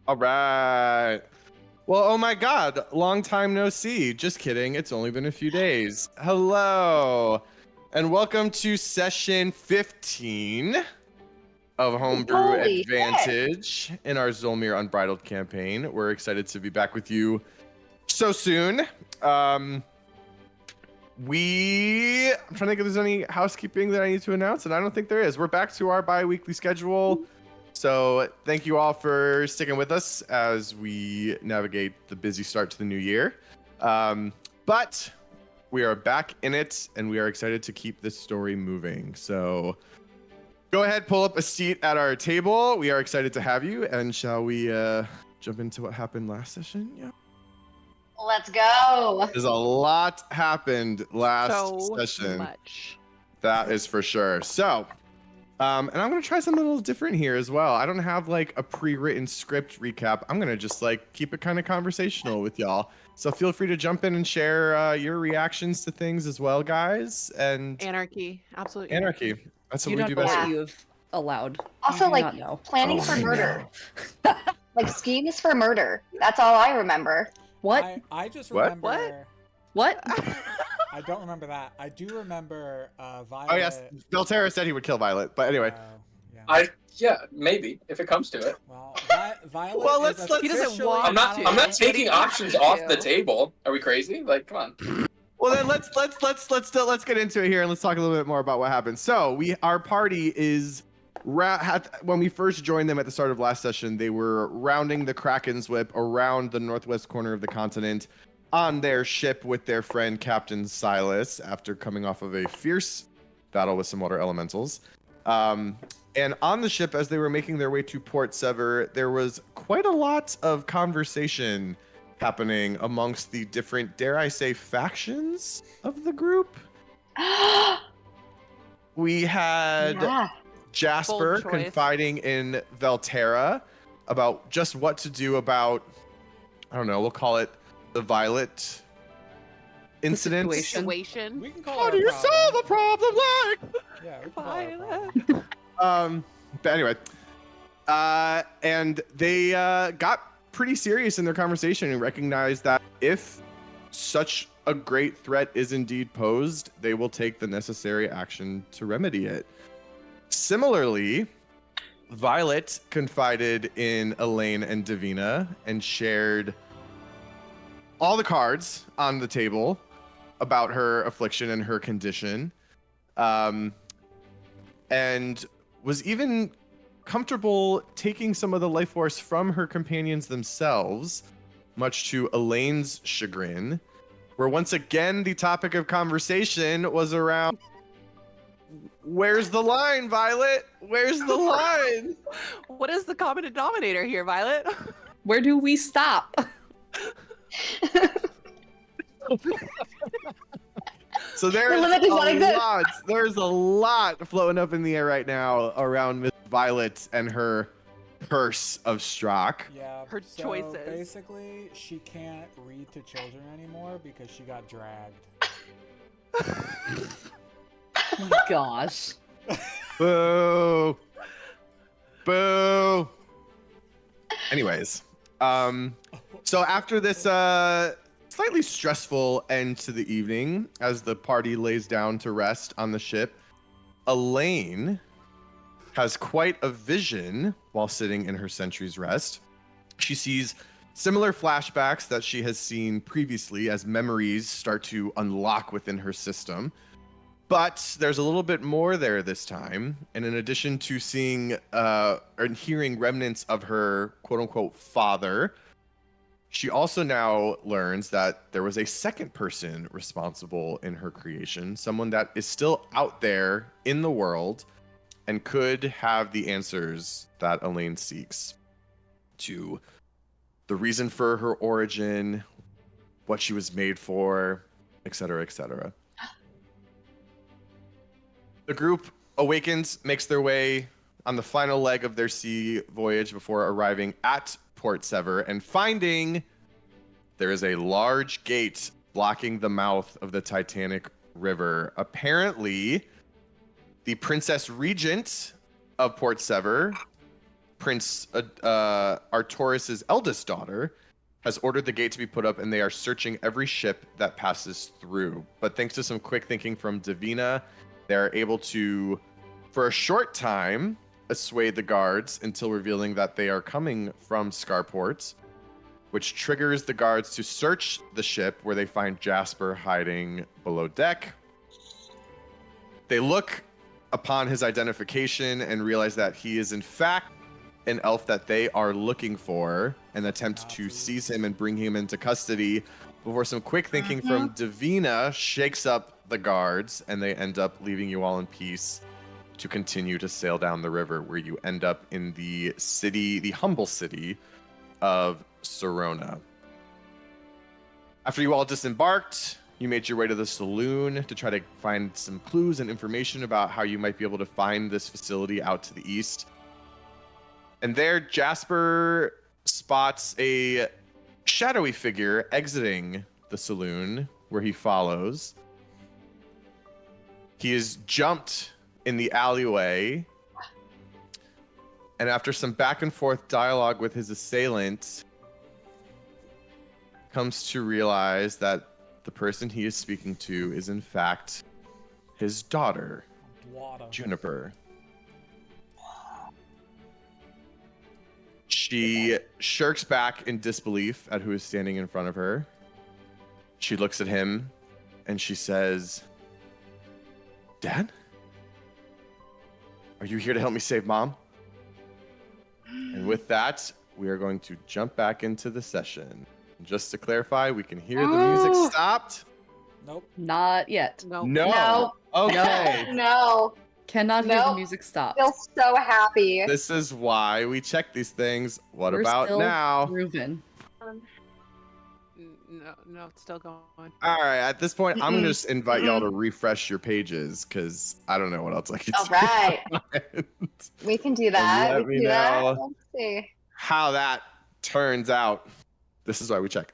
All right. Well, oh my God, long time no see. Just kidding. It's only been a few days. Hello, and welcome to session 15 of Homebrew Holy Advantage in our Zholmyr Unbridled campaign. We're excited to be back with you so soon. I'm trying to think if there's any housekeeping that I need to announce, and I don't think there is. We're back to our bi-weekly schedule. So thank you all for sticking with us as we navigate the busy start to the new year. But we are back in it, and we are excited to keep this story moving. So go ahead, pull up a seat at our table. We are excited to have you. And shall we jump into what happened last session? Yeah. Let's go. There's a lot happened last session. Much. That is for sure. So, and I'm going to try something a little different here as well. I don't have like a pre-written script recap. I'm going to just like keep it kind of conversational with y'all. So feel free to jump in and share your reactions to things as well, guys. And Anarchy. Absolutely. anarchy. That's what You we don't do know best. what you have allowed. Also, You do like, not know. planning Oh, for I murder. know. Like, schemes for murder. That's all I remember. What? I just What? remember. What? I don't remember that. I do remember Violet. Oh yes, Belterra said he would kill Violet, but anyway. Yeah. Yeah, maybe if it comes to it. Well, Violet. Well, is let's- He doesn't officially want I'm not. to. I'm not But taking he options has off to. the table. Are we crazy? Like, come on. Well then let's get into it here and let's talk a little bit more about what happened. So our party is when we first joined them at the start of last session, they were rounding the Kraken's Whip around the northwest corner of the continent on their ship with their friend Captain Silas after coming off of a fierce battle with some water elementals. And on the ship, as they were making their way to Port Sever, there was quite a lot of conversation happening amongst the different, dare I say, factions of the group. We had Yeah. Jasper Bold choice. confiding in Velterra about just what to do about, I don't know, we'll call it the Violet incident. Situation. We can call How it do a you problem. solve a problem like? Yeah, we can call it a Violet. problem. But anyway, and they got pretty serious in their conversation and recognized that if such a great threat is indeed posed, they will take the necessary action to remedy it. Similarly, Violet confided in Elaine and Davina and shared all the cards on the table about her affliction and her condition, and was even comfortable taking some of the life force from her companions themselves, much to Elaine's chagrin, where once again the topic of conversation was around, where's the line, Violet? Where's the line? What is the common denominator here, Violet? Where do we stop? So there's The limit does not exist. there's a lot floating up in the air right now around Miss Violet and her purse of Strock. Yeah. Her so choices. Basically, she can't read to children anymore because she got dragged. Oh my gosh. Boo. Boo. Anyways, so after this slightly stressful end to the evening, as the party lays down to rest on the ship, Elaine has quite a vision while sitting in her sentry's rest. She sees similar flashbacks that she has seen previously as memories start to unlock within her system. But there's a little bit more there this time. And in addition to seeing and hearing remnants of her quote unquote father, she also now learns that there was a second person responsible in her creation, someone that is still out there in the world and could have the answers that Elaine seeks to the reason for her origin, what she was made for, etc., etc. The group awakens, makes their way on the final leg of their sea voyage before arriving at Port Sever and finding there is a large gate blocking the mouth of the Titanic River. Apparently, the Princess Regent of Port Sever Prince Artoris's eldest daughter has ordered the gate to be put up, and they are searching every ship that passes through. But thanks to some quick thinking from Davina, they're able to, for a short time, assuade the guards until revealing that they are coming from Scarport, which triggers the guards to search the ship, where they find Jasper hiding below deck. They look upon his identification and realize that he is in fact an elf that they are looking for, and attempt to seize him and bring him into custody before some quick thinking from Davina shakes up the guards, and they end up leaving you all in peace to continue to sail down the river, where you end up in the city, the humble city of Serona. After you all disembarked, you made your way to the saloon to try to find some clues and information about how you might be able to find this facility out to the east. And there, Jasper spots a shadowy figure exiting the saloon, where he follows. He is jumped in the alleyway, and after some back and forth dialogue with his assailant, comes to realize that the person he is speaking to is in fact his daughter, Juniper. She shirks back in disbelief at who is standing in front of her. She looks at him and she says, "Dad? Are you here to help me save Mom?" And with that, we are going to jump back into the session. Just to clarify, we can hear the music stopped. Nope. Not yet. No. No. Okay. No. Cannot hear the Nope. music stop. Feel so happy. This is why we check these things. What We're about still now? Grooving. No, it's still going. All right, at this point, I'm going to just invite y'all to refresh your pages, because I don't know what else I can All do. right. We can do that. Let We me can do that. know. Let's see. How that turns out. This is why we check.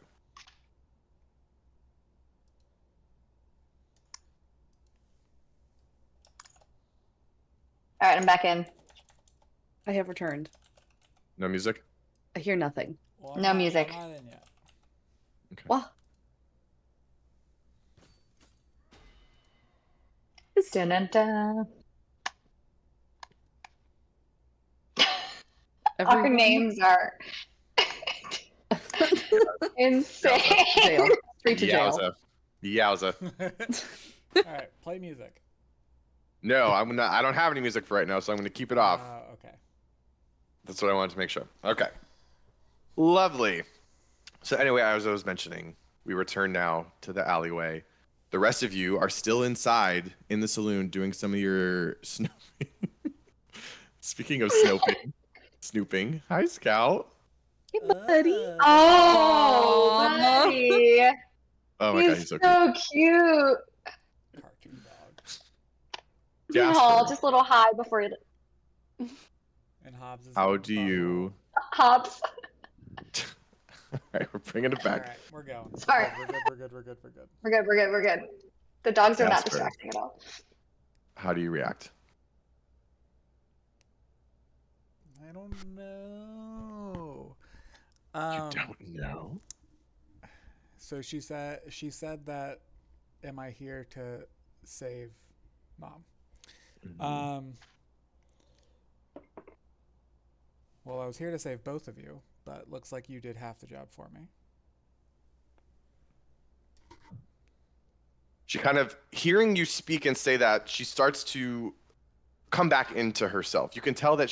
All right, I'm back in. I have returned. No music? I hear nothing. Well, No music. I'm not in yet. What? Dun, dun, dun. Our Everyone? names are insane. Jail. Straight to jail. Yowza. All right, play music. No, I'm not. I don't have any music for right now, so I'm going to keep it off. Okay. That's what I wanted to make sure. Okay. Lovely. So anyway, as I was mentioning, we return now to the alleyway. The rest of you are still inside in the saloon doing some of your snooping. Speaking of snooping. Hi, Scout. Hey, buddy. Oh, Aw. buddy. Oh my god, He's he's so so cute. cute. Cartoon dog. Jasper, Oh, just a little high before you And Hobbs is. how do you... hops. All right, we're bringing it All back. right, we're going. Sorry. We're good. We're good. We're good. We're good. We're good. The dogs are not Jasper. distracting at all. How do you react? I don't know. You don't know? So she said that, am I here to save Mom? Mhm. Well, I was here to save both of you, but looks like you did half the job for me. She kind of, hearing you speak and say that, she starts to come back into herself. You can tell that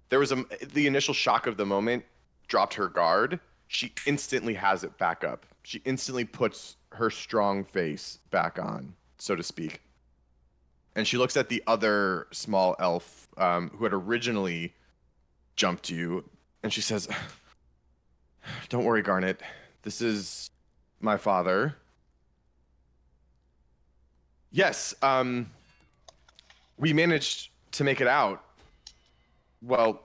there was the initial shock of the moment dropped her guard. She instantly has it back up. She instantly puts her strong face back on, so to speak. And she looks at the other small elf who had originally jumped you, and she says, "Don't worry, Garnet. This is my father." Yes, we managed to make it out. Well,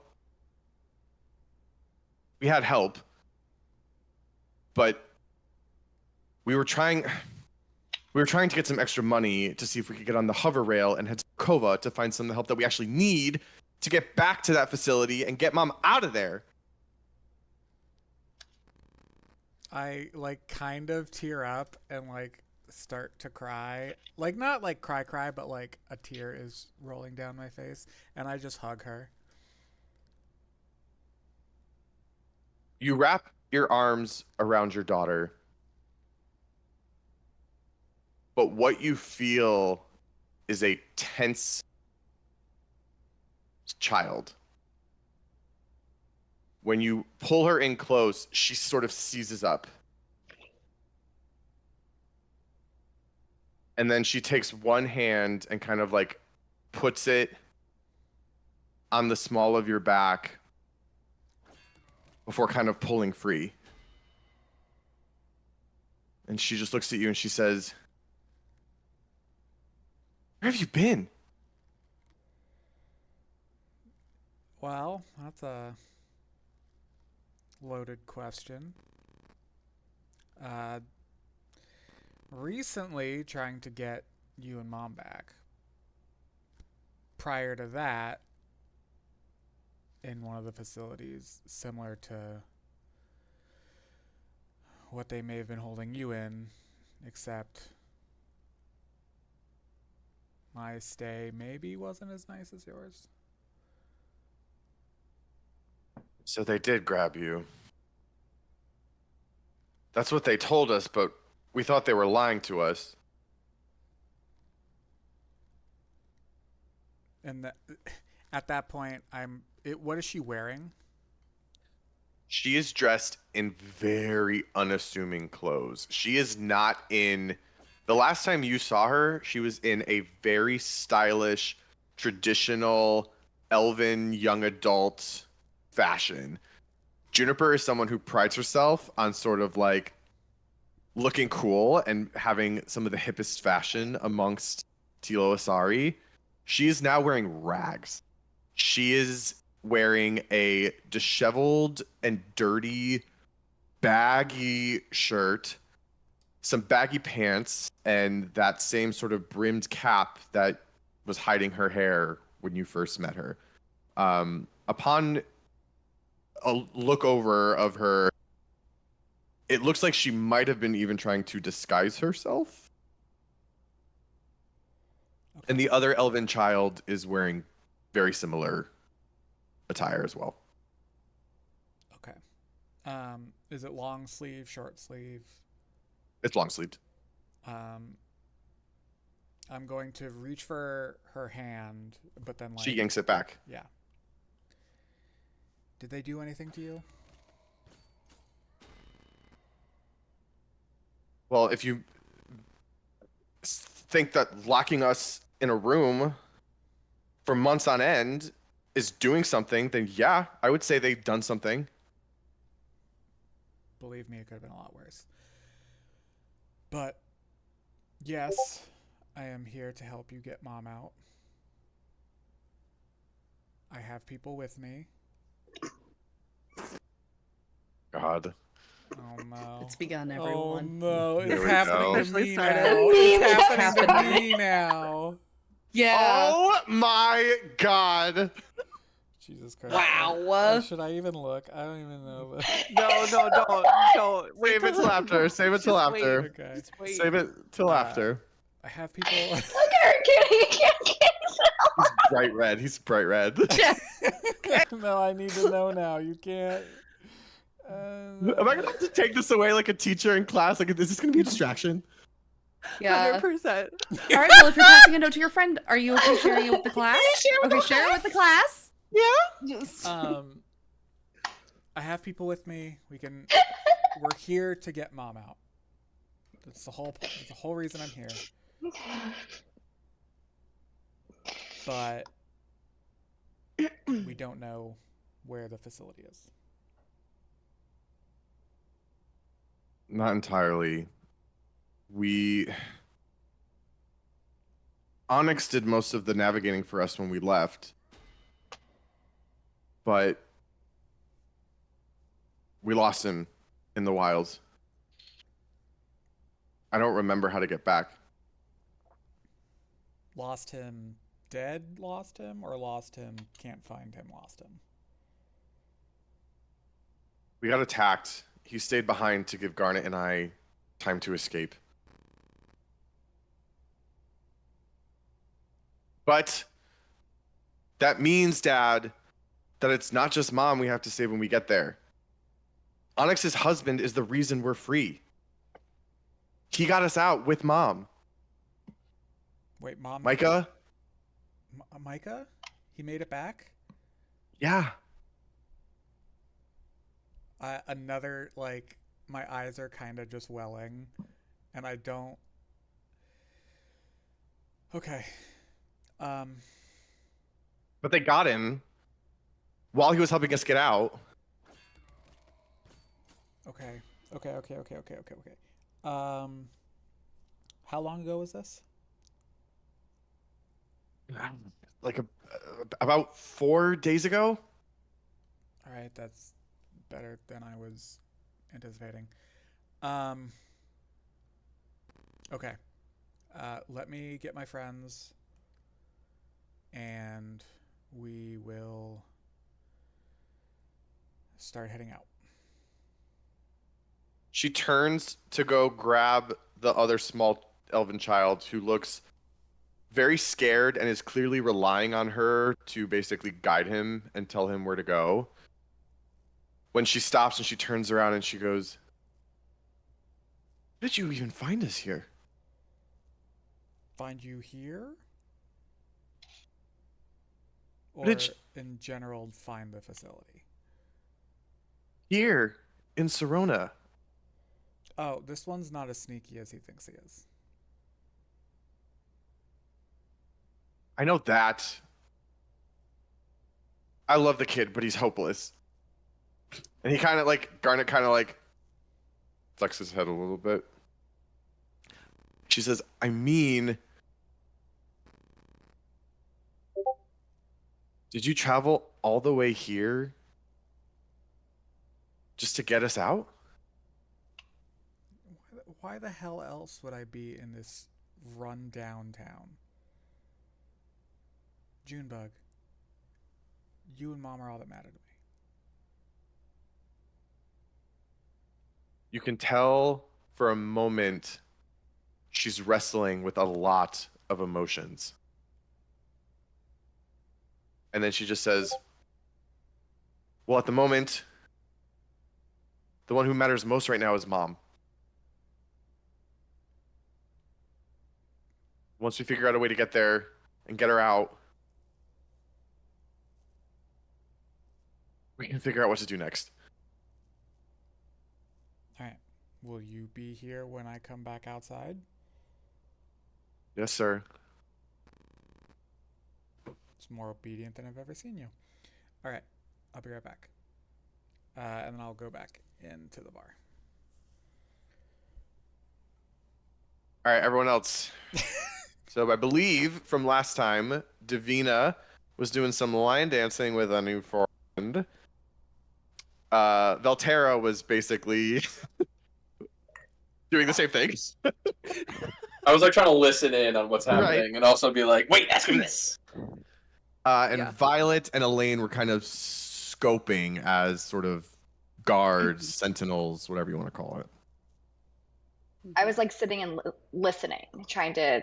we had help, but we were trying to get some extra money to see if we could get on the hover rail and head to Kova to find some help that we actually need to get back to that facility and get mom out of there. I like kind of tear up and like start to cry. Like not like cry, but like a tear is rolling down my face, and I just hug her. You wrap your arms around your daughter, but what you feel is a tense child. When you pull her in close, she sort of seizes up. And then she takes one hand and kind of like puts it on the small of your back before kind of pulling free. And she just looks at you and she says, "Where have you been?" Well, that's a loaded question. Recently, trying to get you and mom back. Prior to that, in one of the facilities, similar to what they may have been holding you in, except my stay maybe wasn't as nice as yours. So they did grab you. That's what they told us, but we thought they were lying to us. And at that point, what is she wearing? She is dressed in very unassuming clothes. She is not in... The last time you saw her, she was in a very stylish, traditional, elven, young adult fashion. Juniper is someone who prides herself on sort of like looking cool and having some of the hippest fashion amongst Tilo Asari. She is now wearing rags. She is wearing a disheveled and dirty, baggy shirt, some baggy pants, and that same sort of brimmed cap that was hiding her hair when you first met her. Upon a look over of her, it looks like she might have been even trying to disguise herself. Okay. And the other elven child is wearing very similar attire as well. Okay. Is it long sleeve, short sleeve? It's long sleeved. I'm going to reach for her hand, but then like She yanks it back. Yeah. Did they do anything to you? Well, if you think that locking us in a room for months on end is doing something, then yeah, I would say they've done something. Believe me, it could have been a lot worse. But yes, I am here to help you get mom out. I have people with me. God. Oh no. It's begun, Oh everyone. no, Here it's we happening go. to me Started. now. It's happening to me now. Yeah. Oh my God. Jesus Christ. Wow. Should I even look? I don't even know. No, don't. Wait Save it till after. Save it till Just wait. after. Okay. Just wait. Save it till Uh, after. I have people. Look at her, can't. He's bright red. He's bright red. No, I need to know now. You can't. Am I gonna have to take this away like a teacher in class? Like, is this gonna be a distraction? Yeah. 100%. All right. Well, if you're passing a note to your friend, are you okay sharing it with the class? Okay, share it with the class. Yeah. Yes. I have people with me. We're here to get mom out. That's the whole reason I'm here. But we don't know where the facility is. Not entirely. Onyx did most of the navigating for us when we left, but we lost him in the wilds. I don't remember how to get back. Lost him dead lost him, or lost him, can't find him, lost him? We got attacked. He stayed behind to give Garnet and I time to escape. But that means, Dad, that it's not just Mom we have to save when we get there. Onyx's husband is the reason we're free. He got us out with Mom. Wait, Mom? Micah? Micah? He made it back? Yeah. Another, like, my eyes are kind of just welling, and I don't... Okay. But they got him while he was helping us get out. Okay. How long ago was this? Like about 4 days ago. All right, that's better than I was anticipating. Okay. Let me get my friends, and we will start heading out. She turns to go grab the other small elven child who looks very scared and is clearly relying on her to basically guide him and tell him where to go. When she stops and she turns around and she goes, "How did you even find us here?" Find you here? Or Did you- in general, find the facility? Here in Serona. Oh, this one's not as sneaky as he thinks he is. I know that. I love the kid, but he's hopeless. And he kind of like, Garnet kind of like flex his head a little bit. She says, I mean, did you travel all the way here just to get us out? Why the hell else would I be in this run-down town? Junebug, you and Mom are all that matter to me. You can tell for a moment she's wrestling with a lot of emotions. And then she just says, well, at the moment, the one who matters most right now is Mom. Once we figure out a way to get there and get her out, we can figure out what to do next. All right. Will you be here when I come back outside? Yes, sir. It's more obedient than I've ever seen you. All right. I'll be right back. And then I'll go back into the bar. All right, everyone else. So I believe from last time, Davina was doing some line dancing with a new friend. Valterra was basically doing the same thing. I was like trying to listen in on what's happening Right. and also be like, wait, ask him this. And Yeah. Violet and Elaine were kind of scoping as sort of guards, sentinels, whatever you want to call it. I was like sitting and listening, trying to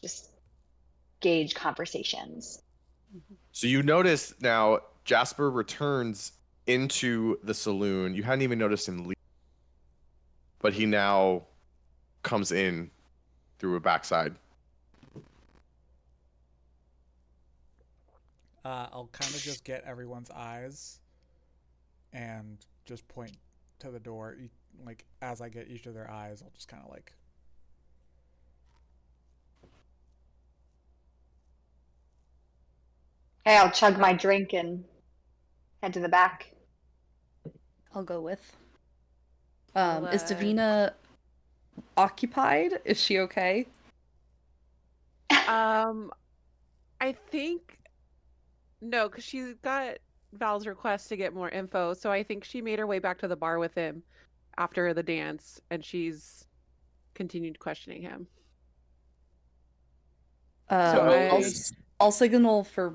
just gauge conversations. So you notice now Jasper returns into the saloon. You hadn't even noticed him leave, but he now comes in through a backside. I'll kind of just get everyone's eyes and just point to the door. Like, as I get each of their eyes, I'll just kind of like... Hey, I'll chug my drink and head to the back. I'll go with. I'll, Is Davina occupied? Is she okay? I think no, because she got Val's request to get more info, so I think she made her way back to the bar with him after the dance, and she's continued questioning him. So- I'll signal for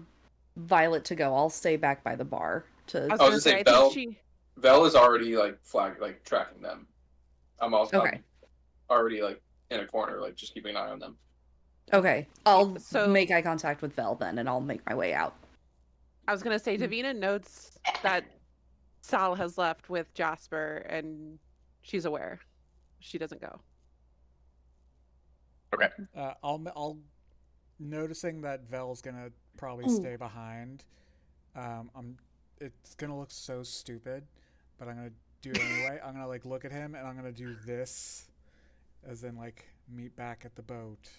Violet to go. I'll stay back by the bar to. I was I was gonna gonna say, say I Belle. think she. Vel is already like tracking them. I'm also Okay. I'm already like in a corner, like just keeping an eye on them. Okay, I'll So- make eye contact with Vel then, and I'll make my way out. I was gonna say, Davina notes that Sal has left with Jasper, and she's aware. She doesn't go. I'll noticing that Vel's gonna probably Ooh. stay behind. It's gonna look so stupid, but I'm gonna do it anyway. I'm gonna like look at him and I'm gonna do this, as in like meet back at the boat,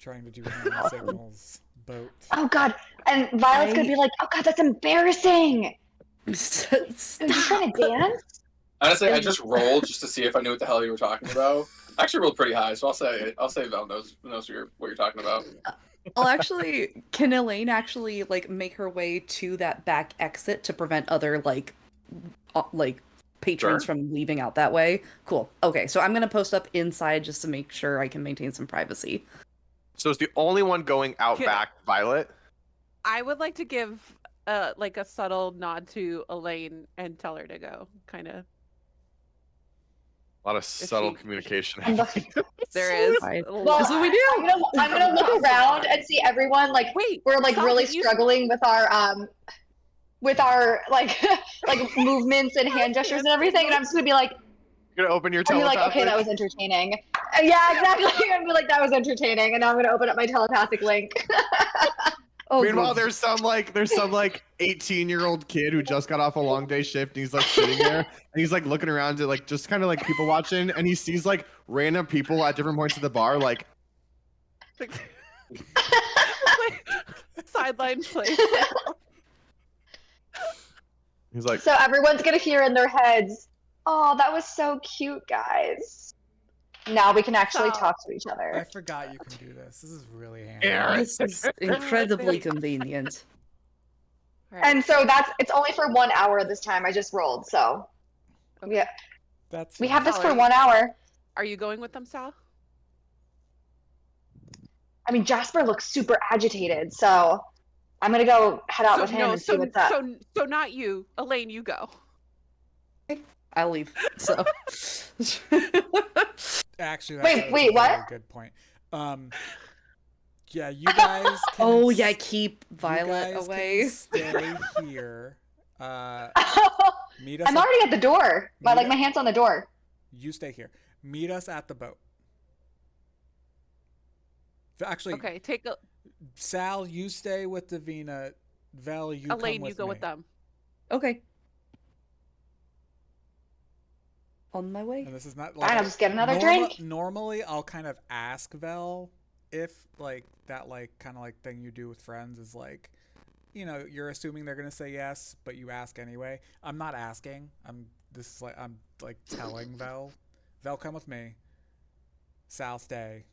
trying to do hand signals. Boat. Oh god. And Violet's gonna be like, oh god, that's embarrassing. Are you trying to dance? Honestly, I just rolled just to see if I knew what the hell you were talking about. I actually rolled pretty high, so I'll say Vel knows what you're talking about. Can Elaine actually like make her way to that back exit to prevent other like patrons Sure. from leaving out that way? Cool. Okay, so I'm gonna post up inside just to make sure I can maintain some privacy. So is the only one going out Yeah. back Violet? I would like to give like a subtle nod to Elaine and tell her to go. Kind of. A lot of subtle she- communication. I'm There is. Fine. a Well, lot. That's what we do. I'm gonna look around and see everyone like Wait, we're like Sal, really did you- struggling with our like like movements and hand gestures and everything, and I'm just gonna be like, You're gonna open your I'll be telepathic. like, okay, that was entertaining. Yeah, exactly. I'm gonna be like, that was entertaining, and now I'm gonna open up my telepathic link. Oh, Meanwhile, good. there's some 18-year-old kid who just got off a long day shift, and he's like sitting there, and he's like looking around to like just kind of like people watching, and he sees like random people at different points of the bar, like Sideline play. he's like, So everyone's gonna hear in their heads, "Oh, that was so cute, guys." Now we can actually So- talk to each I other. forgot you can do this. This is really handy. Aaron. This is incredibly convenient. And so it's only for 1 hour this time. I just rolled, so yeah, That's we fine. have this for Sorry. 1 hour. Are you going with them, Sal? I mean, Jasper looks super agitated, so I'm gonna go head out with him and see what's up. So not you, Elaine. You go. I'll leave. So Actually, Wait, that's a wait, what? very good point. Yeah, you guys. Can oh yeah, keep Violet you guys away. Can stay here. Meet us. I'm already at the door. My hand's on the door. You stay here. Meet us at the boat. Actually, Okay, take a Sal, you stay with Davina. Vel, you Elaine. come You with go me. with them. Okay. On my way. And this is not Fine, I'll just get another drink. Normally, I'll kind of ask Vel if like that kind of like thing you do with friends is like, you know, you're assuming they're gonna say yes, but you ask anyway. I'm not asking. I'm telling Vel. Vel, come with me. Sal, stay.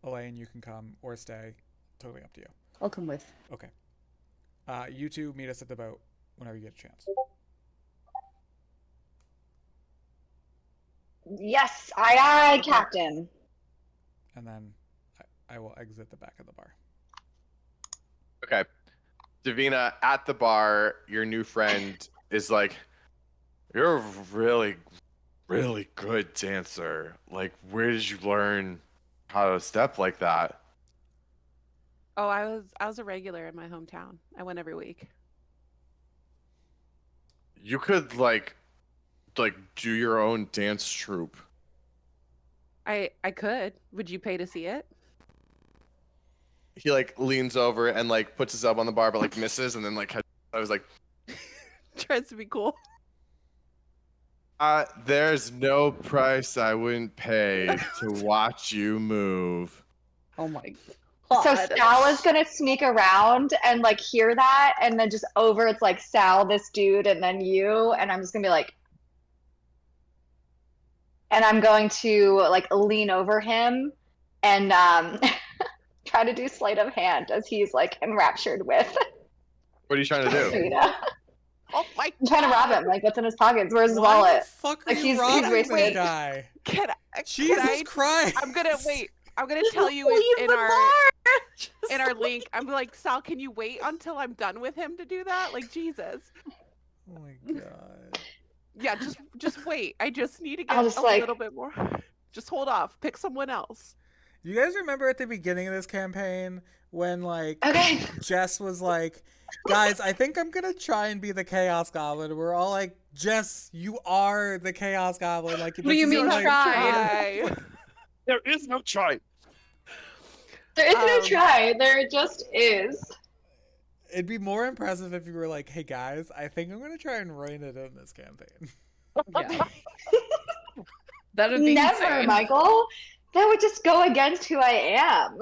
Elaine, you can come or stay. Totally up to you. I'll come with. Okay. You two meet us at the boat whenever you get a chance. Yes, aye, Captain. And then I will exit the back of the bar. okay, Davina at the bar, your new friend is like, you're a really, really good dancer. Like, where did you learn how to step like that? Oh, I was a regular in my hometown. I went every week. You could like do your own dance troupe. I could. Would you pay to see it? He like leans over and like puts his elbow on the bar, but like misses, and then like I was like, Tries to be cool. there's no price I wouldn't pay to watch you move. Oh my So god. Sal is gonna sneak around and like hear that, and then just over it's like Sal, this dude, and then you, and I'm just gonna be like, and I'm going to like lean over him and try to do sleight of hand as he's like enraptured with What are you trying to do? Serena. Oh my! I'm trying to rob him. Like, what's in his pockets? Where's his Why wallet? the fuck are Like, you he's robbing the wasted. guy? Can Jesus I? Christ! I'm gonna wait. I'm gonna tell you Leave the bar! in our link. I'm like, Sal, can you wait until I'm done with him to do that? Like, Jesus. Oh my god. Yeah, just wait. I just need to I'll get just, a like- little bit more. Just hold off. Pick someone else. You guys remember at the beginning of this campaign when like Okay. Jess was like, guys, I think I'm gonna try and be the Chaos Goblin. We're all like, Jess, you are the Chaos Goblin. Like, What do you this mean isn't, like, try? There is no try. There is no Um, try. There just is. It'd be more impressive if you were like, hey guys, I think I'm gonna try and rein it in this campaign. Yeah. That'd be Never, insane. Michael. That would just go against who I am.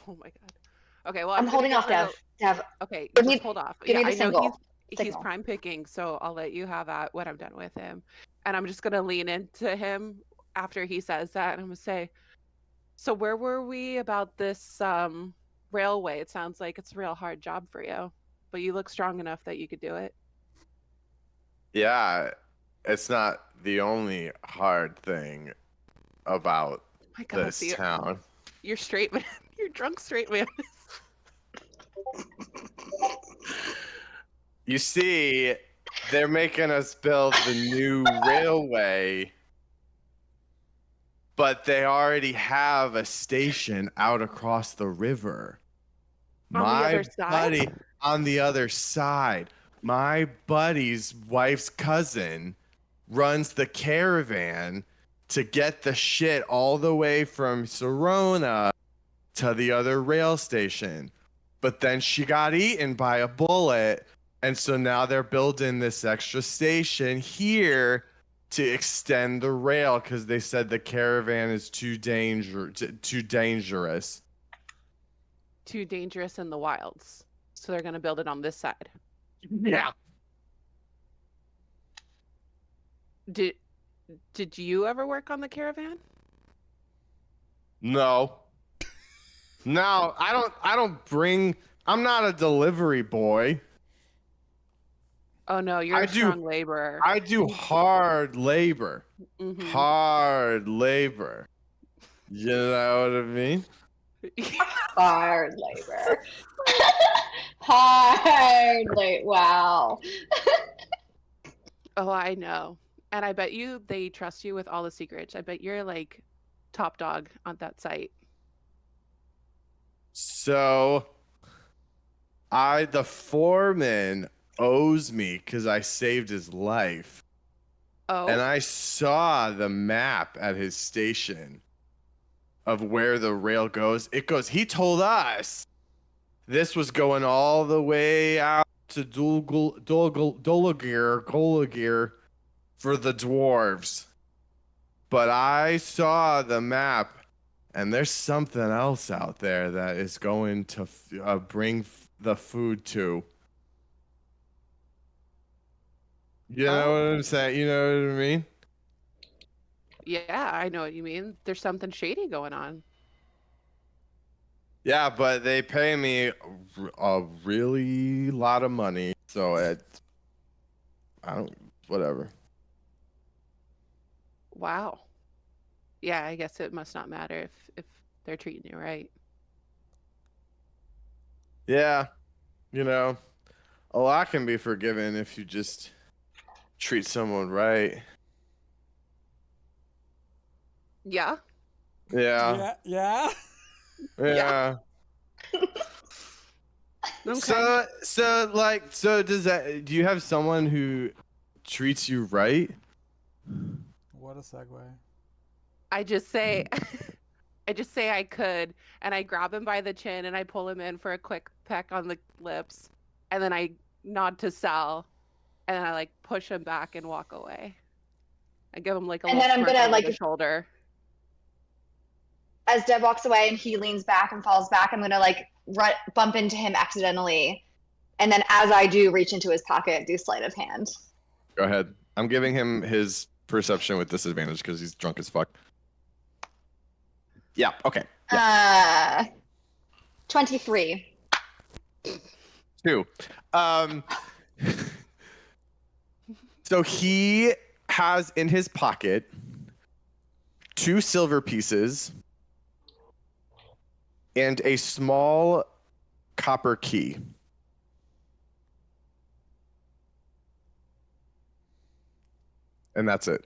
Oh my god. Okay, well I'm gonna holding give off, her Dev. Dev, the- Okay, Give just me- hold off. give me Yeah, the I know single. he's Signal. prime picking, so I'll let you have that when I'm done with him. And I'm just gonna lean into him after he says that, and I'm gonna say, so where were we about this railway? It sounds like it's a real hard job for you, but you look strong enough that you could do it. Yeah, it's not the only hard thing about My God, this so town. you're straight man. You're drunk straight man. You see, they're making us build the new railway, but they already have a station out across the river. On the My other side? buddy on the other side. My buddy's wife's cousin runs the caravan to get the shit all the way from Serona to the other rail station. But then she got eaten by a bullet. And so now they're building this extra station here to extend the rail because they said the caravan is too dangerous. Too dangerous in the wilds. So they're gonna build it on this side. Yeah. Did you ever work on the caravan? No. No, I'm not a delivery boy. Oh no, you're I a do- strong laborer. I do hard labor. Mhm. Hard labor. You know what I mean? Hard labor. Hard labor. Wow. Oh, I know. And I bet they trust you with all the secrets. I bet you're like top dog on that site. So the foreman owes me because I saved his life. Oh, And I saw the map at his station of where the rail goes. He told us this was going all the way out to Golagir for the dwarves. But I saw the map, and there's something else out there that is going to bring the food to. You know what I'm saying? You know what I mean? yeah, I know what you mean. There's something shady going on. Yeah, but they pay me a really lot of money, so whatever. Wow. Yeah, I guess it must not matter if they're treating you right. Yeah, a lot can be forgiven if you just treat someone right. Yeah. Yeah, Yeah. yeah. Okay. So do you have someone who treats you right? What a segue. I just say I could, and I grab him by the chin and I pull him in for a quick peck on the lips, and then I nod to Sal, and then I like push him back and walk away. I give him like a And little then I'm smirk gonna, over like, the shoulder. As Dev walks away and he leans back and falls back, I'm gonna like bump into him accidentally, and then as I do, reach into his pocket, do sleight of hand. Go ahead. I'm giving him his perception with disadvantage because he's drunk as fuck. Yeah. Okay. 23. 2. So he has in his pocket 2 silver pieces, and a small copper key. And that's it.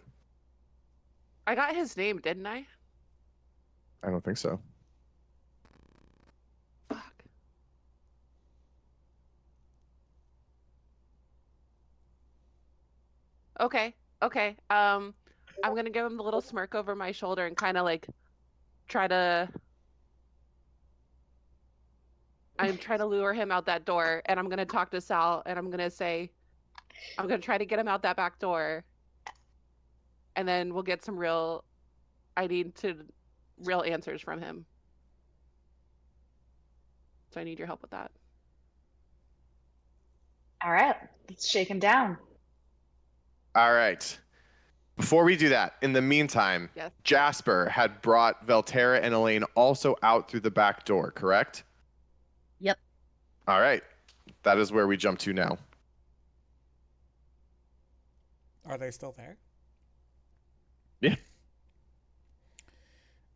I got his name, didn't I? I don't think so. Fuck. Okay. Okay. I'm gonna give him the little smirk over my shoulder and kind of like try to. I'm trying to lure him out that door, and I'm gonna talk to Sal, and I'm gonna say, I'm gonna try to get him out that back door, and then we'll get some real. I need to real answers from him. So I need your help with that. All right, let's shake him down. All right. Before we do that, in the meantime, Yes. Jasper had brought Velterra and Elaine also out through the back door, correct? Yep. All right. That is where we jump to now. Are they still there? Yeah.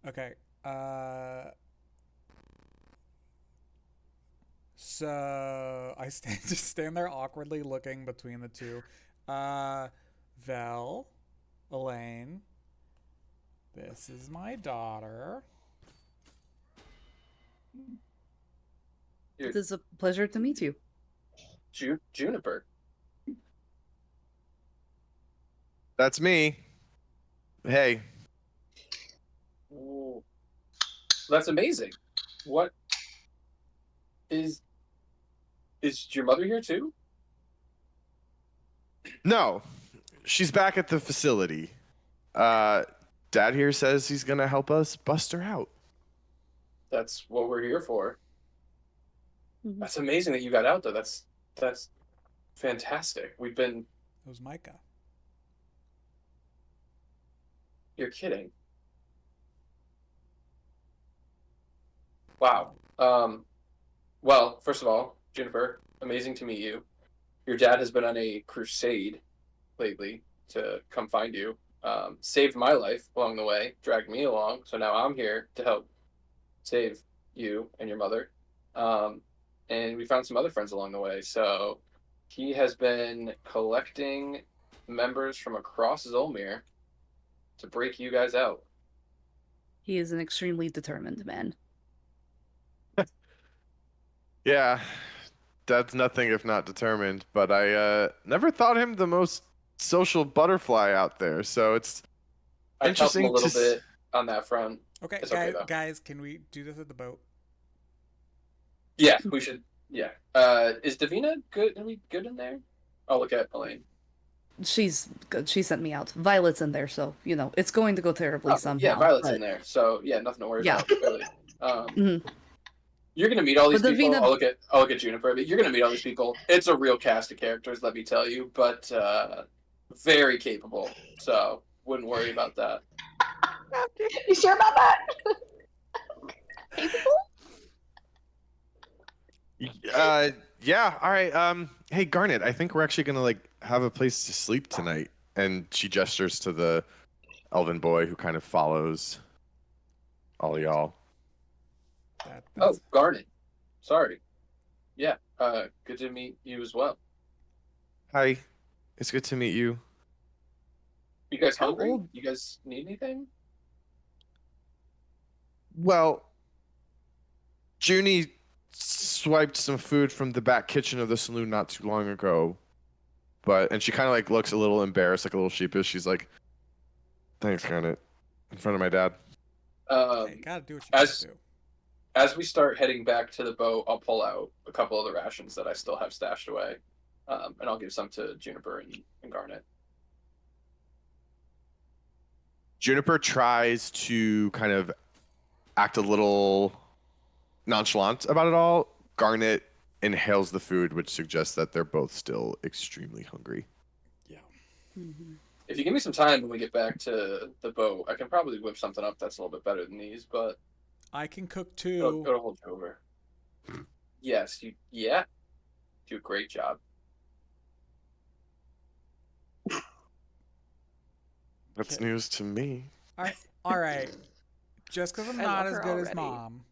Okay. So I just stand there awkwardly looking between the two. Vel, Elaine, this is my daughter. It is a pleasure to meet you. Juniper. That's me. Hey. Ooh. That's amazing. What is your mother here too? No, she's back at the facility. Dad here says he's going to help us bust her out. That's what we're here for. Mhm. That's amazing that you got out though. That's fantastic. We've been. It was Micah. You're kidding. Wow. Well, first of all, Juniper, amazing to meet you. Your dad has been on a crusade lately to come find you. Saved my life along the way, dragged me along, so now I'm here to help save you and your mother. And we found some other friends along the way. So he has been collecting members from across Zholmyr to break you guys out. He is an extremely determined man. Yeah, Dad's nothing if not determined, but I never thought him the most social butterfly out there, so it's I helped him a interesting little to bit on that front. Okay, It's okay, though. guys, can we do this at the boat? Yeah, we should. Yeah. Is Davina good? Are we good in there? I'll look at Elaine. She's good. She sent me out. Violet's in there, so it's going to go terribly somehow. Yeah, Violet's but- in there, so yeah, nothing to worry Yeah. about. Really. Mhm. You're gonna meet all these But people. Davina- I'll look at Juniper. But you're gonna meet all these people. It's a real cast of characters, let me tell you, but very capable. So wouldn't worry about that. You sure about that? Yeah, all right. Hey Garnet, I think we're actually gonna have a place to sleep tonight. And she gestures to the elven boy who kind of follows all y'all. Oh, Garnet. Sorry. Yeah. Good to meet you as well. Hi, it's good to meet you. You guys How hungry? old- You guys need anything? Well, Junie swiped some food from the back kitchen of the saloon not too long ago, and she kind of looks a little embarrassed, a little sheepish. She's like, "Thanks, Garnet," in front of my dad. Hey, gotta do what you gotta do. As we start heading back to the boat, I'll pull out a couple of the rations that I still have stashed away, and I'll give some to Juniper and Garnet. Juniper tries to kind of act a little nonchalant about it all. Garnet inhales the food, which suggests that they're both still extremely hungry. Yeah. Mhm. If you give me some time when we get back to the boat, I can probably whip something up that's a little bit better than these, but I can cook it'll too. hold you over. Yes, yeah. Do a great job. That's Okay. news to me. All right. All right. Just because I'm I not love as her good as already. Mom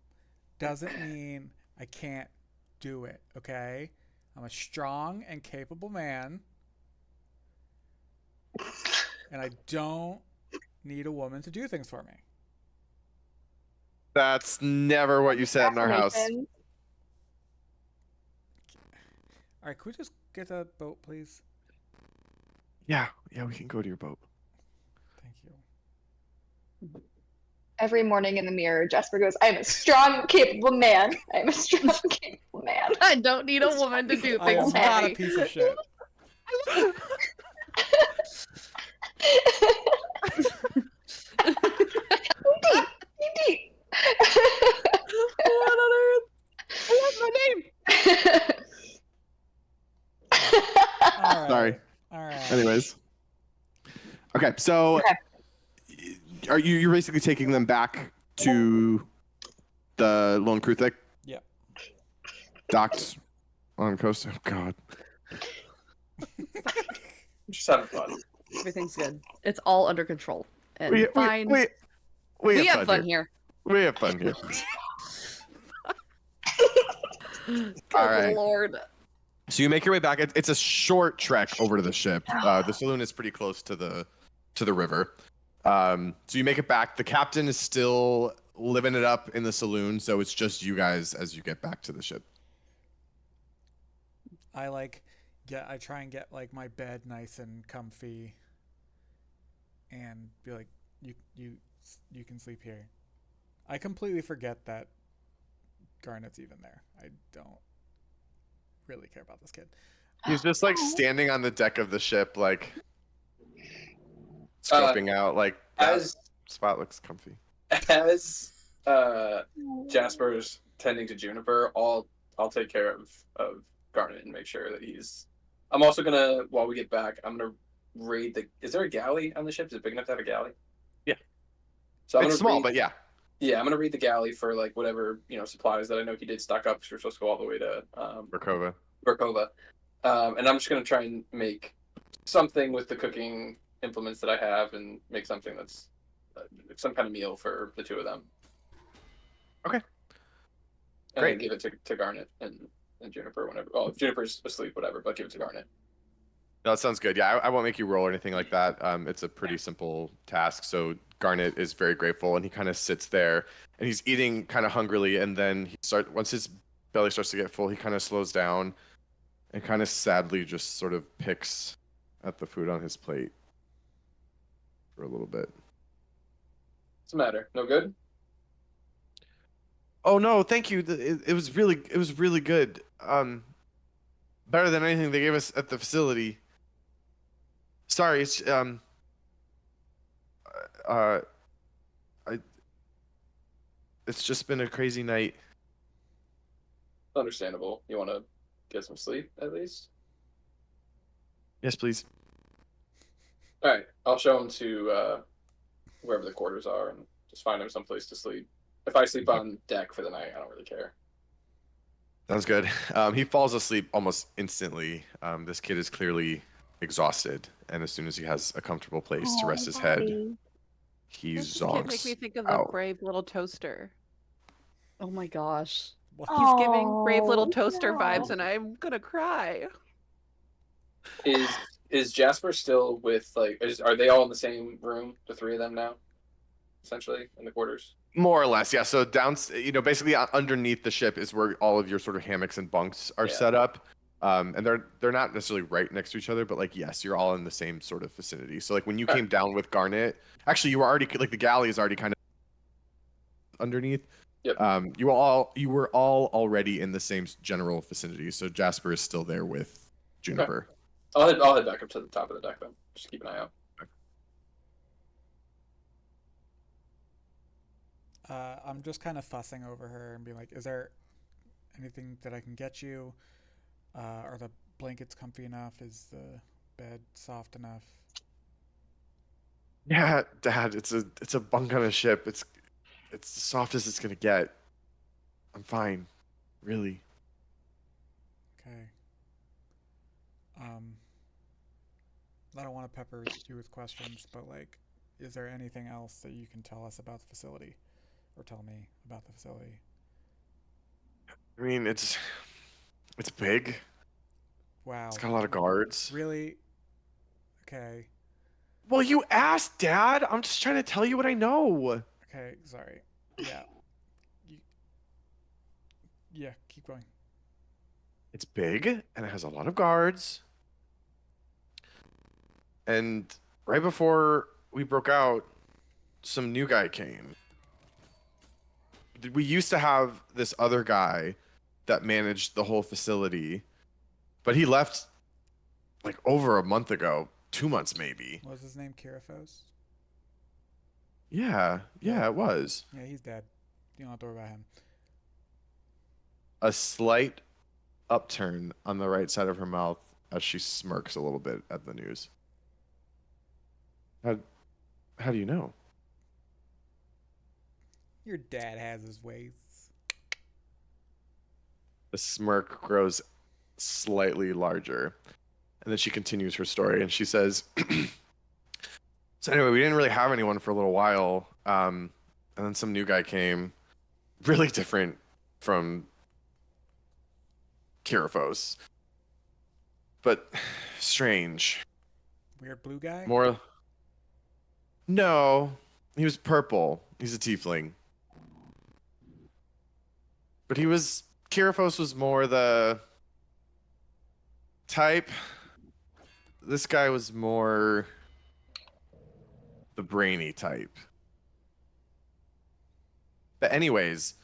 doesn't mean I can't do it, okay? I'm a strong and capable man, and I don't need a woman to do things for me. That's never what you said in our house. Affirmations. All right, could we just get the boat, please? Yeah, we can go to your boat. Thank you. Every morning in the mirror, Jasper goes, "I am a strong, capable man. I am a strong, capable man." I don't need a woman to do I am things for not a me. piece of shit. Deep, deep. What on earth? What's my name? All right. Sorry. All right. Anyways. Okay, so Okay. you're basically taking them back to the Lone Kruthik? Yep. Docked on coast. Oh God. Just having fun. Everything's good. It's all under control. And We fine. we have fun here. We have fun here. Good All right. Lord. So you make your way back. It's a short trek over to the ship. The saloon is pretty close to the river. So you make it back. The captain is still living it up in the saloon, so it's just you guys as you get back to the ship. I try and get like my bed nice and comfy, and be like, you can sleep here. I completely forget that Garnet's even there. I don't really care about this kid. He's just like standing on the deck of the ship, like scoping out. Like that As spot looks comfy. as Jaspers tending to Juniper, I'll take care of Garnet and make sure that he's. I'm also gonna, while we get back, I'm gonna raid the. Is there a galley on the ship? Is it big enough to have a galley? Yeah. So I'm It's gonna small, raid, but yeah. yeah, I'm gonna raid the galley for like whatever supplies that I know he did stock up because we're supposed to go all the way to Verkova. And I'm just gonna try and make something with the cooking implements that I have and make something that's some kind of meal for the two of them. Okay. And Great. then give it to Garnet and Juniper whenever. Oh, if Juniper's asleep, whatever, but give it to Garnet. No, that sounds good. Yeah, I won't make you roll or anything like that. It's a pretty simple task. So Garnet is very grateful, and he kind of sits there, and he's eating kind of hungrily, and then once his belly starts to get full, he kind of slows down, and kind of sadly just sort of picks at the food on his plate for a little bit. What's the matter? No good? Oh no, thank you. It was really good. Better than anything they gave us at the facility. Sorry, it's it's just been a crazy night. Understandable. You want to get some sleep at least? Yes, please. All right, I'll show him to wherever the quarters are and just find him someplace to sleep. If I sleep on deck for the night, I don't really care. Sounds good. He falls asleep almost instantly. This kid is clearly exhausted, and as soon as he has a comfortable place to rest his head, he This kid make zonks me think of the out. brave little toaster. Oh my gosh. He's giving brave little Oh, toaster no. vibes, and I'm gonna cry. Is Jasper still with are they all in the same room? The three of them now, essentially in the quarters. More or less, yeah. So basically underneath the ship is where all of your sort of hammocks and bunks are set up. And they're not necessarily right next to each other, but like yes, you're all in the same sort of vicinity. So like when you came down with Garnet, actually you were already like the galley is already kind of underneath. Yep. You were all already in the same general vicinity. So Jasper is still there with Juniper. Okay. I'll head back up to the top of the deck then. Just keep an eye out. I'm just kind of fussing over her and being like, is there anything that I can get you? Are the blankets comfy enough? Is the bed soft enough? Yeah, Dad, it's a bunk on a ship. It's the softest it's gonna get. I'm fine, really. Okay. I don't want to pepper you with questions, but like, is there anything else that you can tell us about the facility, or tell me about the facility? I mean, it's big. Wow. It's got a lot of guards. Really? Okay. Well, you asked, Dad. I'm just trying to tell you what I know. Okay. Sorry. Yeah. Yeah. Keep going. It's big and it has a lot of guards. And right before we broke out, some new guy came. We used to have this other guy that managed the whole facility, but he left like over a month ago, 2 months maybe. What was his name? Kirifos? Yeah, it was. Yeah, he's dead. You don't have to worry about him. A slight upturn on the right side of her mouth as she smirks a little bit at the news. How do you know? Your dad has his ways. The smirk grows slightly larger. And then she continues her story and she says, so anyway, we didn't really have anyone for a little while. And then some new guy came, really different from Kirifos, but strange. Weird blue guy? More. No, he was purple. He's a tiefling. But Kirifos was more the type. This guy was more the brainy type. But anyways,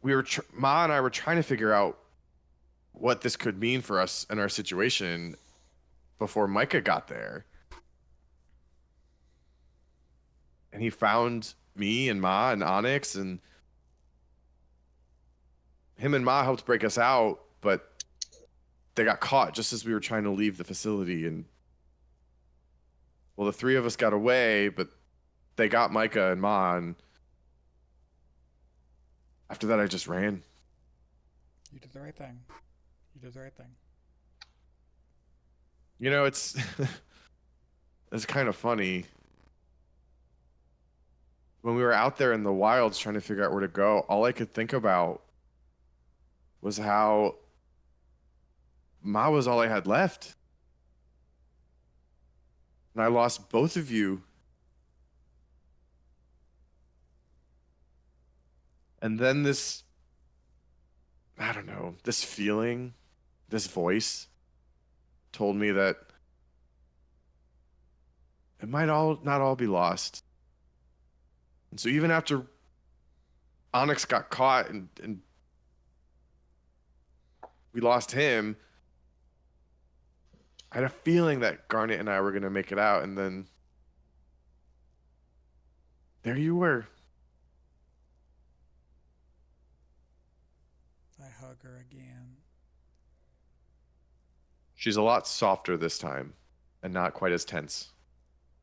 Ma and I were trying to figure out what this could mean for us and our situation before Micah got there. And he found me and Ma and Onyx, and him and Ma helped break us out, but they got caught just as we were trying to leave the facility. And well, the three of us got away, but they got Micah and Ma, and after that I just ran. You did the right thing. You did the right thing. You know, it's kind of funny. When we were out there in the wilds trying to figure out where to go, all I could think about was how Ma was all I had left. And I lost both of you. And then this, I don't know, this feeling, this voice told me that it might not all be lost. And so even after Onyx got caught and we lost him, I had a feeling that Garnet and I were going to make it out. And then there you were. I hug her again. She's a lot softer this time and not quite as tense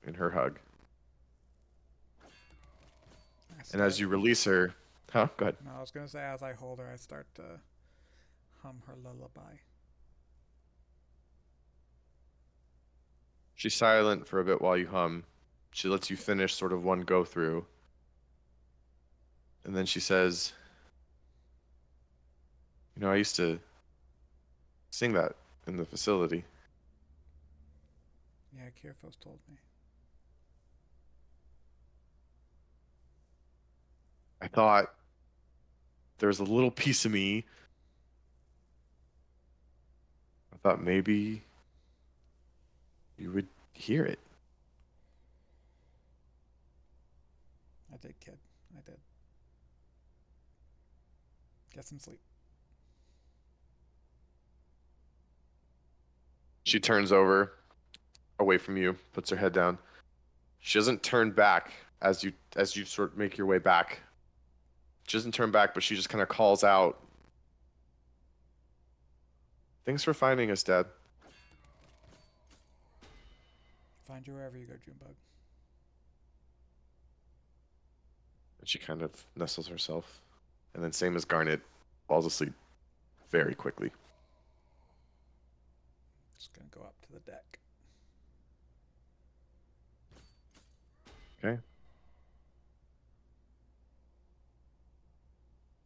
in her hug. And as you release her, go ahead. No, I was gonna say as I hold her, I start to hum her lullaby. She's silent for a bit while you hum. She lets you finish sort of one go through. And then she says, you know, I used to sing that in the facility. Yeah, Kirifos told me. I thought there was a little piece of me. I thought maybe you would hear it. I did, kid. I did. Get some sleep. She turns over away from you, puts her head down. She doesn't turn back as you sort of make your way back. She doesn't turn back, but she just kind of calls out, "Thanks for finding us, Dad." Find you wherever you go, Junebug. And she kind of nestles herself. And then same as Garnet, falls asleep very quickly. Just gonna go up to the deck. Okay.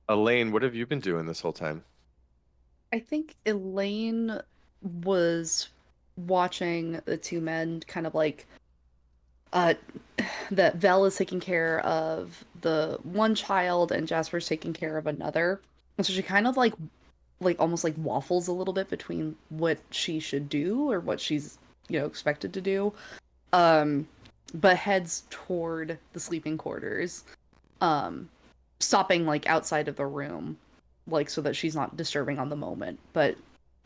Elaine, what have you been doing this whole time? I think Elaine was watching the two men kind of like uh that Vel is taking care of the one child and Jasper's taking care of another. And so she kind of like almost like waffles a little bit between what she should do or what she's, expected to do. But heads toward the sleeping quarters. Stopping like outside of the room, like so that she's not disturbing on the moment. But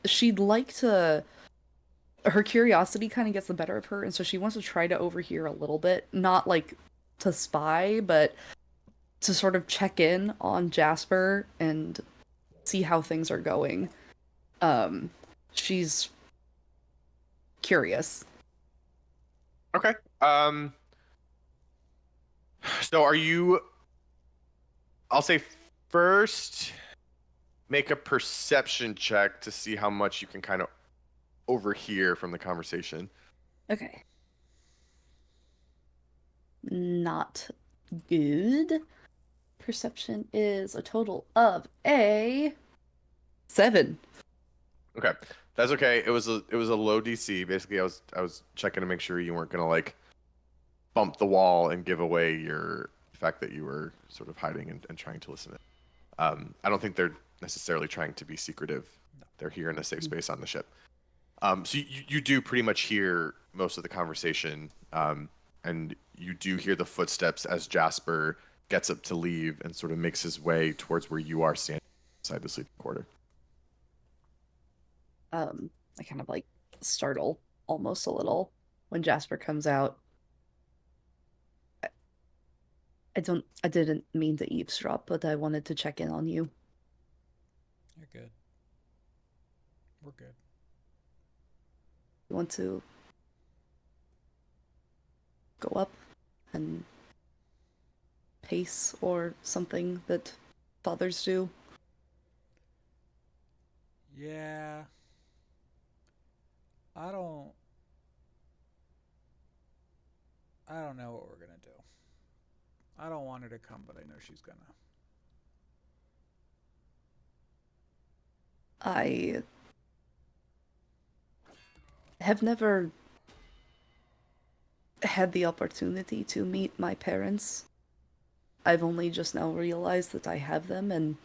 she'd like to her curiosity kind of gets the better of her, and so she wants to try to overhear a little bit, not like to spy, but to sort of check in on Jasper and see how things are going. She's curious. Okay. So are you? I'll say first, make a perception check to see how much you can kind of overhear from the conversation. Okay. Not good. Perception is a total of a 7. Okay, that's okay. It was a low DC. Basically, I was checking to make sure you weren't gonna like bump the wall and give away your fact that you were sort of hiding and trying to listen. I don't think they're necessarily trying to be secretive. They're here in a safe space on the ship. So you do pretty much hear most of the conversation, and you do hear the footsteps as Jasper gets up to leave and sort of makes his way towards where you are standing inside the sleeping quarter. I kind of like startle almost a little when Jasper comes out. I didn't mean to eavesdrop, but I wanted to check in on you. You're good. We're good. You want to go up and pace or something that fathers do? Yeah. I don't know what we're gonna do. I don't want her to come, but I know she's gonna. I have never had the opportunity to meet my parents. I've only just now realized that I have them, and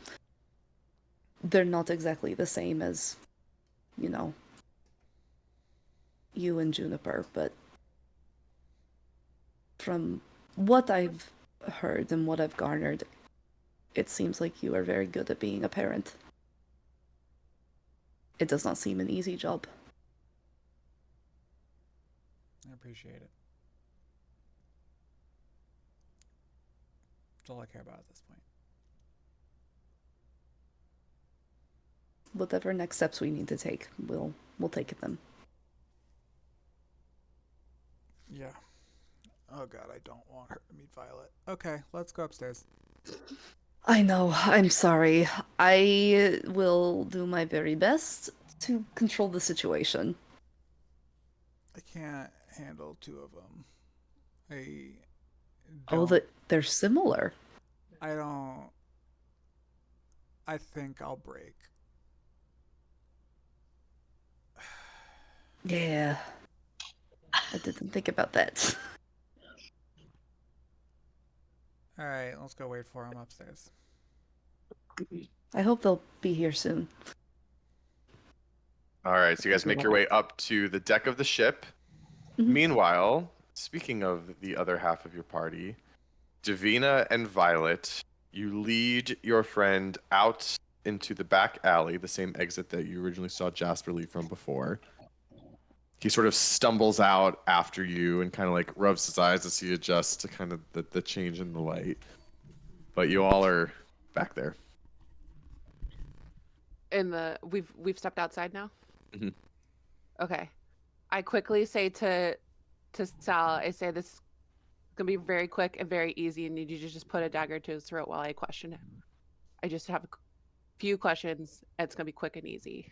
they're not exactly the same as, you and Juniper, but from what I've heard and what I've garnered, it seems like you are very good at being a parent. It does not seem an easy job. I appreciate it. That's all I care about at this point. Whatever next steps we need to take, we'll take them. Yeah. Oh god, I don't want her to meet Violet. Okay, let's go upstairs. I know, I'm sorry. I will do my very best to control the situation. I can't handle two of them. Oh, they're similar. I don't. I think I'll break. Yeah. I didn't think about that. Alright, let's go wait for him upstairs. I hope they'll be here soon. All right, so you guys make your way up to the deck of the ship. Mhm. Meanwhile, speaking of the other half of your party, Davina and Violet, you lead your friend out into the back alley, the same exit that you originally saw Jasper leave from before. He sort of stumbles out after you and kind of like rubs his eyes as he adjusts to kind of the change in the light. But you all are back there. We've stepped outside now. Mhm. Okay. I quickly say to Sal, I say this is gonna be very quick and very easy, and need you to just put a dagger to his throat while I question him. I just have a few questions, and it's gonna be quick and easy.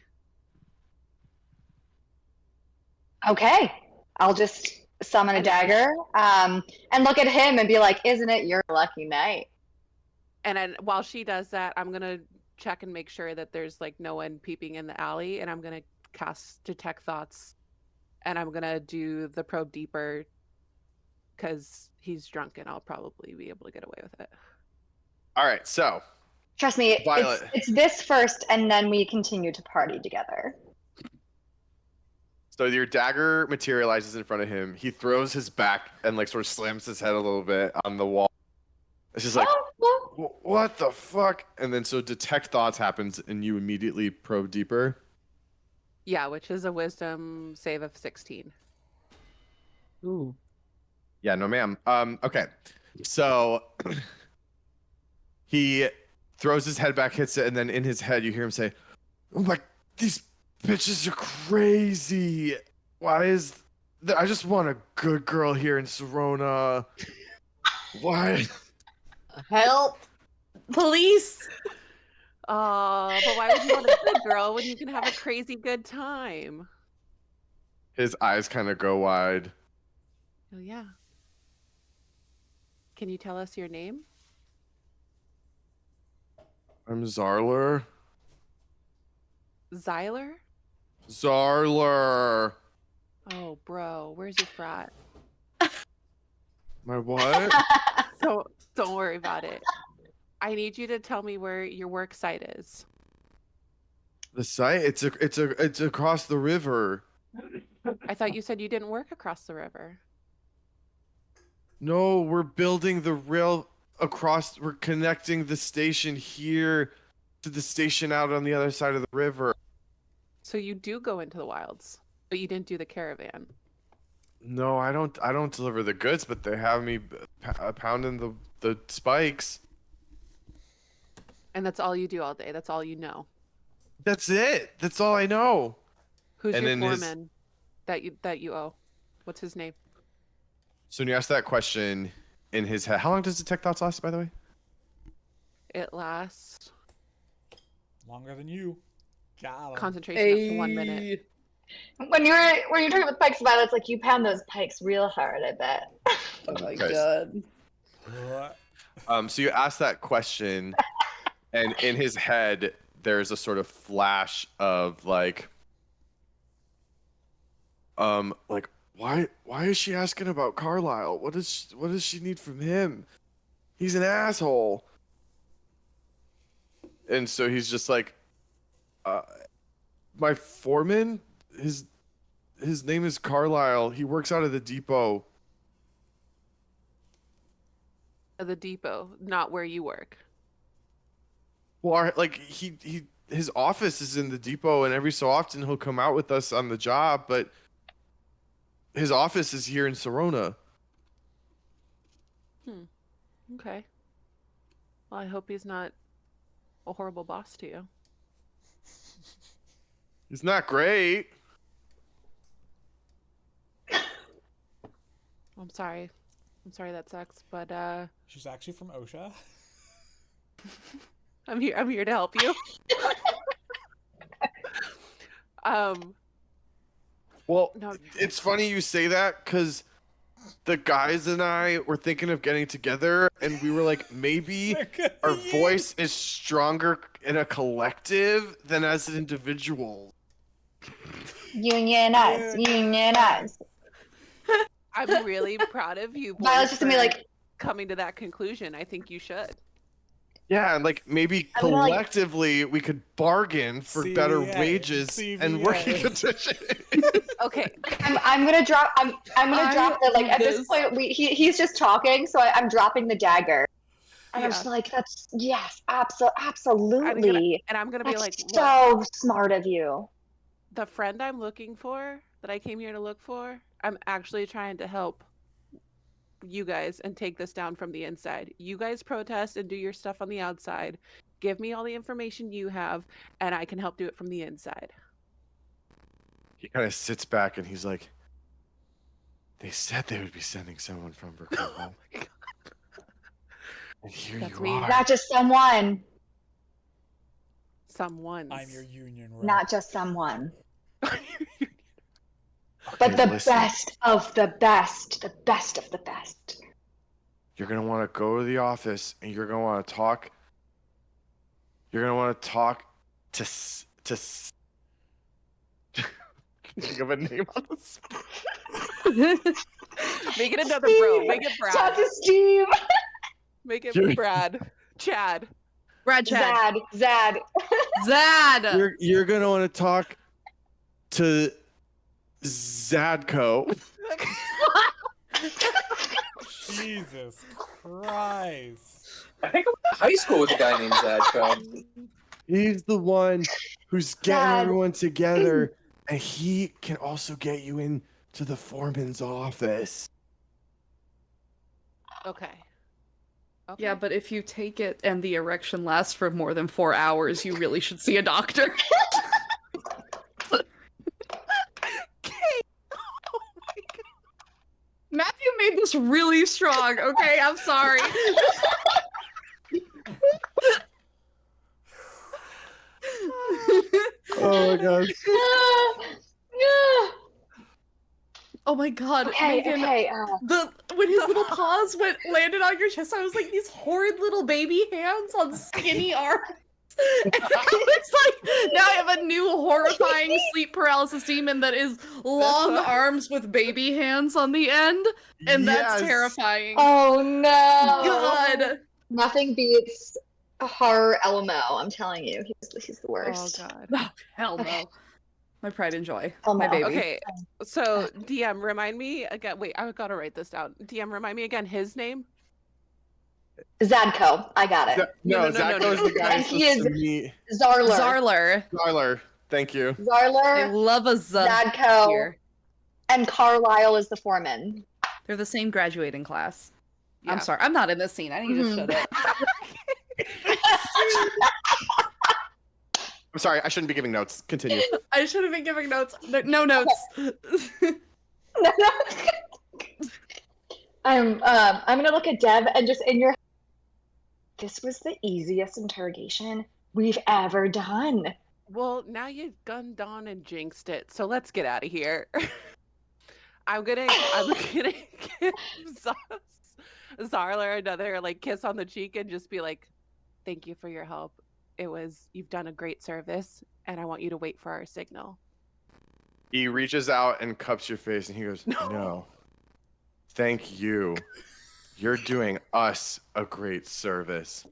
Okay. I'll just summon a And- dagger, and look at him and be like, "Isn't it your lucky night?" And then while she does that, I'm gonna check and make sure that there's like no one peeping in the alley, and I'm gonna cast detect thoughts, and I'm gonna do the probe deeper because he's drunk and I'll probably be able to get away with it. All right, so Trust me, Violet. it's this first, and then we continue to party together. So your dagger materializes in front of him. He throws his back and like sort of slams his head a little bit on the wall. It's just like, what the fuck? And then so detect thoughts happens, and you immediately probe deeper. Yeah, which is a wisdom save of 16. Ooh. Yeah, no, ma'am. Okay, so he throws his head back, hits it, and then in his head you hear him say, "Oh my, these bitches are crazy. Why is I just want a good girl here in Serona. Why?" Help! Police! But why would you want a good girl when you can have a crazy good time? His eyes kind of go wide. Oh yeah. Can you tell us your name? I'm Zholymr. Zholymr? Zholymr. Oh, bro, where's your frat? My what? Don't worry about it. I need you to tell me where your work site is. The site? It's across the river. I thought you said you didn't work across the river. No, we're building the rail across. We're connecting the station here to the station out on the other side of the river. So you do go into the wilds, but you didn't do the caravan. No, I don't deliver the goods, but they have me pounding the spikes. And that's all you do all day. That's all you know. That's it. That's all I know. Who's And your in his- foreman that you owe? What's his name? So when you ask that question in his head, how long does Detect Thoughts last, by the way? It lasts Longer than you. Got him. concentration up to 1 minute. When you're talking about pikes, Violet's like, you pound those pikes real hard, I bet. Oh my Okay. god. What? So you ask that question, and in his head, there's a sort of flash of like why is she asking about Carlisle? What does she need from him? He's an asshole. And so he's just like, my foreman, his name is Carlisle. He works out of the depot. The depot, not where you work. Well, like his office is in the depot, and every so often he'll come out with us on the job, but his office is here in Serona. Okay. Well, I hope he's not a horrible boss to you. He's not great. I'm sorry. I'm sorry that sucks, but She's actually from OSHA. I'm here to help you. Well, No. it's funny you say that because the guys and I were thinking of getting together, and we were like, maybe our voice is stronger in a collective than as an individual. Unionize, unionize. I'm really proud of you boys Violet's just gonna be for like, coming to that conclusion. I think you should. Yeah, and like maybe I'm gonna, like- collectively we could bargain for better CVA, wages and CVA. working conditions. Okay. I'm gonna drop. I'm gonna drop the like. At this point, he's just talking, so I'm dropping the dagger. And I'm Yeah. just like, that's yes, absolutely. I'm gonna be That's like, look, so smart of you. the friend I'm looking for, that I came here to look for, I'm actually trying to help you guys and take this down from the inside. You guys protest and do your stuff on the outside. Give me all the information you have, and I can help do it from the inside. He kind of sits back and he's like, they said they would be sending someone from Brooklyn. Oh my God. And here That's you me. are. Not just someone. Someone's. I'm your union rep. Not just someone. But Okay, the listen. best of the best. The best of the best. You're gonna want to go to the office, and you're gonna want to talk. You're gonna want to talk to think of a name on the spot. Make it another bro. Make it Talk Brad. to Steve. Make it You're- Brad. Chad. Brad Chad. Zad. Zad. You're gonna want to talk to Zadko. Jesus Christ. I think I went to high school with a guy named Zadko. He's the one who's getting Dad. everyone together, and he can also get you into the foreman's office. Okay. Yeah, but if you take it and the erection lasts for more than 4 hours, you really should see a doctor. Matthew made this really strong, okay? I'm sorry. Oh my gosh. Oh my god, Okay, Megan, okay. when his little paws landed on your chest, I was like, these horrid little baby hands on skinny arms. It's like, now I have a new horrifying sleep paralysis demon that is long arms with baby hands on the end, and that's Yes. terrifying. Oh no. God. Nothing beats a horror LMO, I'm telling you. He's the Oh worst. god. Oh, hell no. My pride and joy. Oh, My no. baby. Okay. So DM, remind me again. Wait, I gotta write this down. DM, remind me again his name. Zadko. I got it. No, Zadko's the guy And who's he supposed to meet Zarler. Zarler. Zarler. Thank you. I Zarler, love a Z Zadko, here. and Carlisle is the foreman. They're the same graduating class. Yeah. I'm sorry, I'm not in this scene. I need to shut up. I'm sorry, I shouldn't be giving notes. Continue. I should have been giving notes. No notes. I'm gonna look at Dev and just in your. This was the easiest interrogation we've ever done. Well, now you've gunned on and jinxed it, so let's get out of here. I'm gonna give Zarler another like kiss on the cheek and just be like, "Thank you for your help. You've done a great service, and I want you to wait for our signal." He reaches out and cups your face, and he goes, "No, thank you. You're doing us a great service.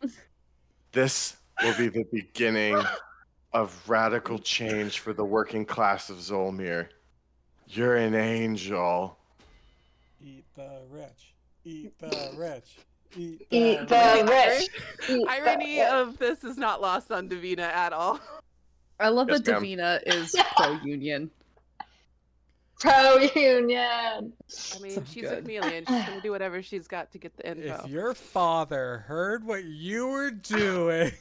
This will be the beginning of radical change for the working class of Zholmyr. You're an angel." Eat the rich. Eat the rich. Eat Eat the the rich. rich. Eat Irony the- of this is not lost on Davina at all. I love Yes, that ma'am. Davina is pro-union. Pro-union. I mean, So she's a good. chameleon. She's gonna do whatever she's got to get the info. If your father heard what you were doing,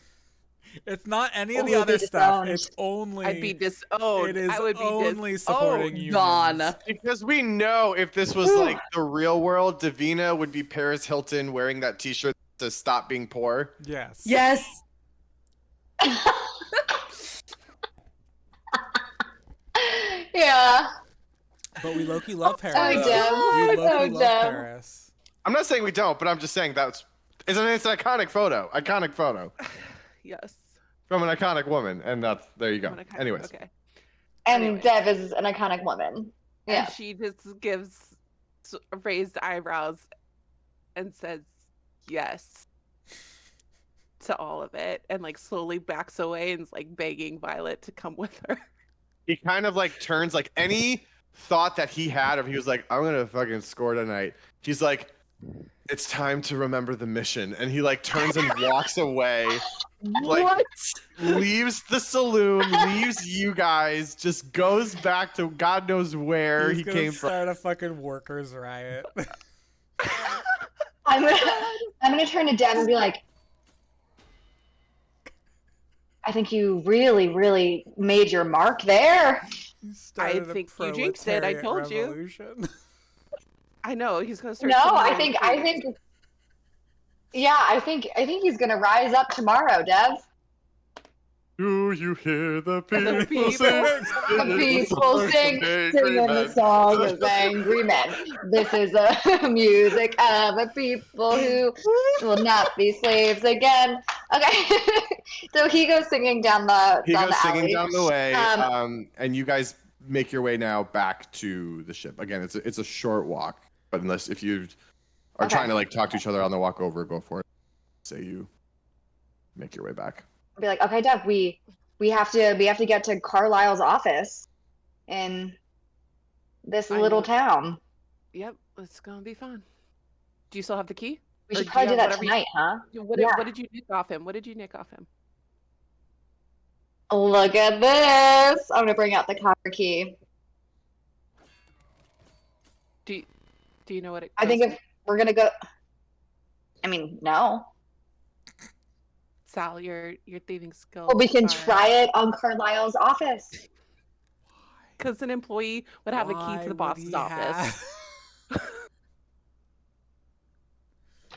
it's not any of Oh, the he'd other be stuff. disowned. It's only. I'd be disowned. It is I would be only supporting you. Gone. Because we know if this was like the real world, Davina would be Paris Hilton wearing that t-shirt to stop being poor. Yes. Yes. Yeah. But we Loki love Paris. Oh, Dev. We Loki Oh, love Dev. Paris. I'm not saying we don't, but I'm just saying it's an iconic photo. Iconic photo Yes. from an iconic woman, and there you go. I'm gonna kind of- Anyways, Okay. And Anyways. Dev is an iconic woman. Yeah. And she just gives raised eyebrows and says yes to all of it, and like slowly backs away and is like begging Violet to come with her. he kind of like turns like any thought that he had of he was like, I'm gonna fucking score tonight. He's like, it's time to remember the mission, and he like turns and walks away. Like, What? leaves the saloon, leaves you guys, just goes back to God knows where He's he gonna came from. start a fucking workers' riot. I'm gonna turn to Dev and be like, I think you really, really made your mark there. He started a think you jinxed it, I proletariat told you. revolution. I know he's gonna start. No, I simulating think, things. yeah, I think he's gonna rise up tomorrow, Dev. Do you hear the people people sing? The people sing, singing the song of angry men. This is the music of a people who will not be slaves again. Okay, so he goes singing down the He down goes the singing alley. down the way, Um, and you guys make your way now back to the ship. Again, it's a short walk, but if you are Okay. trying to like talk to each other on the walk over, go for it. Say you make your way back. Be like, okay, Dev, we have to get to Carlisle's office in this I little know. town. Yep, it's gonna be fun. Do you still have the key? We Or should do probably you do have that whatever you- tonight, huh? What, Yeah. what did you nick off him? What did you nick off him? Look at this! I'm gonna bring out the copper key. Do you know what it? I think goes if we're gonna go, I mean, no. to? Sal, your thieving skills. Well, we can try it on Carlisle's office. Because an employee would have the key Why to the would boss's he office. have-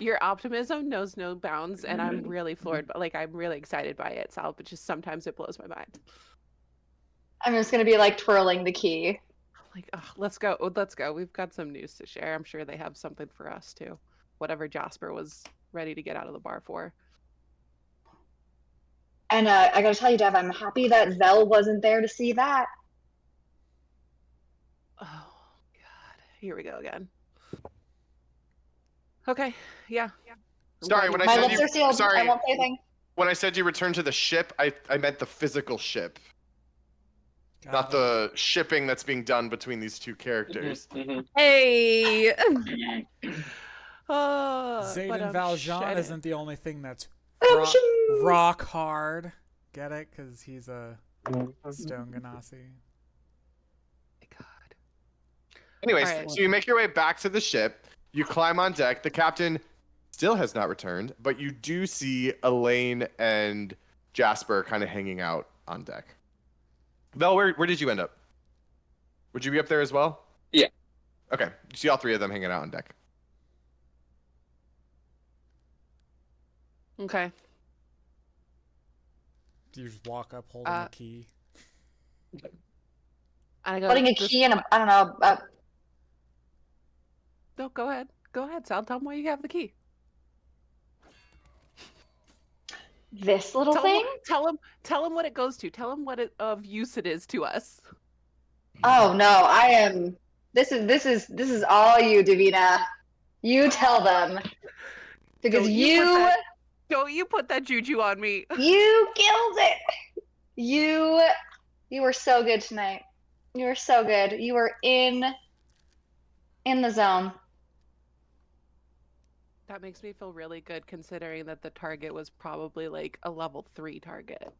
Your optimism knows no bounds, and I'm really floored, but like I'm really excited by it, Sal. But just sometimes it blows my mind. I'm just gonna be like twirling the key. Like, oh, let's go. Let's go. We've got some news to share. I'm sure they have something for us too. Whatever Jasper was ready to get out of the bar for. And I gotta tell you, Dev, I'm happy that Vel wasn't there to see that. Oh God, here we go again. Okay, yeah. Sorry, when I My said lips you, are sealed. sorry, I won't say a thing. when I said you returned to the ship, I meant the physical ship, Got not it. the shipping that's being done between these two characters. Mhm. Hey. Zayden Valjean shit. isn't the only thing that's Option. rock hard. Get it? Because he's a stone ganassi. God. Anyways, Alright. so you make your way back to the ship. You climb on deck. The captain still has not returned, but you do see Elaine and Jasper kind of hanging out on deck. Vel, where did you end up? Would you be up there as well? Yeah. Okay. You see all three of them hanging out on deck. Okay. Do you just walk up holding a key? I go. Putting a key in a, I don't know. No, go ahead. Go ahead, Sal. Tell them why you have the key. This little Tell thing? them. Tell them what it goes to. Tell them what of use it is to us. Oh no, I am. This is all you, Davina. You tell them because Don't you put that juju on me. you killed it. You were so good tonight. You were so good. You were in the zone. That makes me feel really good considering that the target was probably like a level 3 target.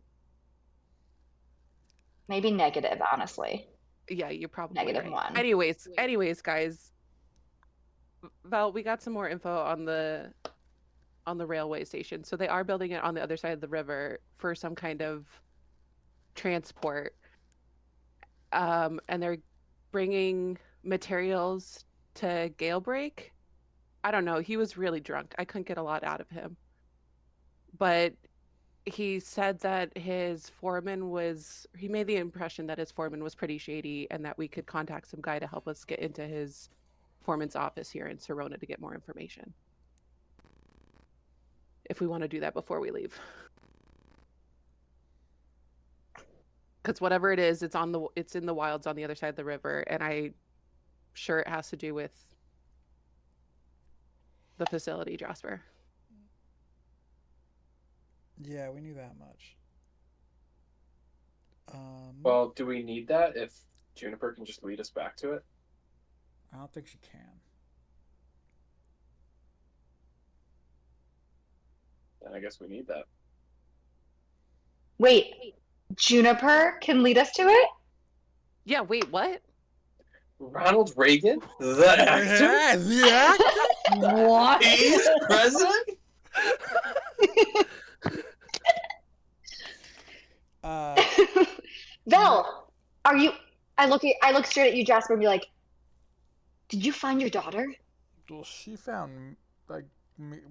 Maybe negative, honestly. Yeah, you're probably Negative right. 1. Anyways, guys. Val, we got some more info on the railway station. So they are building it on the other side of the river for some kind of transport. And they're bringing materials to Galebreak. I don't know. He was really drunk. I couldn't get a lot out of him. But he said that he made the impression that his foreman was pretty shady and that we could contact some guy to help us get into his foreman's office here in Serona to get more information. If we want to do that before we leave. Because whatever it is, it's in the wilds on the other side of the river, and I'm sure it has to do with the facility, Jasper. Yeah, we knew that much. Well, do we need that if Juniper can just lead us back to it? I don't think she can. Then I guess we need that. Wait, Juniper can lead us to it? Yeah, wait, what? Ronald Reagan, the actor, Yeah. What? he's president. Vel, are you? I look straight at you, Jasper, and be like, "Did you find your daughter?" Well, she found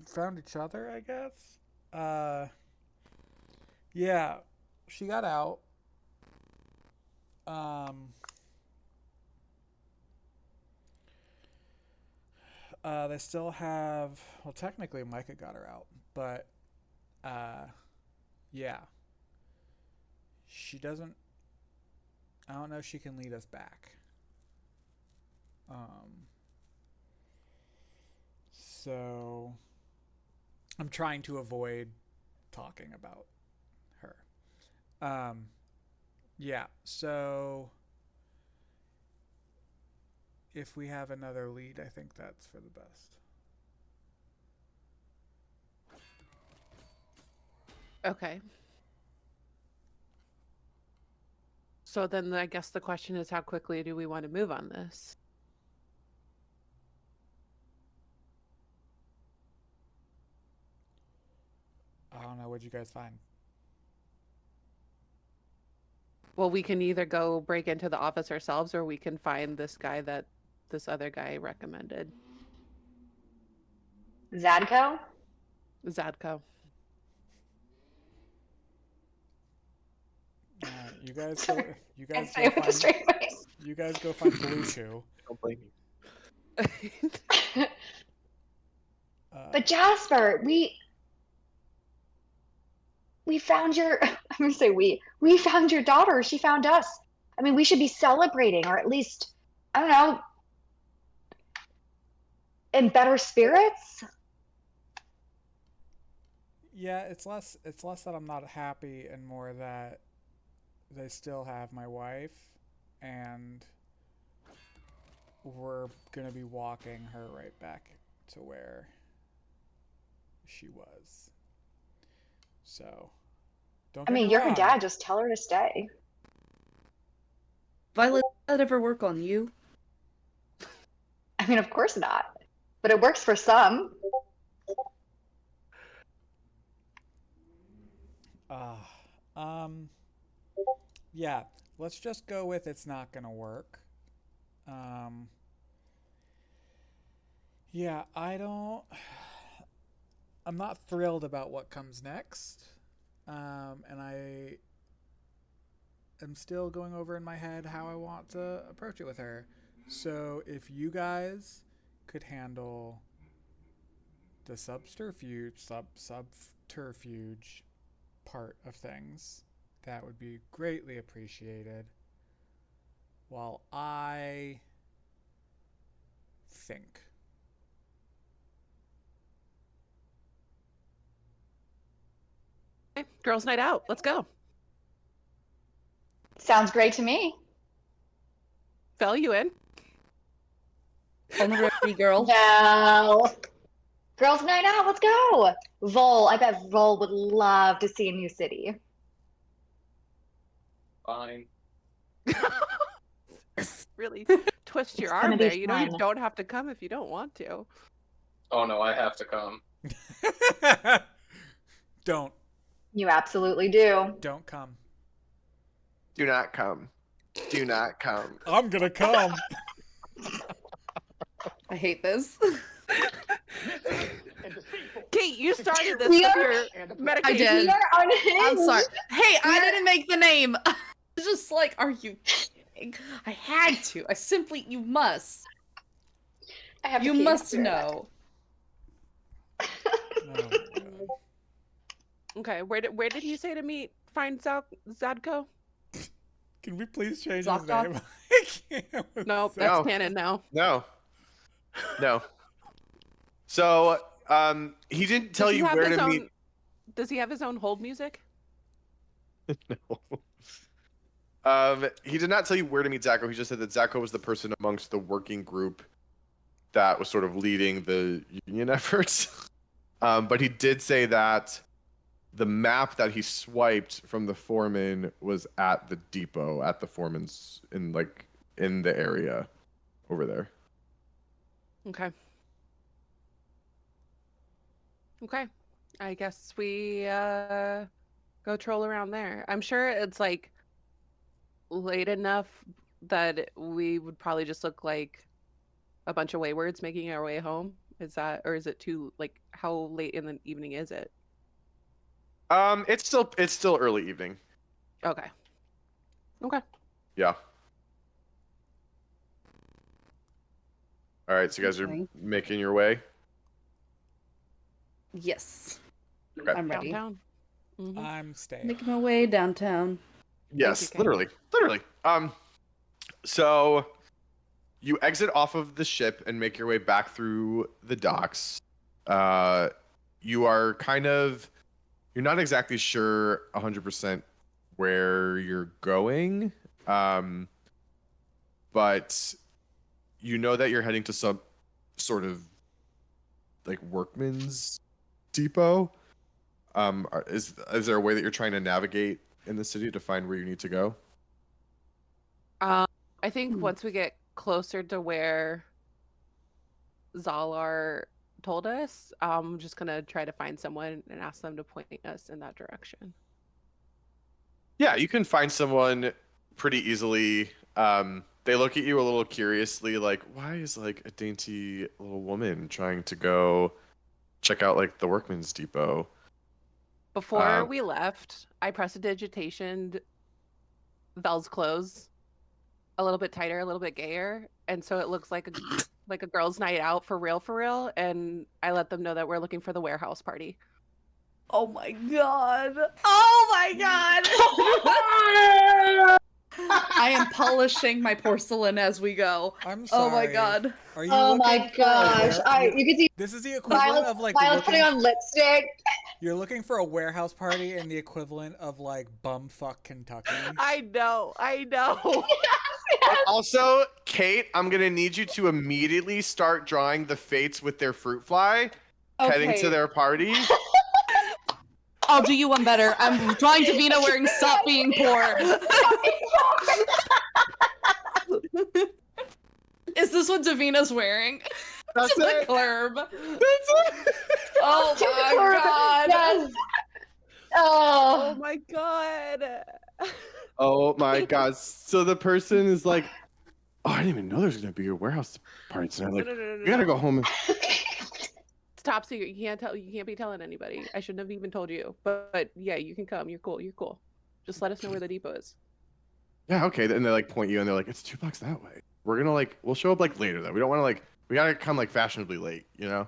found each other, I guess. Yeah, she got out. They still have. Well, technically, Micah got her out, but yeah, she doesn't. I don't know if she can lead us back. So I'm trying to avoid talking about her. Yeah, so if we have another lead, I think that's for the best. Okay. So then I guess the question is, how quickly do we want to move on this? I don't know. What'd you guys find? Well, we can either go break into the office ourselves, or we can find this guy that this other guy recommended. Zadko? Zadko. You guys go. You I guys say go it with a find. straight face. You guys go find Blue Chew. Don't blame me. But Jasper, we found your. I'm gonna say we found your daughter. She found us. I mean, we should be celebrating, or at least, I don't know, in better spirits. Yeah, it's less that I'm not happy and more that they still have my wife and we're going to be walking her right back to where she was. So, don't I get mean, me you're wrong. her dad. Just tell her to stay. Violet, does that ever work on you? I mean, of course not. But it works for some. Yeah, let's just go with it's not gonna work. Yeah, I'm not thrilled about what comes next. And I am still going over in my head how I want to approach it with her. So if you guys could handle the subterfuge part of things, that would be greatly appreciated. While I think. Okay, girls' night out. Let's go. Sounds great to me. Fell you in? On the ready, girl. No. Girls' night out. Let's go. Vol. I bet Vol would love to see a new city. Fine. Really twist your It's gonna arm be there. You know you fun. don't have to come if you don't want to. Oh no, I have to come. Don't You absolutely do. come. Do not come. Do not come. I'm gonna come. I hate this. Kate, you started this We with are- your medication. I did. We are unhinged. I'm sorry. Hey, I didn't make the name. I was just like, are you kidding? I had to. You must. I have You the key. must know. Oh my God. Okay, where did he say to meet? Find Zadko? Can we please change his Zocdoc? name? I can't with Nope, Zach. that's No. canon now. No. So, he didn't tell Does he you have where his to own? meet. Does he have his own hold music? No. He did not tell you where to meet Zacho. He just said that Zacho was the person amongst the working group that was sort of leading the union efforts. But he did say that the map that he swiped from the foreman was at the depot, at the foreman's in the area over there. Okay. Okay. I guess we go troll around there. I'm sure it's like late enough that we would probably just look like a bunch of waywards making our way home. Is it too, like, how late in the evening is it? It's still early evening. Okay. Okay. Yeah. All right, so you guys are Okay. making your way. Yes. Okay. I'm ready. Downtown. Mhm. I'm staying. Making my way downtown. Yes, Kay. literally. So you exit off of the ship and make your way back through the docks. You are you're not exactly sure 100% where you're going, but you know that you're heading to some sort of like workman's depot. Is there a way that you're trying to navigate in the city to find where you need to go? I think once we get closer to where Zholymr told us, I'm just gonna try to find someone and ask them to point us in that direction. Yeah, you can find someone pretty easily. They look at you a little curiously, like, why is like a dainty little woman trying to go check out like the workman's depot? Before we left, I prestidigitationed Vel's clothes a little bit tighter, a little bit gayer, and so it looks like a girls' night out for real. And I let them know that we're looking for the warehouse party. Oh my god. Oh my god. I am polishing my porcelain as we go. I'm sorry. Oh my god. Are you Oh looking my for gosh. You can see This is the equivalent Violet, of like Violet putting on lipstick. You're looking for a warehouse party and the equivalent of like bumfuck Kentucky. I know. Also, Kate, I'm gonna need you to immediately start drawing the fates with their fruit fly, heading to their party. I'll do you one better. I'm drawing Davina wearing Stop Being Poor. Is this what Davina's wearing? That's To the it. club. That's it. Oh my god. Yes. Oh Oh. my god. Oh my god. So the person is like, oh, I didn't even know there's gonna be a warehouse party tonight. Like, No. you gotta go home. It's top secret. You can't be telling anybody. I shouldn't have even told you. But yeah, you can come. You're cool. Just let us know where the depot is. Yeah, okay. And they like point you and they're like, it's 2 blocks that way. We're gonna we'll show up like later though. We don't wanna we gotta come like fashionably late, you know?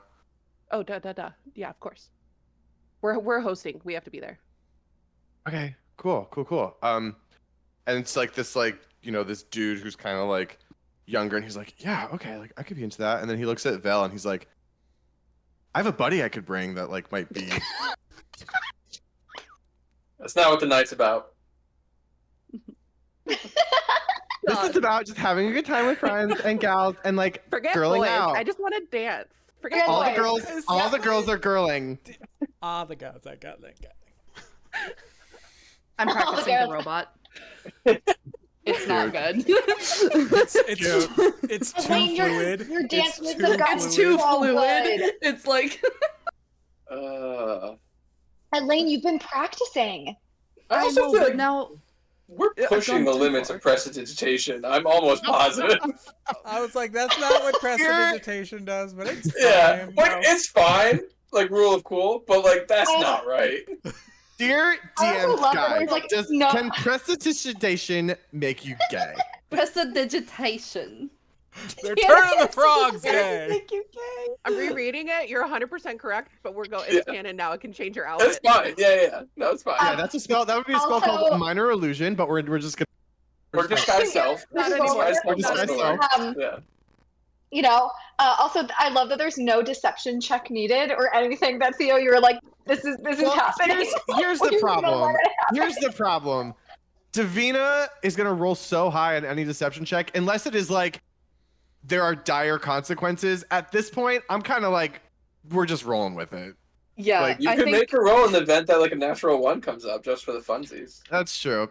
Oh, duh. Yeah, of course. We're hosting. We have to be there. Okay, cool. And it's like this this dude who's kind of like younger and he's like, yeah, okay, like I could be into that. And then he looks at Vel and he's like, I have a buddy I could bring that like might be That's not what the night's about. This is about just having a good time with friends and gals and like Forget girling boys. out. I just want to dance. Forget all boys. the girls are girling. Ah, the gods, I got that. I'm practicing the robot. It's not good. It's too Elaine, fluid. your dance It's moves have gotten It's too so fluid. good. It's like Elaine, you've been practicing. I I also know, feel but like now we're I've pushing gone the too limits far. of prestidigitation. I'm almost positive. I was like, that's not what prestidigitation does, but it's Yeah, fine. like it's fine, like rule of cool, but like that's not right. Dear I also DM love that guy, there's, like, no- can prestidigitation make you gay? prestidigitation. They're turning the frogs gay. I'm rereading it. You're 100% correct, but it's canon now. It can change your outfit. That's fine. Yeah. No, it's fine. Yeah, that's a spell. That would be a spell Also- called minor illusion, but we're just gonna. Or disguise self. Not This is anymore. all- Disguise self. Yeah. You know, also I love that there's no deception check needed or anything. That Theo, you were like, this is Well, happening. here's What the do you mean problem. by that? Here's the problem. Davina is gonna roll so high on any deception check, unless it is like there are dire consequences. At this point, I'm kind of like, we're just rolling with it. Yeah, Like, You I could think make a roll in the event that like a natural one comes up just for the funsies. That's true.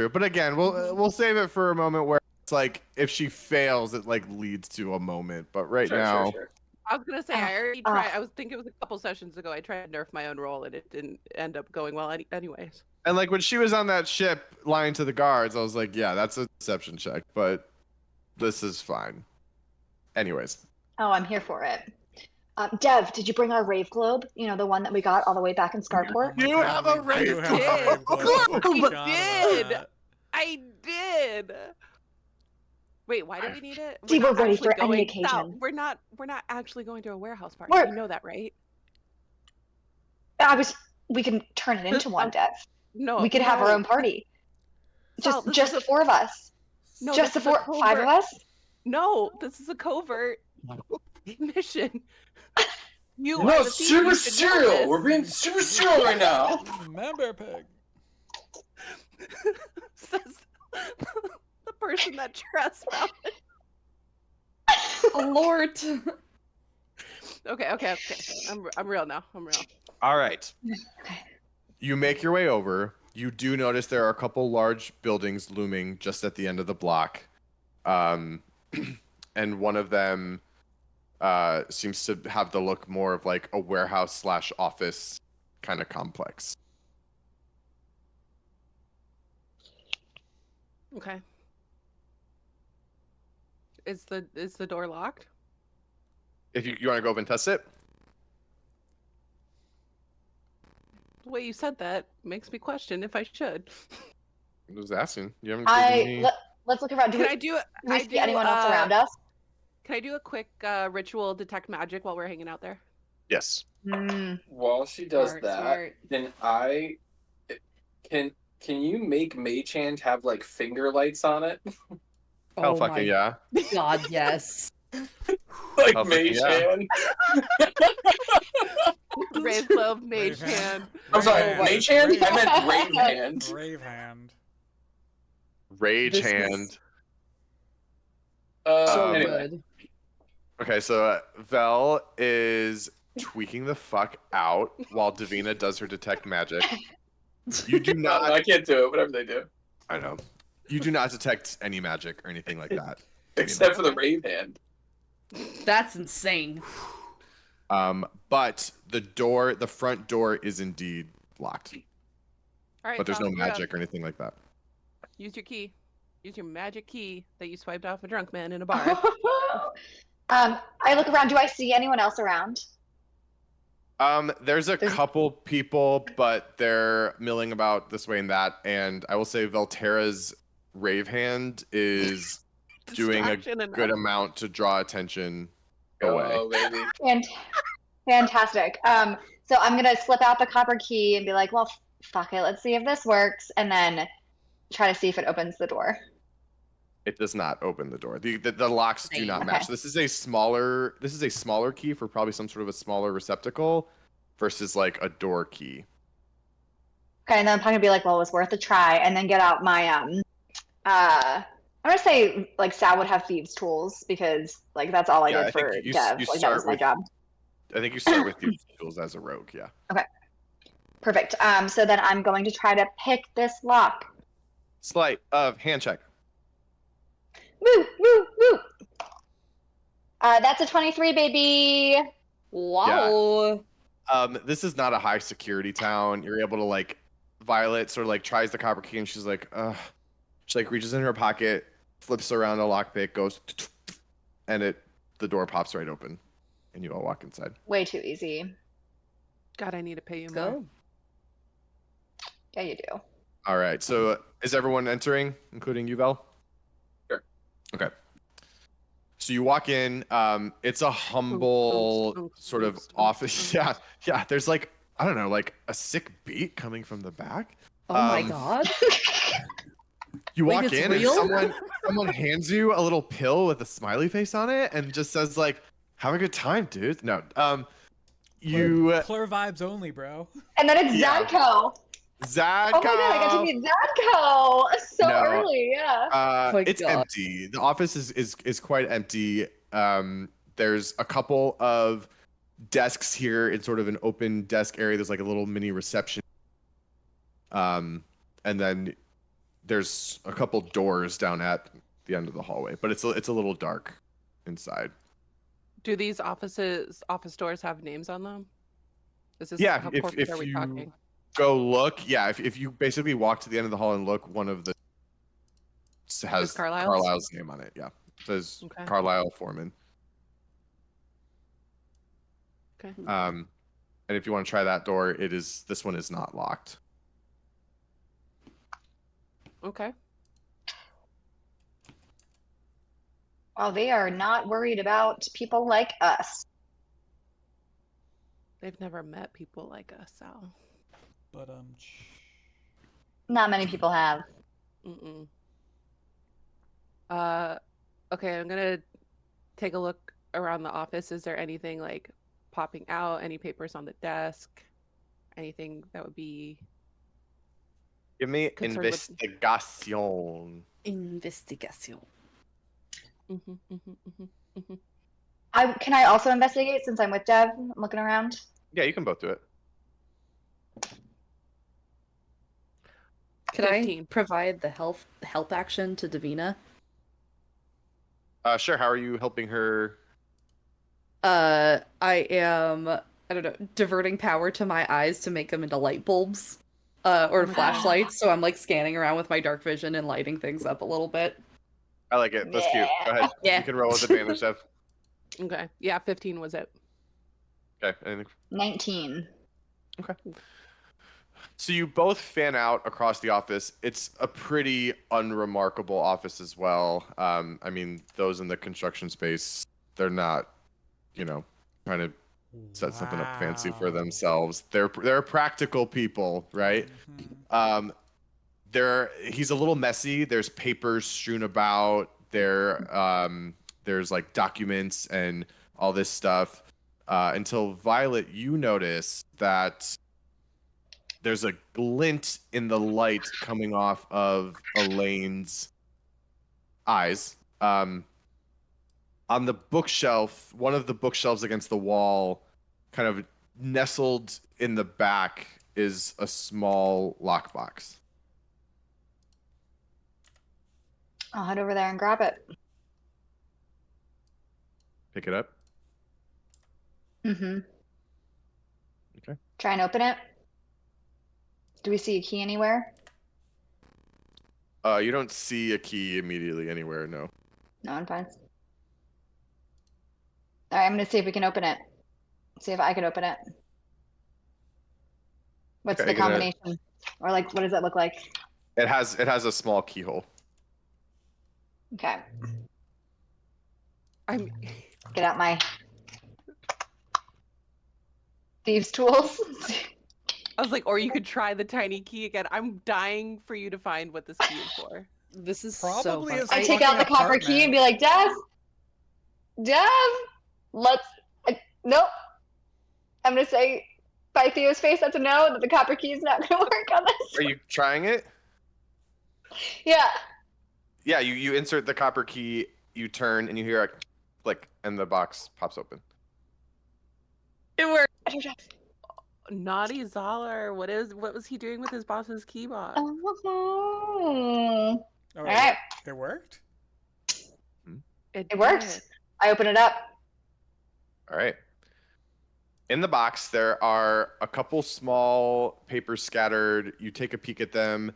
But again, we'll save it for a moment where it's like if she fails, it like leads to a moment. But right now, Sure. I was gonna say I already tried. I think it was a couple sessions ago. I tried to nerf my own roll, and it didn't end up going well. Anyways, and like when she was on that ship lying to the guards, I was like, yeah, that's a deception check, but this is fine. Anyways, Oh, I'm here for it. Dev, did you bring our rave globe? You know, the one that we got all the way back in Scarport? Oh my You God, have a we rave do have a globe. rave globe. We Forgot about did. that. I did. Wait, why do we need it? See, we're not ready actually for any going- Sal, occasion. we're not actually going to a warehouse party. We're- You know that, right? We can turn it into one, Dev. No. We could have our own party. Sal, Just the four of us. No, Just the this is a 5 of covert- us? No, this is a covert mission. You No, are the thief, super you should know serial. this. We're being super serial right now. Member pig. Says the person that trespassed. Oh, Lord. Okay. I'm real now. I'm real. All right. You make your way over. You do notice there are a couple large buildings looming just at the end of the block. And one of them seems to have the look more of like a warehouse / office kind of complex. Okay. Is the door locked? If you want to go over and test it, The way you said that makes me question if I should. I was asking. You haven't given me... Let's look around. Do Can we see anyone else around us? Can I do a quick ritual detect magic while we're hanging out there? Yes. While she does Smart, that, smart. then I can you make Mage Hand have like finger lights on it? Hell Oh fucking my yeah. God, yes. Like Hell fucking Mage yeah. Hand. Rave Glove, Mage Rave Hand. I'm sorry, Rave Mage Hand? I meant Hand. Rave Hand. Brave hand. Rage This is hand. So Anyway. good. Okay, so Vel is tweaking the fuck out while Davina does her detect magic. You do No, not... I can't do it, whatever they do. I know. You do not detect any magic or anything like that. Except for the Rave Hand. That's insane. But the front door is indeed locked. All right, But there's no Sal, you're up. magic or anything like that. Use your key. Use your magic key that you swiped off a drunk man in a bar. I look around. Do I see anyone else around? There's a There's- couple people, but they're milling about this way and that. And I will say Velterra's rave hand is doing a Distraction enough. good amount to draw attention Oh, away. baby. Fantastic. So I'm gonna slip out the copper key and be like, well, fuck it. Let's see if this works, and then try to see if it opens the door. It does not open the door. The locks do not Okay. match. This is a smaller key for probably some sort of a smaller receptacle versus like a door key. Okay, and then I'm probably gonna be like, well, it was worth a try, and then get out my I'm gonna say like Sal would have thieves' tools because like that's all I Yeah, did I think for you Dev. Like that start was my with- job. I think you start with these tools as a rogue, yeah. Perfect. So then I'm going to try to pick this lock. Sleight of hand check. Woo, woo, woo. That's a 23, baby. Wow. This is not a high security town. You're able to like Violet sort of like tries the copper key and she's like, she like reaches in her pocket, flips around a lockpick, goes and the door pops right open. And you all walk inside. Way too easy. God, I need to pay you more. Go. Yeah, you do. All right. So is everyone entering, including you, Vel? Sure. Okay. So you walk in. It's a humble sort of office. Yeah. There's like, I don't know, like a sick beat coming from the back. Oh my Um, God. You Wait, walk it's in real? and someone hands you a little pill with a smiley face on it and just says like, "Have a good time, dude." No. You Plur vibes only, bro. And then it's Yeah. Zadko. Zadko. Oh my god, I got to meet Zadko so No. early. Yeah. My It's God. empty. The office is quite empty. There's a couple of desks here in sort of an open desk area. There's like a little mini reception. And then there's a couple doors down at the end of the hallway, but it's a little dark inside. Do these office doors have names on them? Is this Yeah, how if corporate are we you talking? go look, yeah, if you basically walk to the end of the hall and look, one of the has Carlisle's? Carlisle's name on it. Yeah, it says Okay. Carlisle Foreman. Okay. And if you want to try that door, this one is not locked. Okay. Well, they are not worried about people like us. They've never met people like us, Al. But Not many people have. Mm-mm. Okay, I'm gonna take a look around the office. Is there anything like popping out? Any papers on the desk? Anything that would be Give me concerned with- investigation. Investigation. Can I also investigate since I'm with Dev? I'm looking around. Yeah, you can both do it. Could I 15. provide the help action to Davina? Sure. How are you helping her? I am, I don't know, diverting power to my eyes to make them into light bulbs, or my flashlights. So I'm like scanning around with my dark vision and lighting things up a little bit. I like it. That's cute. Go ahead. Yeah. You can roll with advantage, Dev. Okay. Yeah, 15 was it. Okay. Anything? 19. Okay. So you both fan out across the office. It's a pretty unremarkable office as well. I mean, those in the construction space, they're not, trying to set something up fancy for themselves. They're practical people, right? He's a little messy. There's papers strewn about. There's like documents and all this stuff. Until Violet, you notice that there's a glint in the light coming off of Elaine's eyes. On the bookshelf, one of the bookshelves against the wall, kind of nestled in the back, is a small lockbox. I'll head over there and grab it. Pick it up. Mm-hmm. Okay. Try and open it. Do we see a key anywhere? You don't see a key immediately anywhere, no. No, I'm fine. All right, I'm gonna see if we can open it. See if I can open it. What's Okay, the combination? Or like, what does it look like? It has a small keyhole. Okay. I'm Get out my thieves' tools. I was like, or you could try the tiny key again. I'm dying for you to find what this key is for. This is Probably so fun. is I a take out the fucking copper key and be like, Dev, let's. Nope. I'm gonna say by Theo's face, that's a no. That the copper key is not gonna work on this. Are you trying it? Yeah. Yeah, you insert the copper key, you turn, and you hear a click, and the box pops open. It worked. Naughty Zholymr. What was he doing with his boss's key box? Oh. Oh, All right. It worked? It worked. I open it up. All right. In the box, there are a couple small papers scattered. You take a peek at them.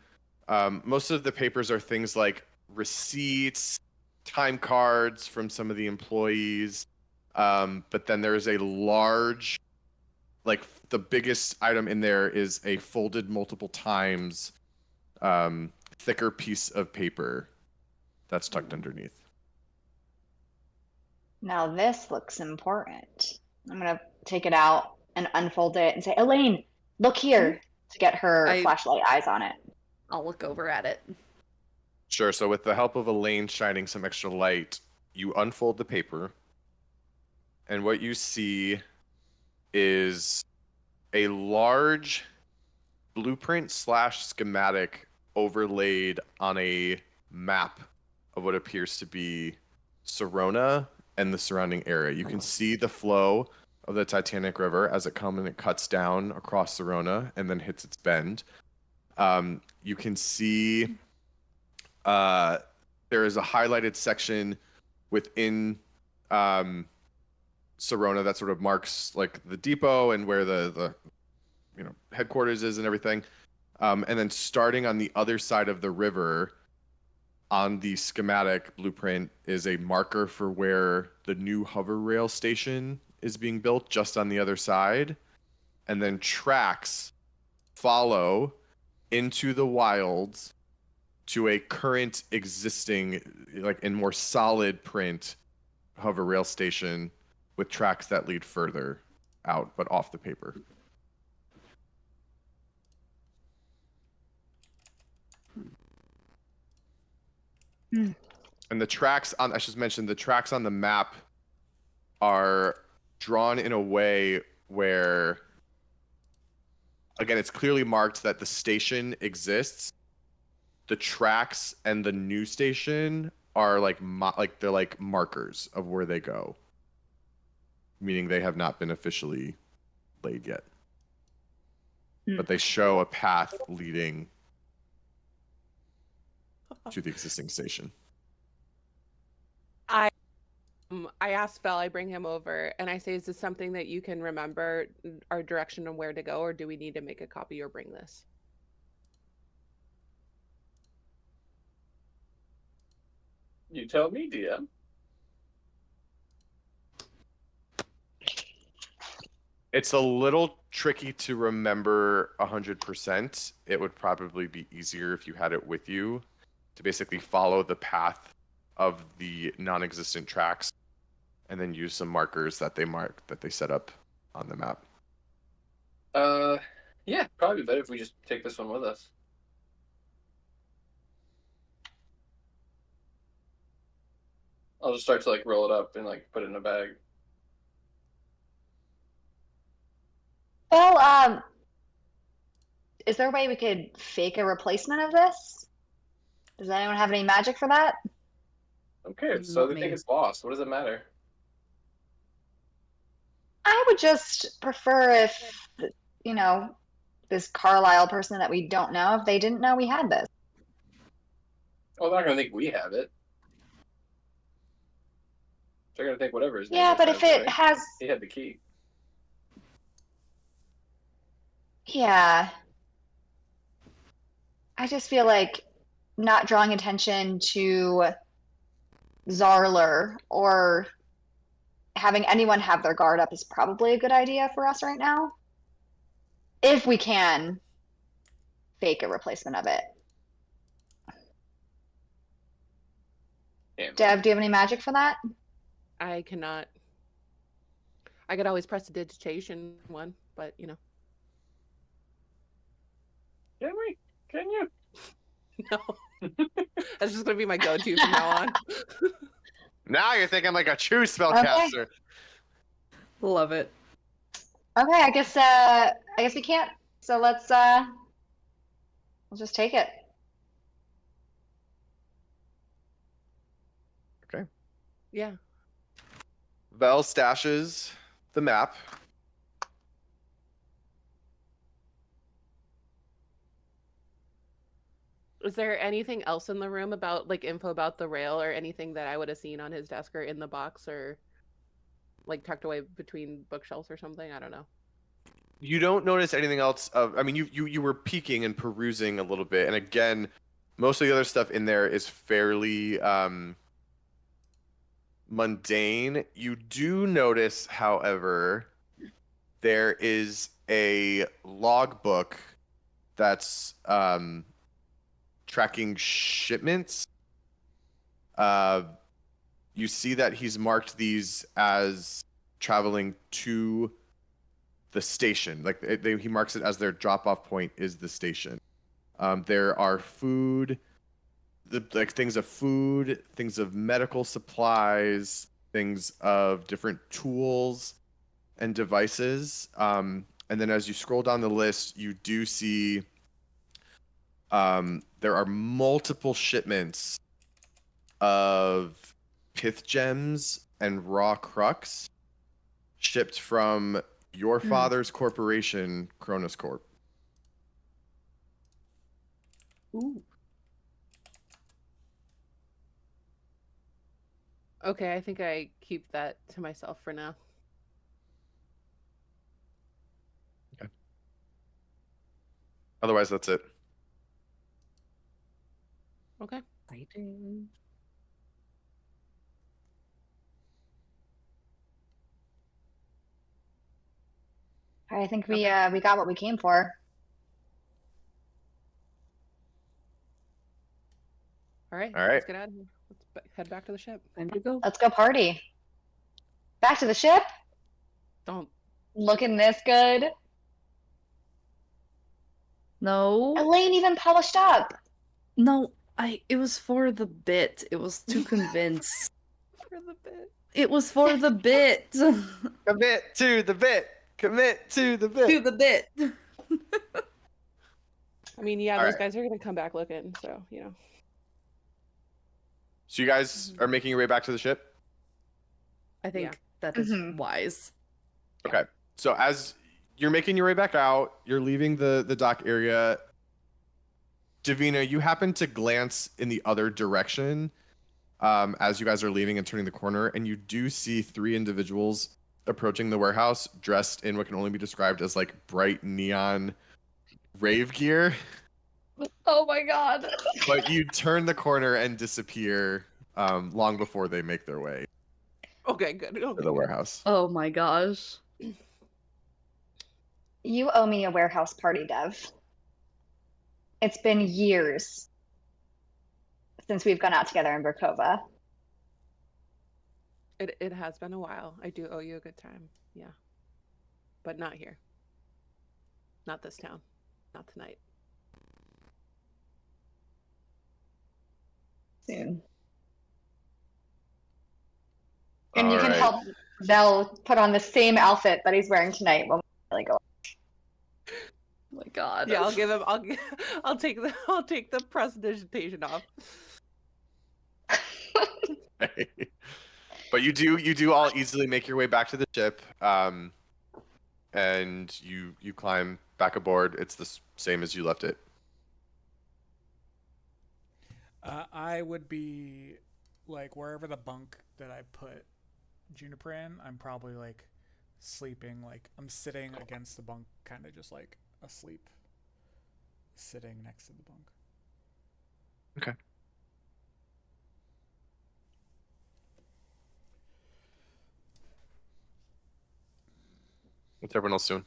Most of the papers are things like receipts, time cards from some of the employees. But then there's a large, like the biggest item in there is a folded multiple times, thicker piece of paper that's tucked underneath. Now this looks important. I'm gonna take it out and unfold it and say, Elaine, look here, to get her flashlight eyes on it. I'll look over at it. Sure. So with the help of Elaine shining some extra light, you unfold the paper, and what you see is a large blueprint / schematic overlaid on a map of what appears to be Serona and the surrounding area. You can see the flow of the Titanic River as it comes and it cuts down across Serona and then hits its bend. You can see there is a highlighted section within Serona that sort of marks like the depot and where the headquarters is and everything. And then starting on the other side of the river on the schematic blueprint is a marker for where the new hover rail station is being built just on the other side, and then tracks follow into the wilds to a current existing, like in more solid print, hover rail station with tracks that lead further out, but off the paper. Hmm. And the tracks on, I should mention, the tracks on the map are drawn in a way where, again, it's clearly marked that the station exists. The tracks and the new station are like they're like markers of where they go, meaning they have not been officially laid yet. But they show a path leading to the existing station. I asked Vel, I bring him over, and I say, is this something that you can remember, our direction on where to go, or do we need to make a copy or bring this? You tell me, DM. It's a little tricky to remember 100%. It would probably be easier if you had it with you to basically follow the path of the non-existent tracks and then use some markers that they set up on the map. Yeah, probably better if we just take this one with us. I'll just start to like roll it up and like put it in a bag. Well, is there a way we could fake a replacement of this? Does anyone have any magic for that? Okay, so Not they me. think it's lost. What does it matter? I would just prefer if, you know, this Carlisle person that we don't know, if they didn't know we had this. Oh, they're not gonna think we have it. They're gonna think whatever his name Yeah, is but has if it, it right? has, He had the key. yeah, I just feel like not drawing attention to Zholymr or having anyone have their guard up is probably a good idea for us right now. If we can fake a replacement of it. Damn. Dev, do you have any magic for that? I cannot. I could always press the digitation one, but you know. Can we? Can you? No. That's just gonna be my go-to from now on. Now you're thinking like a true spellcaster. Love it. Okay, I guess we can't. So we'll just take it. Okay. Yeah. Vel stashes the map. Is there anything else in the room about like info about the rail or anything that I would have seen on his desk or in the box or like tucked away between bookshelves or something? I don't know. You don't notice anything else of, I mean, you were peeking and perusing a little bit, and again, most of the other stuff in there is fairly mundane. You do notice, however, there is a logbook that's tracking shipments. You see that he's marked these as traveling to the station. Like he marks it as their drop-off point is the station. There are food, like things of food, things of medical supplies, things of different tools and devices. And then as you scroll down the list, you do see there are multiple shipments of pith gems and raw crux shipped from your father's corporation, Cronus Corp. Ooh. Okay, I think I keep that to myself for now. Okay. Otherwise, that's it. Okay. Exciting. I think we got what we came for. All right. All right. Let's get out of here. Let's head back to the ship. Time to go. Let's go party. Back to the ship. Don't. Looking this good. No. Elaine even polished up. No, it was for the bit. It was to convince. For the bit. It was for the bit. Commit to the bit. Commit to the bit. To the bit. I mean, yeah, All those right. guys are gonna come back looking, so So you guys are making your way back to the ship? I think that is wise. Okay. So as you're making your way back out, you're leaving the dock area. Davina, you happen to glance in the other direction as you guys are leaving and turning the corner, and you do see 3 individuals approaching the warehouse dressed in what can only be described as like bright neon rave gear. Oh my god. But you turn the corner and disappear long before they make their way okay, good. to Okay, the warehouse. Oh my gosh. You owe me a warehouse party, Dev. It's been years since we've gone out together in Burkova. It has been a while. I do owe you a good time. Yeah. But not here. Not this town. Not tonight. Soon. And you All can right. help Vel put on the same outfit that he's wearing tonight when we really go. Oh my god. Yeah, I'll give him. I'll take the presentation off. But you do all easily make your way back to the ship, and you climb back aboard. It's the same as you left it. I would be like wherever the bunk that I put Juniper in. I'm probably like sleeping. Like I'm sitting against the bunk, kind of just like asleep, sitting next to the bunk. Okay. What's everyone else doing?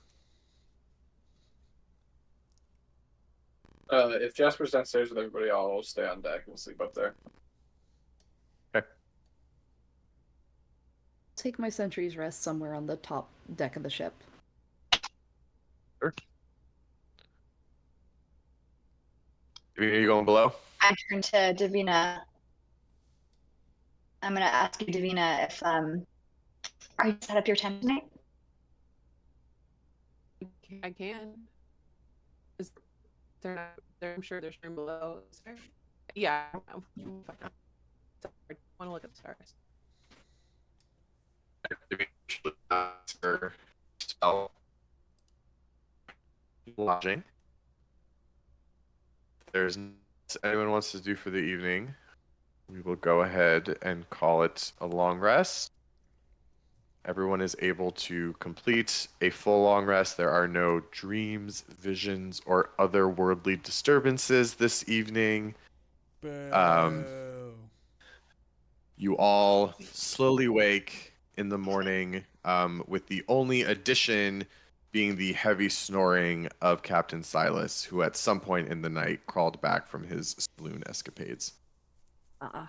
If Jasper's downstairs with everybody, I'll stay on deck and we'll sleep up there. Okay. Take my sentry's rest somewhere on the top deck of the ship. Sure. Are you going below? I turn to Davina. I'm gonna ask you, Davina, if are you set up your tent tonight? I can. Is there not? I'm sure there's room below. Is there? Yeah. I want to look at the stars. For spell lodging. If there's anyone wants to do for the evening, we will go ahead and call it a long rest. Everyone is able to complete a full long rest. There are no dreams, visions, or otherworldly disturbances this evening. Boo. You all slowly wake in the morning, with the only addition being the heavy snoring of Captain Silas, who at some point in the night crawled back from his saloon escapades. Oh,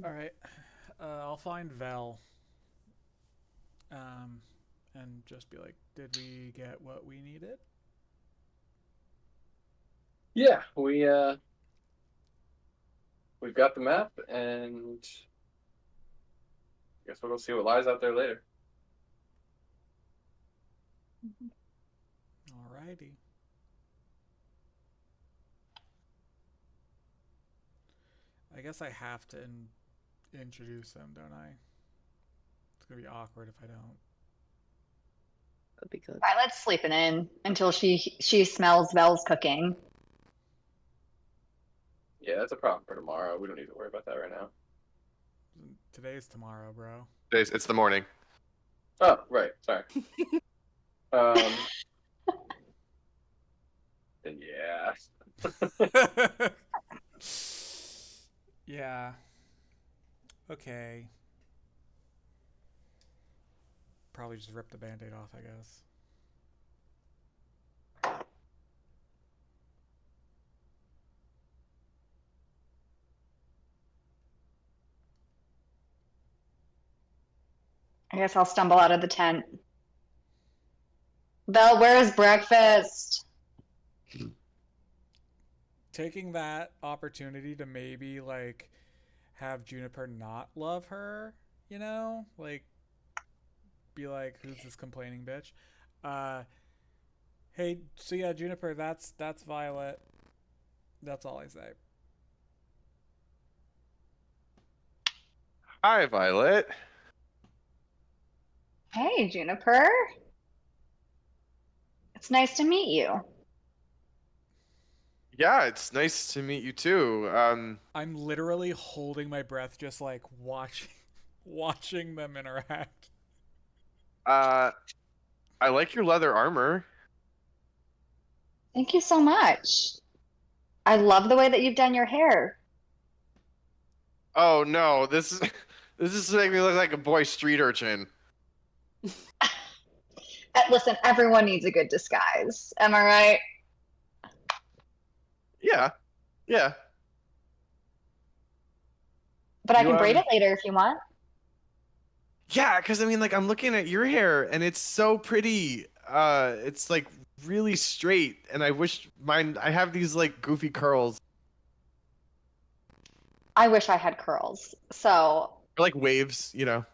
all right. I'll find Vel. And just be like, did we get what we needed? Yeah, we've got the map, and I guess we'll go see what lies out there later. Alrighty. I guess I have to introduce them, don't I? It's gonna be awkward if I don't. That'd be good. All right, let's sleep it in until she smells Vel's cooking. Yeah, that's a problem for tomorrow. We don't need to worry about that right now. Today's tomorrow, bro. It's the morning. Oh, right. Sorry. Then yeah. Yeah. Okay. Probably just rip the band-aid off, I guess. I guess I'll stumble out of the tent. Belle, where's breakfast? Taking that opportunity to maybe, like, have Juniper not love her, you know? Like, be like, who's this complaining bitch? Hey, so yeah, Juniper, that's Violet. That's all I say. Hi, Violet. Hey, Juniper. It's nice to meet you. Yeah, it's nice to meet you too. I'm literally holding my breath, just like watching them interact. I like your leather armor. Thank you so much. I love the way that you've done your hair. Oh no, this is this is making me look like a boy street urchin. Listen, everyone needs a good disguise. Am I right? Yeah, yeah. But I You, can braid it later if you want. Yeah, because I mean, like, I'm looking at your hair and it's so pretty. It's like really straight, and I wish mine. I have these like goofy curls I wish I had curls. So, or like waves, you know.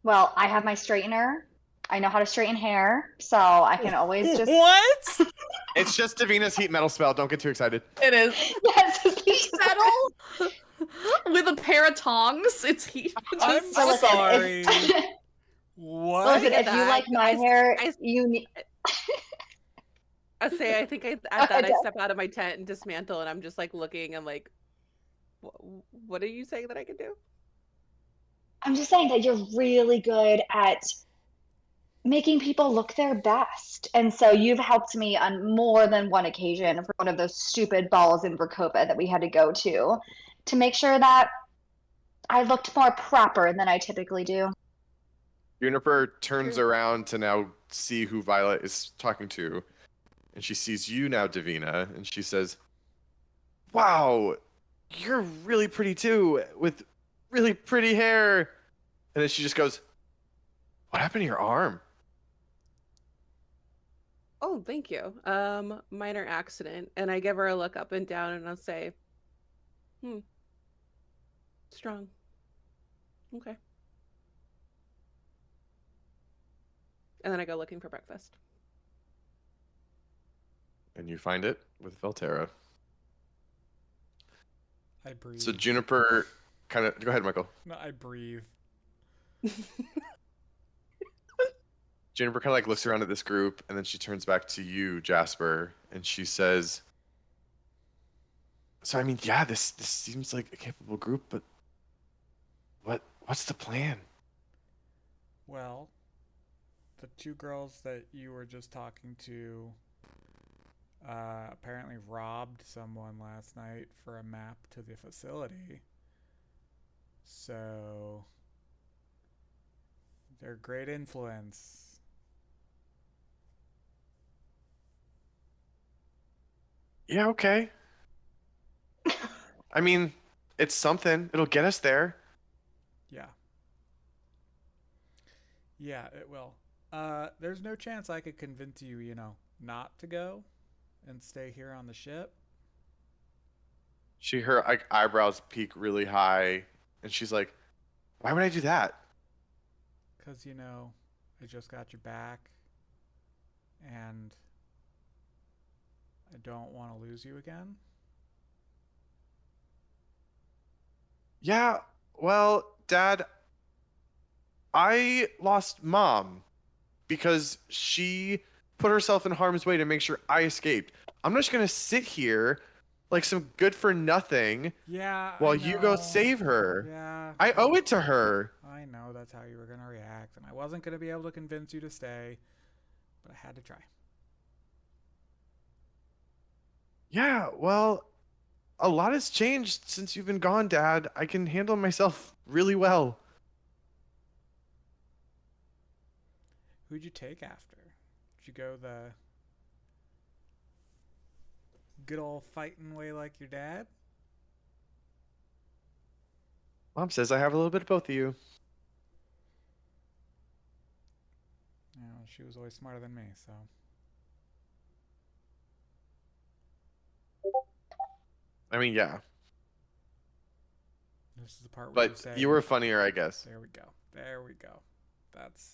well, I have my straightener. I know how to straighten hair, so I can always just. What? It's just Davina's heat metal spell. Don't get too excited. It is Yes. heat metal with a pair of tongs. It's heat. I'm So listen, sorry. if, What? listen, if you like my hair, I- you need. I say, I think at that I step out of my tent and dismantle, and I'm just like looking. I'm like, what are you saying that I can do? I'm just saying that you're really good at making people look their best. And so you've helped me on more than one occasion for one of those stupid balls in Verkova that we had to go to make sure that I looked more proper than I typically do. Juniper turns around to now see who Violet is talking to, and she sees you now, Davina, and she says, "Wow, you're really pretty too, with really pretty hair." And then she just goes, "What happened to your arm?" Oh, thank you. Minor accident. And I give her a look up and down, and I'll say, strong. Okay. And then I go looking for breakfast. And you find it with Velterra. I breathe. So Juniper kind of go ahead, Michael. No, I breathe. Juniper kind of like looks around at this group, and then she turns back to you, Jasper, and she says, "So I mean, yeah, this seems like a capable group, but what's the plan?" Well, the two girls that you were just talking to apparently robbed someone last night for a map to the facility. So they're great influence. Yeah, okay. I mean, it's something. It'll get us there. Yeah. Yeah, it will. There's no chance I could convince you, not to go and stay here on the ship. Her like eyebrows peak really high, and she's like, "Why would I do that?" Because, I just got your back, and I don't want to lose you again. Yeah, well, Dad, I lost Mom because she put herself in harm's way to make sure I escaped. I'm not just gonna sit here like some good for nothing while you go save her. Yeah. I owe it to her. I know that's how you were going to react, and I wasn't going to be able to convince you to stay, but I had to try. Yeah, well, a lot has changed since you've been gone, Dad. I can handle myself really well. Who'd you take after? Did you go the good old fighting way like your dad? Mom says I have a little bit of both of you. You know, she was always smarter than me, so. I mean, yeah. This is the part where you But say you were funnier, I guess. There we go. There we go. That's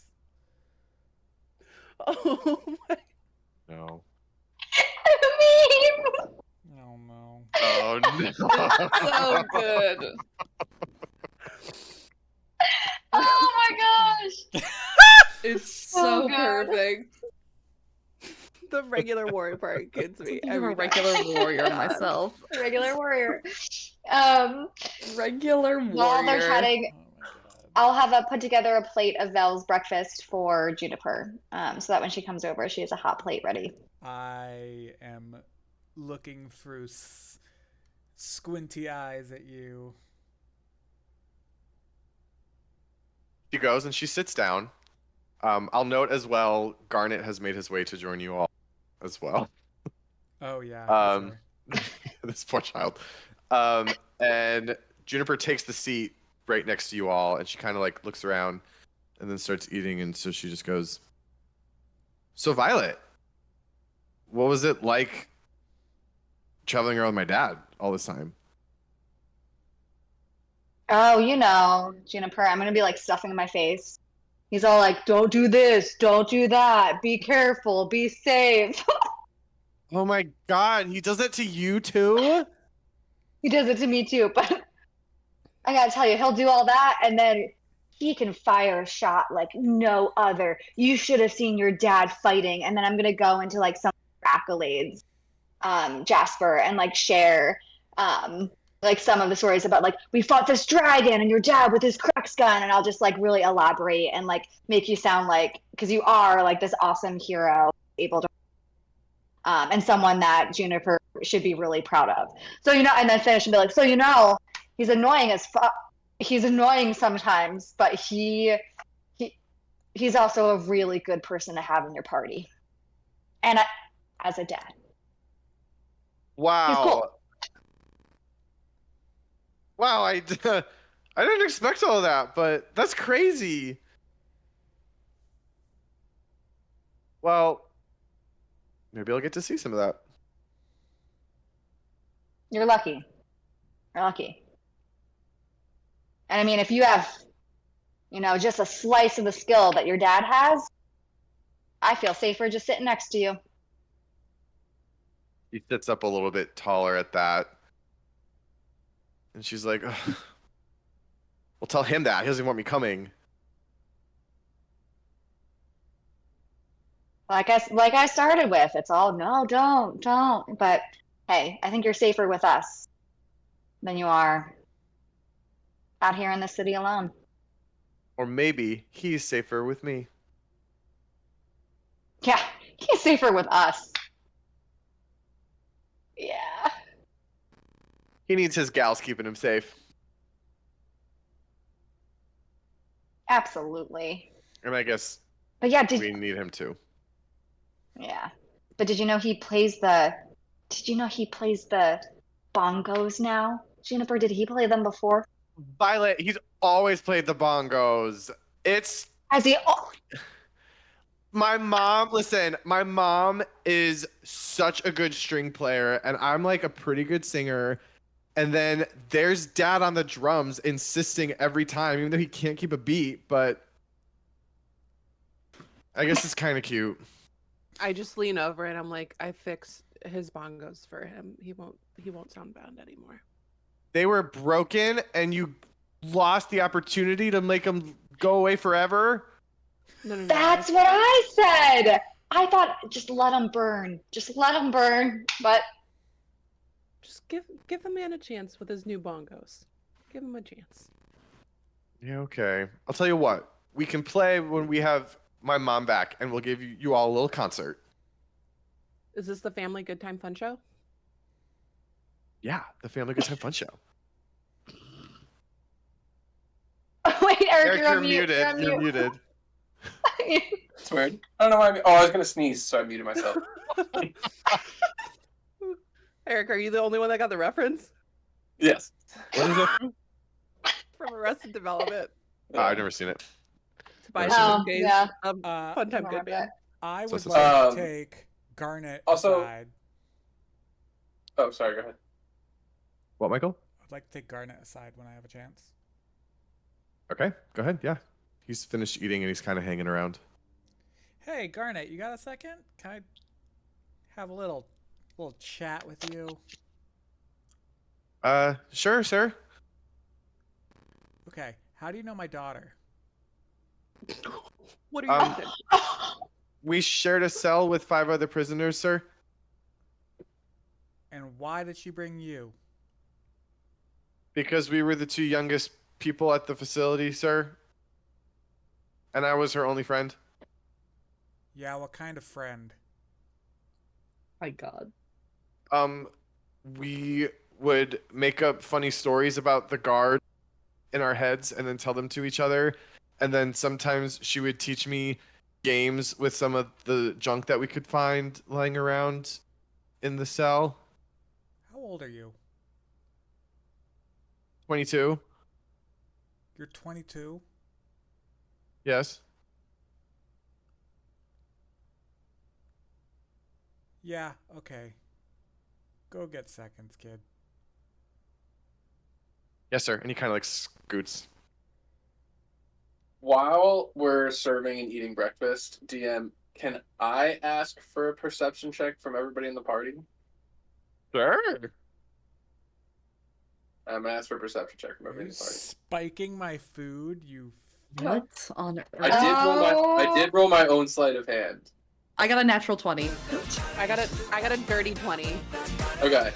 Oh my. No. Meme. oh no. Oh, no. So good. Oh my gosh. It's So so good. perfect. The regular warrior part gets me. I'm a every time. regular warrior God. myself. Regular warrior. Regular While they're warrior. chatting, Oh my god. I'll have put together a plate of Vel's breakfast for Juniper, so that when she comes over, she has a hot plate ready. I am looking through squinty eyes at you. She goes and she sits down. I'll note as well, Garnet has made his way to join you all as well. Oh yeah. Um, this poor child. And Juniper takes the seat right next to you all, and she kind of like looks around and then starts eating. And so she just goes, "So Violet, what was it like traveling around with my dad all this time?" Oh, you know, Juniper, I'm gonna be like stuffing in my face. He's all like, "Don't do this, don't do that, be careful, be safe." Oh my God, he does that to you too? He does it to me too, but I gotta tell you, he'll do all that and then he can fire a shot like no other. You should have seen your dad fighting, and then I'm gonna go into like some accolades, Jasper, and like share like some of the stories about like we fought this dragon and your dad with his crux gun, and I'll just like really elaborate and like make you sound like, because you are like this awesome hero able to and someone that Juniper should be really proud of. So you know, and then finish and be like, so you know, he's annoying as fuck. He's annoying sometimes, but he's also a really good person to have in your party. And as a dad, Wow. he's cool. Wow, I didn't expect all of that, but that's crazy. Well, maybe I'll get to see some of that. You're lucky. You're lucky. And I mean, if you have, you know, just a slice of the skill that your dad has, I feel safer just sitting next to you. He sits up a little bit taller at that. And she's like, "Ugh. Well, tell him that. He doesn't want me coming." Like I started with, it's all no, don't. But hey, I think you're safer with us than you are out here in the city alone. Or maybe he's safer with me. Yeah, he's safer with us. Yeah. He needs his gals keeping him safe. Absolutely. And I guess But yeah, we need him too. yeah. But did you know he plays the bongos now? Juniper, did he play them before? Violet, he's always played the bongos. It's Has he? my mom. Listen, my mom is such a good string player, and I'm like a pretty good singer. And then there's dad on the drums insisting every time, even though he can't keep a beat, but I guess it's kind of cute. I just lean over and I'm like, I fixed his bongos for him. He won't sound bad anymore. They were broken, and you lost the opportunity to make them go away forever. No. That's what I said. I thought just let them burn. Just let them burn. But Just give the man a chance with his new bongos. Give him a chance. Yeah, okay. I'll tell you what. We can play when we have my mom back, and we'll give you all a little concert. Is this the family good time fun show? Yeah, the Family Guys Have Fun show. Wait, Eric, Eric, you're on mute. You're muted. It's weird. I don't know why. I was gonna sneeze, so I muted myself. Eric, are you the only one that got the reference Yes. What is it? from Arrested Development? Oh, I've never seen it. Tobias Oh, Funke's, yeah. Fun Time Good Man. I So would it's like the to take Garnet Also- aside. Oh, sorry. Go ahead. What, Michael? I'd like to take Garnet aside when I have a chance. Okay, go ahead. Yeah, he's finished eating and he's kind of hanging around. Hey, Garnet, you got a second? Can I have a little chat with you? Sure, sir. Okay. How do you know my daughter? What are you doing? We shared a cell with 5 other prisoners, sir. And why did she bring you? Because we were the 2 youngest people at the facility, sir. And I was her only friend. Yeah, what kind of friend? My God. We would make up funny stories about the guard in our heads and then tell them to each other. And then sometimes she would teach me games with some of the junk that we could find lying around in the cell. How old are you? 22. You're 22? Yes. Yeah, okay. Go get seconds, kid. Yes, sir. And he kind of like scoots. While we're serving and eating breakfast, DM, can I ask for a perception check from everybody in the party? Sure. I'm gonna ask for a perception check from Are everybody you in the party. spiking my food, you... What on earth? I did roll my own sleight of hand. I got a natural 20. I got a dirty 20. Okay.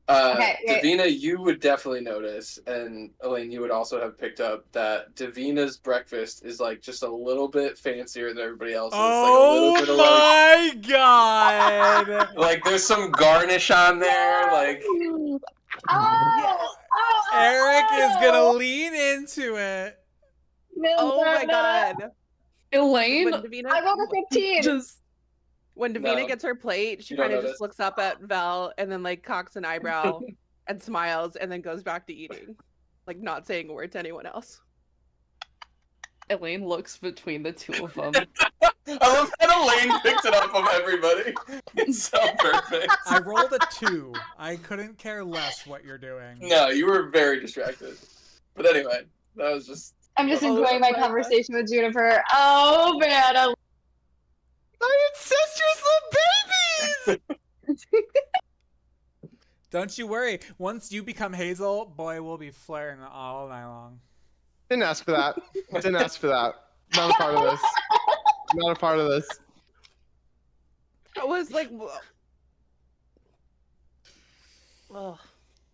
Okay, wait. Davina, you would definitely notice, and Elaine, you would also have picked up that Davina's breakfast is like just a little bit fancier than everybody else's. Oh like a little bit of my god! like there's some garnish on there, like Eric is gonna lean into it. Oh my god. Elaine When Davina, I rolled a 15. just when Davina No. gets her plate, she You don't kind of notice. just looks up at Vel and then like cocks an eyebrow and smiles and then goes back to eating. Like not saying a word to anyone else. Elaine looks between the 2 of them. I love that Elaine picked it up from everybody. It's so perfect. I rolled a 2. I couldn't care less what you're doing. No, you were very distracted. But anyway, that was just I'm just Oh enjoying my my conversation with Juniper. Oh man, My incestuous little babies! Don't you worry. Once you become Hazel, boy, we'll be flaring all night long. Didn't ask for that. Didn't ask for that. Not a part of this. Not a part of this. I was like, oh,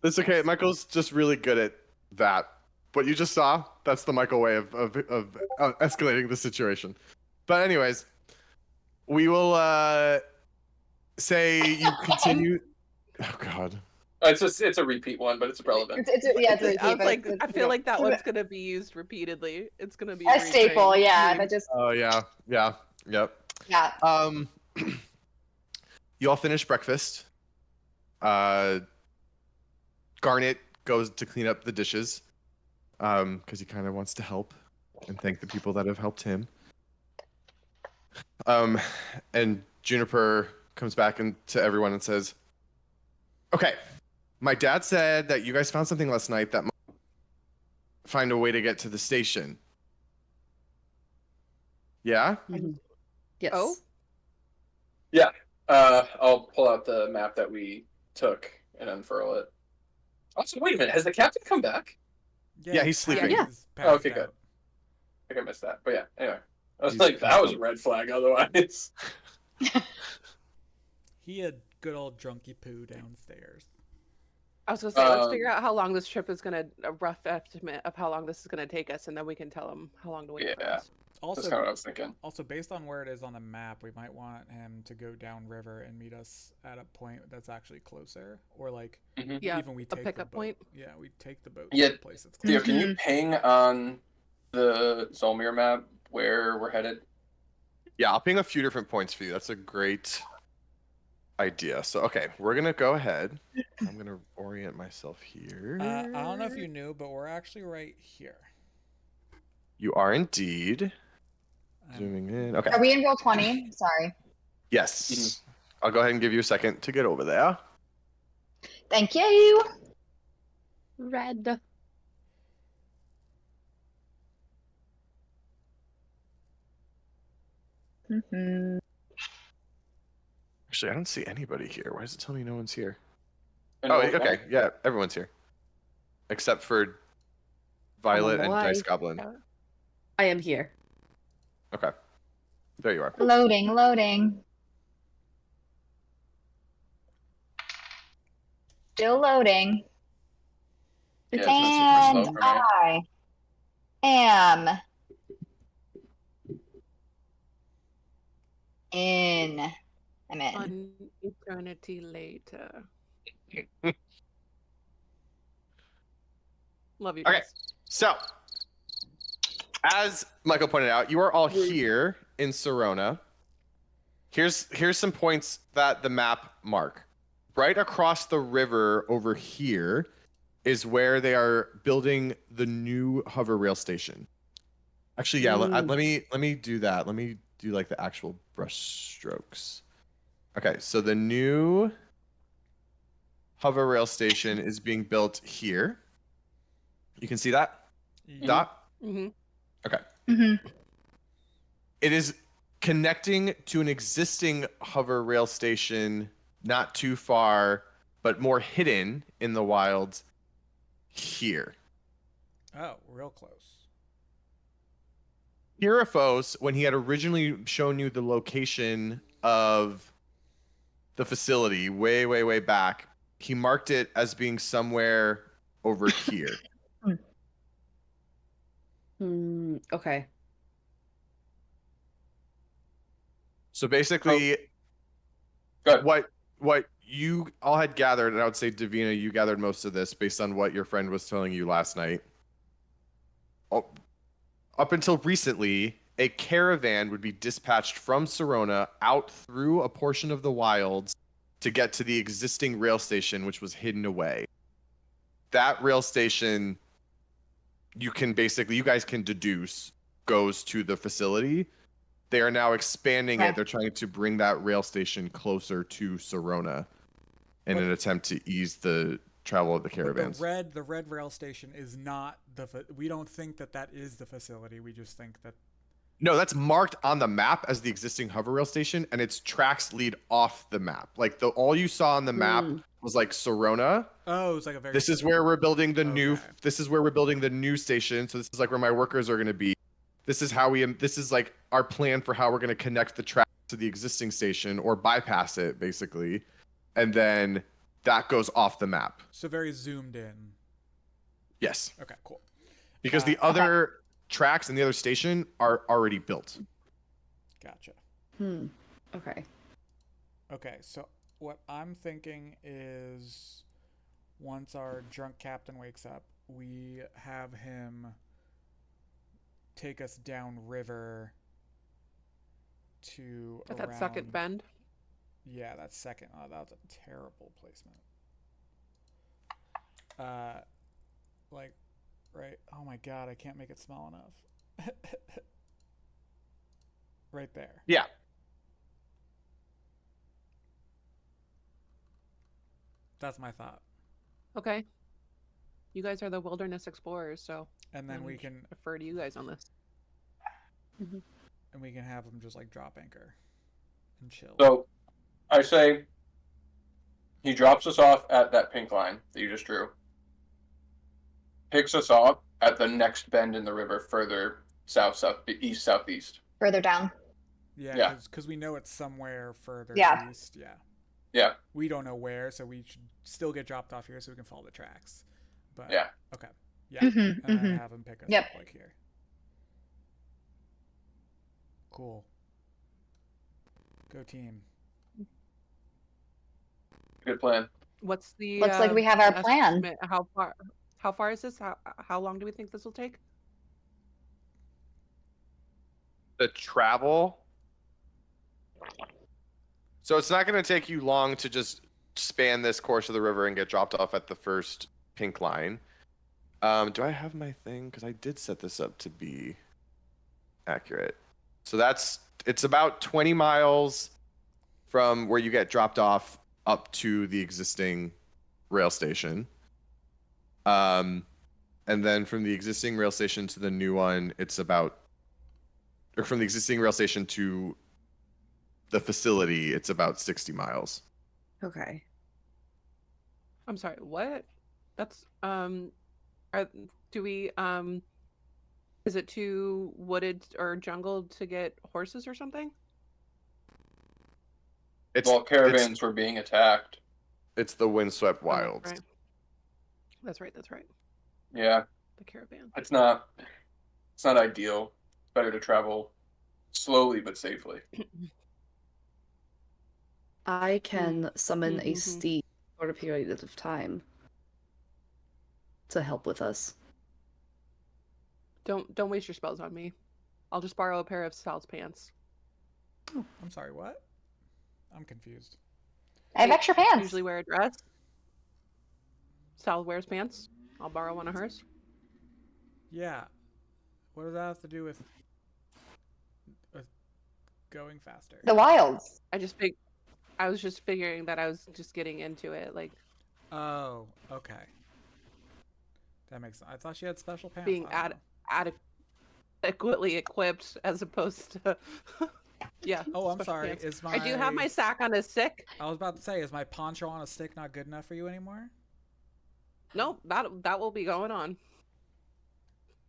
It's okay. Michael's just really good at that. What you just saw, that's the Michael way of escalating the situation. But anyways, we will say you continue. Oh God. it's a repeat one, but it's relevant. it's a repeat, I was but like, it's- I feel like that one's gonna be used repeatedly. It's gonna be a staple. recurring Yeah, theme. that just Oh yeah. Yep. yeah. You all finish breakfast. Garnet goes to clean up the dishes because he kind of wants to help and thank the people that have helped him. And Juniper comes back to everyone and says, "Okay, my dad said that you guys found something last night that might find a way to get to the station. Yeah? Yes. Oh? I'll pull out the map that we took and unfurl it. Also, wait a minute. Has the captain come back? Yeah, he's sleeping. Yeah. Oh, okay, good. I think I missed that. But yeah, anyway. I was He's like, that was a red flag otherwise. He had good old drunky poo downstairs. I was gonna say, let's figure out how long this trip is gonna, a rough estimate of how long this is gonna take us, and then we can tell him how long to wait for us. That's kind of what I was thinking. Also, based on where it is on the map, we might want him to go downriver and meet us at a point that's actually closer, or like Yeah, even we a take pickup the boat. point. Yeah, we take the boat Yeah, to the place that's Theo, closer. can you ping on the Zholmyr map where we're headed? Yeah, I'll ping a few different points for you. That's a great idea. So, okay, we're going to go ahead. I'm going to orient myself here. I don't know if you knew, but we're actually right here. You are indeed. Zooming in. Okay. Are we in roll 20? Sorry. Yes. I'll go ahead and give you a second to get over there. Thank you. Red. Mm-hmm. Actually, I don't see anybody here. Why does it tell me no one's here? And Oh, roll okay. 20? Yeah, everyone's here. Except for Violet and why. Dice Goblin. I am here. Okay. There you are. Loading, loading. Still loading. Yeah, It's it's not super slow And for me. I am in. I'm in. An eternity later. Love you Okay. guys. So, as Michael pointed out, you are all here in Serona. Here's some points that the map mark. Right across the river over here is where they are building the new hover rail station. Actually, yeah, let me do that. Let me do like the actual brush strokes. Okay, so the new hover rail station is being built here. You can see that? Dot? Mm-hmm. Okay. Mm-hmm. It is connecting to an existing hover rail station not too far, but more hidden in the wilds here. Oh, real close. Hierophos, when he had originally shown you the location of the facility way, way, way back, he marked it as being somewhere over here. Okay. So basically, Good. what you all had gathered, and I would say Davina, you gathered most of this based on what your friend was telling you last night. Up until recently, a caravan would be dispatched from Serona out through a portion of the wilds to get to the existing rail station, which was hidden away. That rail station, you guys can deduce, goes to the facility. They are now expanding it. They're trying to bring that rail station closer to Serona in an attempt to ease the travel of the caravans. But the red rail station is not we don't think that is the facility. We just think that. No, that's marked on the map as the existing hover rail station, and its tracks lead off the map. Like all you saw on the map was like Serona. Oh, it's like a very. This is where we're building the new. This is where we're building the new station. So this is like where my workers are going to be. This is how this is like our plan for how we're going to connect the track to the existing station or bypass it, basically, and then that goes off the map. So very zoomed in. Yes. Okay, cool. Because the other tracks and the other station are already built. Gotcha. Okay. Okay, so what I'm thinking is once our drunk captain wakes up, we have him take us down river to At that second bend. Yeah, that second. Oh, that was a terrible placement. Like, right. Oh my god, I can't make it small enough. Right there. Yeah. That's my thought. Okay. You guys are the wilderness explorers, so. And then we can refer to you guys on this. And we can have them just like drop anchor and chill. So, I say he drops us off at that pink line that you just drew. Picks us off at the next bend in the river further east, southeast. Further down. Yeah, because we know it's somewhere further Yeah. east. Yeah. Yeah. We don't know where, so we should still get dropped off here so we can follow the tracks. But Yeah. okay. Yeah. Mhm, And then mhm. have them pick us Yep. up like here. Cool. Go team. Good plan. What's the Looks like we have our plan. estimate? How far is this? How long do we think this will take? The travel. So it's not going to take you long to just span this course of the river and get dropped off at the first pink line. Do I have my thing? Because I did set this up to be accurate. So it's about 20 miles from where you get dropped off up to the existing rail station. And then from the existing rail station to the new one, or from the existing rail station to the facility, it's about 60 miles. Okay. I'm sorry, what? That's do we is it too wooded or jungled to get horses or something? Well, caravans were being attacked. It's the windswept Oh, wilds. That's right. Yeah. The caravan. It's not ideal. Better to travel slowly but safely. I can summon a Mhm. steed for a period of time to help with us. Don't waste your spells on me. I'll just borrow a pair of Sal's pants. Oh, I'm sorry, what? I'm confused. I have extra pants. Usually wear a dress. Sal wears pants. I'll borrow one of hers. Yeah. What does that have to do with going faster? The wilds. I was just figuring that I was just getting into it, like Oh, okay. That makes sense. I thought she had special pants. being I don't know. adequately equipped as opposed to yeah. Oh, I'm special sorry. pants. Is my I do have my sack on a stick. I was about to say, is my poncho on a stick not good enough for you anymore? Nope, that will be going on.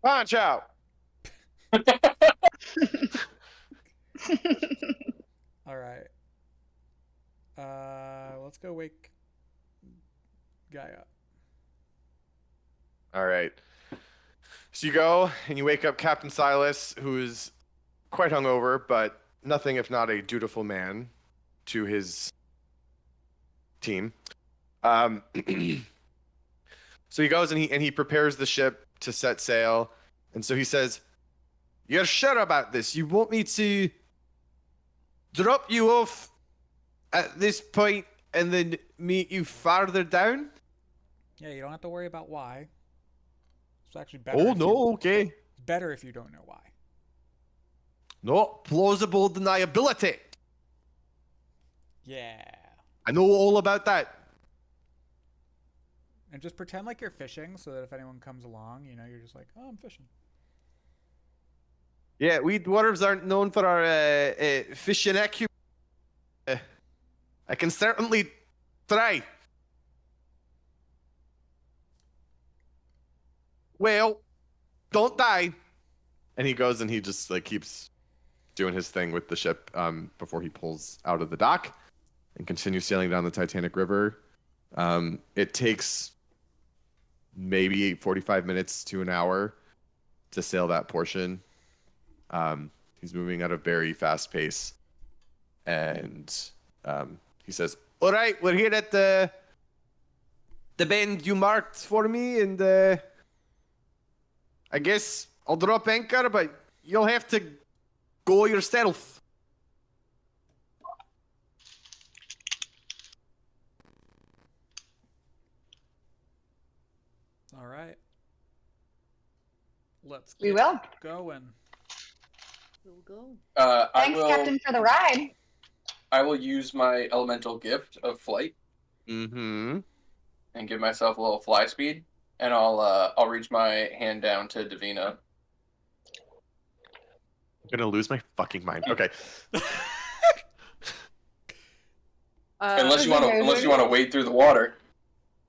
Punch out. All right. Let's go wake guy up. All right. So you go and you wake up Captain Silas, who is quite hungover, but nothing if not a dutiful man to his team. So he goes and he prepares the ship to set sail, and so he says, "You're sure about this? You want me to drop you off at this point and then meet you farther down?" Yeah, you don't have to worry about why. It's actually better. Oh no, okay. Better if you don't know why. No, plausible deniability. Yeah. I know all about that. And just pretend like you're fishing so that if anyone comes along, you know, you're just like, oh, I'm fishing. Yeah, we dwarves aren't known for our fishing acumen. I can certainly try. Well, don't die. And he goes and he just like keeps doing his thing with the ship before he pulls out of the dock and continues sailing down the Titanic River. It takes maybe 45 minutes to an hour to sail that portion. He's moving at a very fast pace. And he says, "All right, we're here at the bend you marked for me, and I guess I'll drop anchor, but you'll have to go yourself." All right. Let's We get will. going. We'll go. Thanks, Captain, for the ride. I will use my elemental gift of flight Mm-hmm. and give myself a little fly speed, and I'll reach my hand down to Davina. I'm gonna lose my fucking mind. Okay. Unless you want to wade through the water.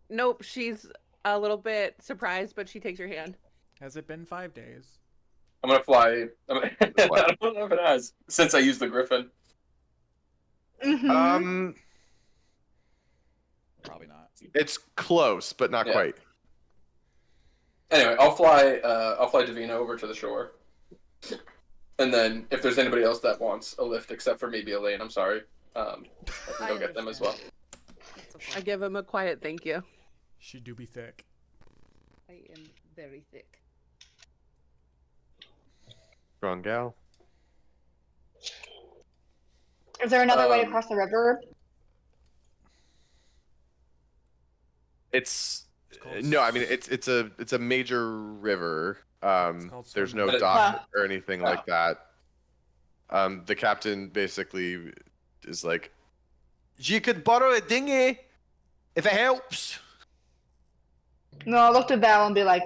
Nope, she's a little bit surprised, but she takes your hand. Has it been 5 days? I'm gonna fly. I don't know if it has since I used the griffin. Mhm. Probably not. It's close, but not Yeah. quite. Anyway, I'll fly Davina over to the shore, and then if there's anybody else that wants a lift, except for maybe Elaine, I'm sorry, I can go get them as well. That's I okay. give him a quiet thank you. She do be thick. I am very thick. Strong gal. Is there another way to cross the river? It's called no, I mean it's a major river. called There's Zholymr. no But dock or anything Oh. like that. The captain basically is like, you could borrow a dinghy if it helps. No, I'll look to Val and be like,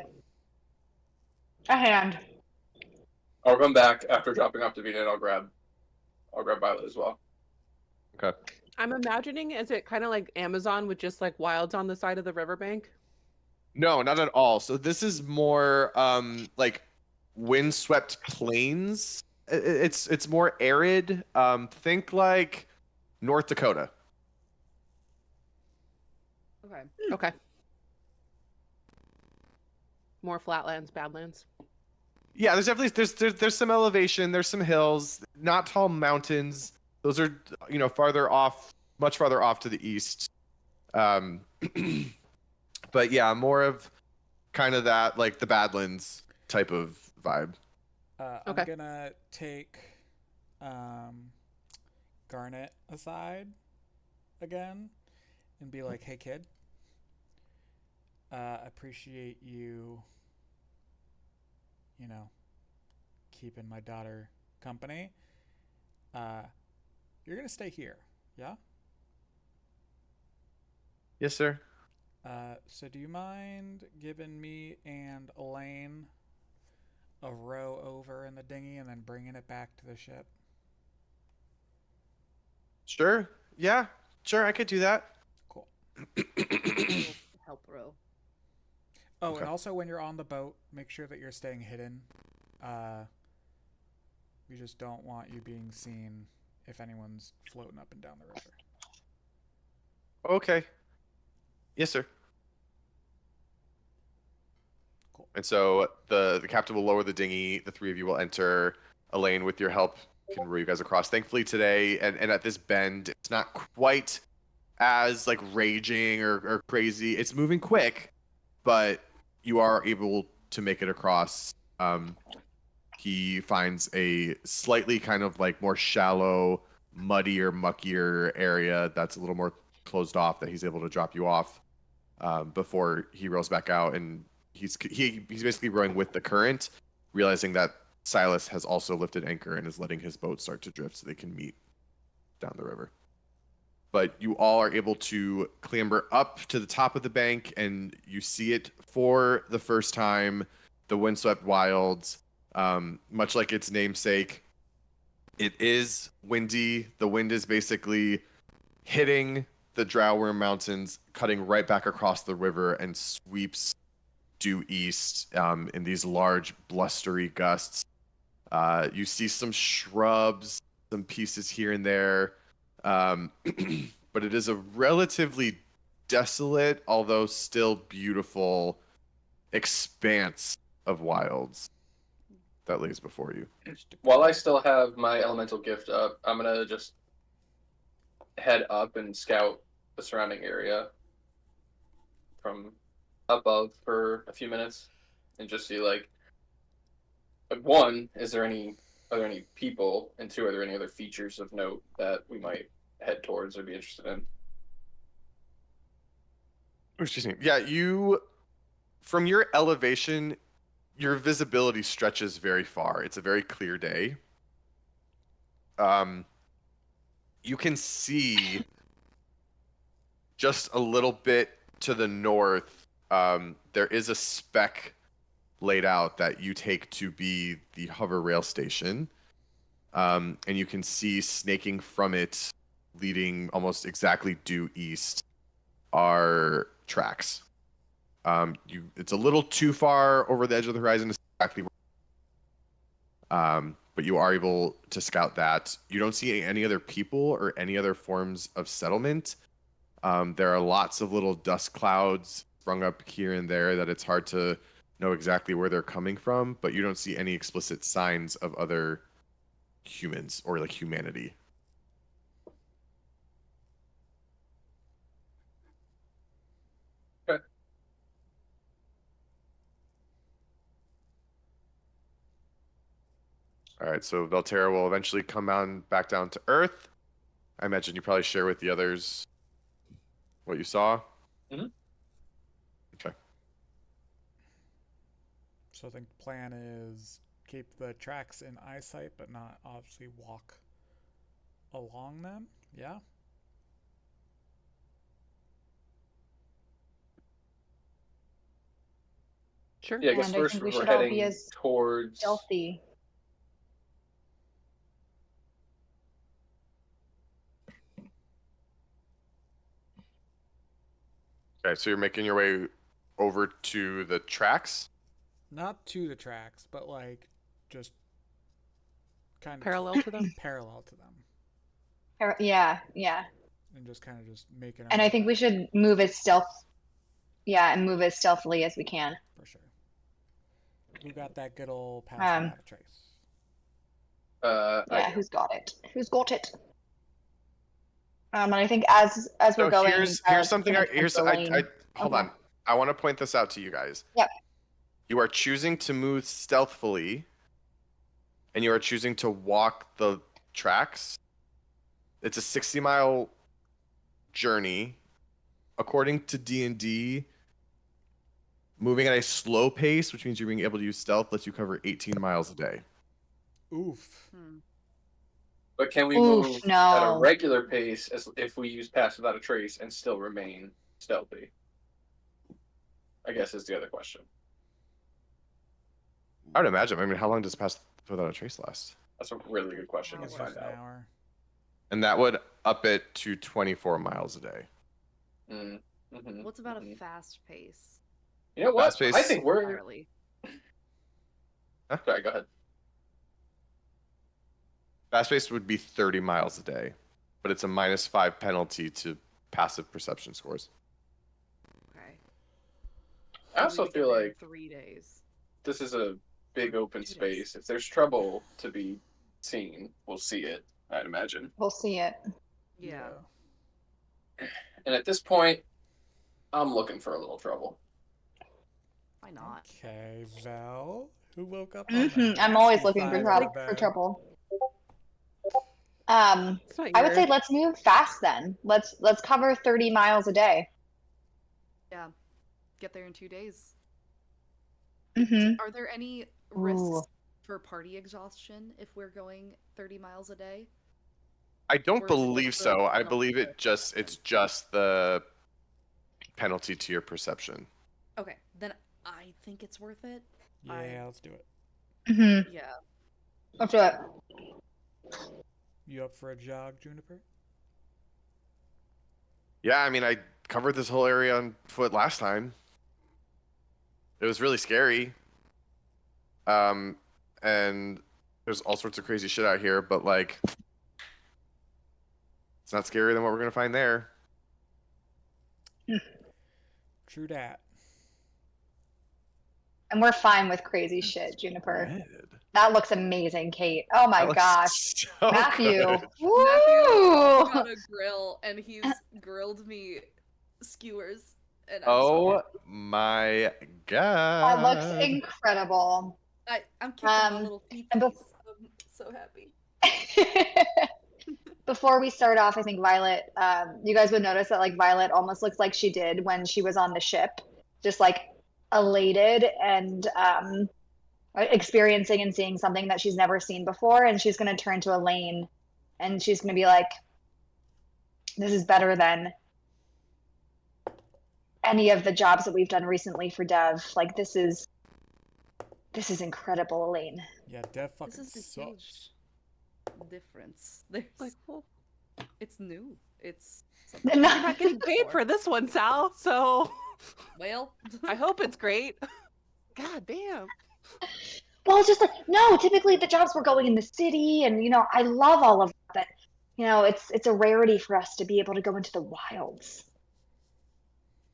a hand. I'll come back after dropping off Davina, and I'll grab Violet as well. Okay. I'm imagining, is it kind of like Amazon with just like wilds on the side of the riverbank? No, not at all. So this is more like windswept plains. It's more arid. Think like North Dakota. Okay. Okay. More flatlands, badlands. Yeah, there's definitely there's some elevation, there's some hills, not tall mountains. Those are farther off, much farther off to the east. But yeah, more of kind of that like the Badlands type of vibe. I'm Okay. gonna take Garnet aside again and be like, "Hey, kid, appreciate you, keeping my daughter company. You're gonna stay here, yeah? Yes, sir. So do you mind giving me and Elaine a row over in the dinghy and then bringing it back to the ship?" Sure. Yeah. Sure, I could do that. Cool. Help row. Oh, Okay. and also when you're on the boat, make sure that you're staying hidden. We just don't want you being seen if anyone's floating up and down the river. Okay. Yes, sir. Cool. And so the captain will lower the dinghy. The three of you will enter. Elaine, with your help, can row you guys across. Thankfully today, and at this bend, it's not quite as like raging or crazy. It's moving quick, but you are able to make it across. He finds a slightly kind of like more shallow, muddier, muckier area that's a little more closed off that he's able to drop you off before he rows back out, and he's basically rowing with the current, realizing that Silas has also lifted anchor and is letting his boat start to drift so they can meet down the river. But you all are able to clamber up to the top of the bank, and you see it for the first time, the windswept wilds. Much like its namesake, it is windy. The wind is basically hitting the Drowworm Mountains, cutting right back across the river, and sweeps due east in these large, blustery gusts. You see some shrubs, some pieces here and there, but it is a relatively desolate, although still beautiful, expanse of wilds that lays before you. While I still have my elemental gift up, I'm gonna just head up and scout the surrounding area from above for a few minutes and just see like one, are there any people, and two, are there any other features of note that we might head towards or be interested in? Excuse me. Yeah, from your elevation, your visibility stretches very far. It's a very clear day. You can see just a little bit to the north. There is a speck laid out that you take to be the hover rail station. And you can see snaking from it, leading almost exactly due east, are tracks. It's a little too far over the edge of the horizon to exactly but you are able to scout that. You don't see any other people or any other forms of settlement. There are lots of little dust clouds sprung up here and there that it's hard to know exactly where they're coming from, but you don't see any explicit signs of other humans or like humanity. Okay. All right, so Velterra will eventually come on back down to Earth. I imagine you probably share with the others what you saw. Mhm. Okay. So I think the plan is keep the tracks in eyesight, but not obviously walk along them. Yeah. Sure. Yeah, I guess And I first think we we're should all heading be as towards. stealthy. Okay, so you're making your way over to the tracks. Not to the tracks, but like just kind of Parallel to them. parallel to them, Yeah. and just kind of just making our And way I think we back, should move as move as stealthily as we can. for sure. Who got that good old pass Um, without a trace? I Yeah, do. who's got it? Who's got it? And I think as we're So going, here's something. towards the lane. Hold Okay. on. I want to point this out to you guys. Yep. You are choosing to move stealthily, and you are choosing to walk the tracks. It's a 60-mile journey. According to D&D, moving at a slow pace, which means you're being able to use stealth, lets you cover 18 miles a day. Oof. But can we Oof, move no. at a regular pace as if we use pass without a trace and still remain stealthy? I guess is the other question. I would imagine. I mean, how long does pass without a trace last? That's a really good question. I Let's think it's find just an out. hour. And that would up it to 24 miles a day. Mm-hmm. What's about a fast pace? You know what? Fast pace- I think we're. Entirely. Sorry, go ahead. Fast pace would be 30 miles a day, but it's a -5 penalty to passive perception scores. Okay. I also So we get feel there in like 3 days. this is a big open 2 days. space. If there's trouble to be seen, we'll see it, I'd imagine. We'll see it. Yeah. And at this point, I'm looking for a little trouble. Why not? Okay, Vel, who woke up on the Mm-hmm. I'm always nasty looking for side of the for bed? trouble. It's not I would your- say let's move fast then. Let's cover 30 miles a day. Yeah. Get there in 2 days. Mm-hmm. Are there any risks Ooh. for party exhaustion if we're going 30 miles a day? I don't Or is it believe just the so. I penalty believe for it's just the penalty to your perception. Okay, then I think it's worth it. Yeah, let's do it. Mm-hmm. Yeah. Let's do it. You up for a jog, Juniper? Yeah, I mean, I covered this whole area on foot last time. It was really scary. And there's all sorts of crazy shit out here, but like, it's not scarier than what we're gonna find there. True dat. And we're fine with crazy shit, Juniper. Red. That looks amazing, Kate. Oh my That looks gosh. so Matthew. good. Woo! got a grill and he's grilled me skewers. And Oh my That looks god. incredible. I'm kicking my little feet. and I'm so happy. Before we start off, I think Violet, you guys would notice that like Violet almost looks like she did when she was on the ship, just like elated and experiencing and seeing something that she's never seen before, and she's going to turn to Elaine and she's going to be like, this is better than any of the jobs that we've done recently for Dev. Like this is incredible, Elaine. Yeah, Dev fucking This is a sucks. huge difference. There's Like, well, it's new. It's No. you're not getting paid for this one, Sal. So well. I hope it's great. God damn. Well, it's just like, no, typically the jobs were going in the city and, I love all of that. it's a rarity for us to be able to go into the wilds.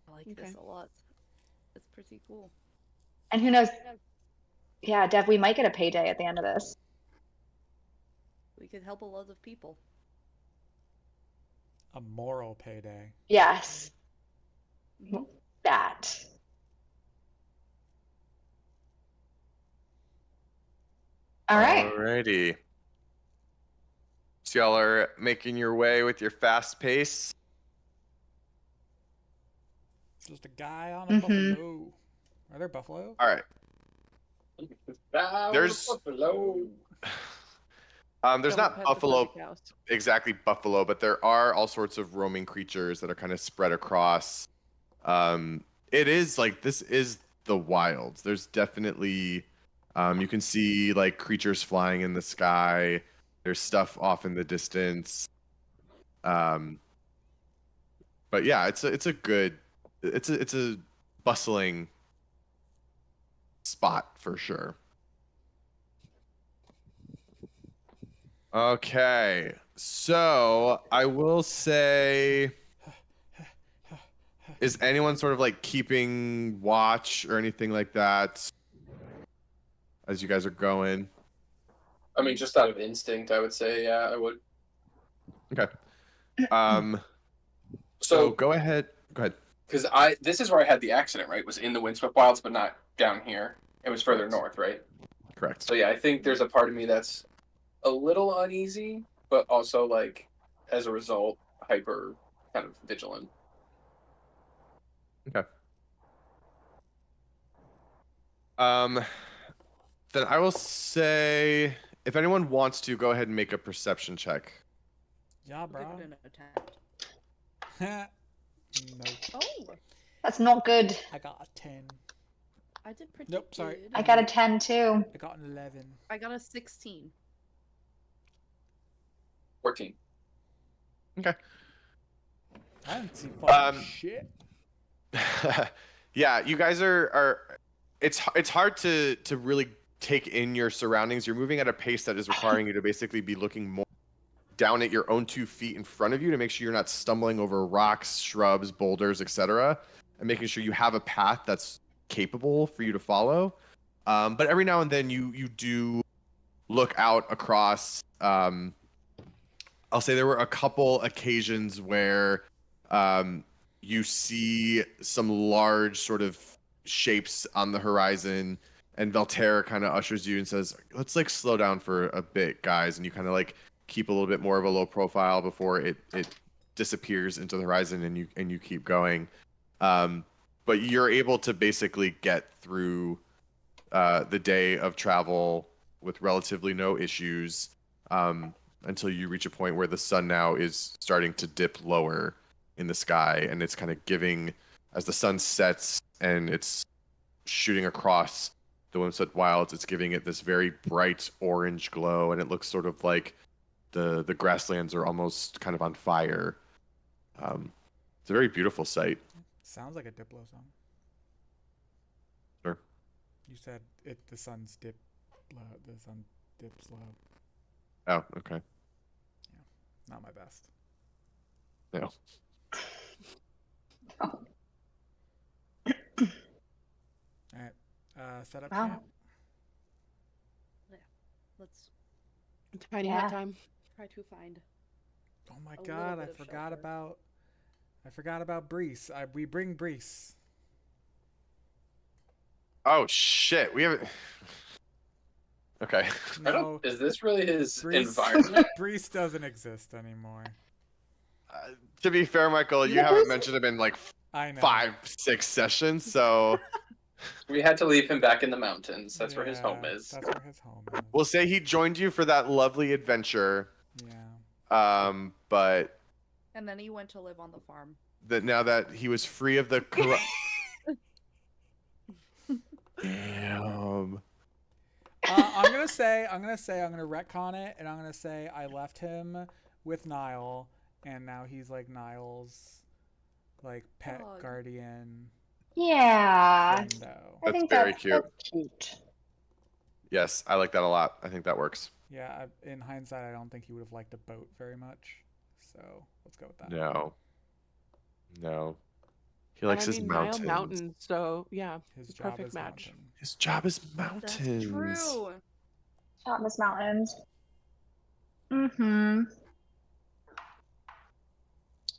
I like this a lot. It's pretty cool. And who knows? Yeah, Dev, we might get a payday at the end of this. We could help a lot of people. A moral payday. Yes. Mhm. That. All right. Alrighty. So y'all are making your way with your fast pace. Just a guy on a buffalo. Are there buffalo? All right. There's buffalo. There's Don't not pet the buffalo, baby cows. exactly buffalo, but there are all sorts of roaming creatures that are kind of spread across. It is like, this is the wilds. There's definitely, you can see like creatures flying in the sky. There's stuff off in the distance. But yeah, it's a bustling spot for sure. Okay, so I will say, is anyone sort of like keeping watch or anything like that as you guys are going? I mean, just out of instinct, I would say, yeah, I would. Okay. So So, go ahead. Go ahead. because this is where I had the accident, right? Was in the Windswept Wilds, but not down here. It was further north, right? Correct. So yeah, I think there's a part of me that's a little uneasy, but also like, as a result, hyper kind of vigilant. Okay. Then I will say, if anyone wants to, go ahead and make a perception check. Yeah, I'll give bro. it an attempt. Nope. Oh, That's not good. I got a 10. I did pretty Nope, sorry. good. I got a 10 too. I got an 11. I got a 16. 14. Okay. I didn't see fucking shit. Yeah, you guys are it's hard to really take in your surroundings. You're moving at a pace that is requiring you to basically be looking more down at your own 2 feet in front of you to make sure you're not stumbling over rocks, shrubs, boulders, etc., and making sure you have a path that's capable for you to follow. But every now and then you do look out across. I'll say there were a couple occasions where you see some large sort of shapes on the horizon, and Valterra kind of ushers you and says, "Let's like slow down for a bit, guys," and you kind of like keep a little bit more of a low profile before it disappears into the horizon, and you keep going. But you're able to basically get through the day of travel with relatively no issues until you reach a point where the sun now is starting to dip lower in the sky, and it's kind of giving, as the sun sets and it's shooting across the Windswept Wilds, it's giving it this very bright orange glow, and it looks sort of like the grasslands are almost kind of on fire. It's a very beautiful sight. Sounds like a Diplo song. Sure. You said the sun's dip low. The sun dips low. Oh, okay. Not my best. No. Alright. Set up Wow. camp. Let's Tiny Yeah. hut time. try to find. Oh my A god, little I bit of forgot shelter. about Brees. We bring Brees. Oh shit, we haven't. Okay. I No, don't. Is this really his Brees, environment? Brees doesn't exist anymore. To be fair, Michael, you haven't mentioned him in like I know. 5-6 sessions, so We had to leave him back in the mountains. That's where his home Yeah, is. That's where his home is. we'll say he joined you for that lovely adventure. Yeah. But And then he went to live on the farm. that now that he was free of the Damn. I'm gonna retcon it, and I'm gonna say I left him with Niall, and now he's like Niall's like pet Dog. guardian. Yeah. Friendo. I think That's very that's cute. cute. Yes, I like that a lot. I think that works. Yeah, in hindsight, I don't think he would have liked a boat very much. So let's go with that. No. No. He And likes I his mean Nile mountains. Mountains, so yeah, His it's a job perfect is match. mountain. His job is That's mountains. true. Thomas Mountains. Mm-hmm.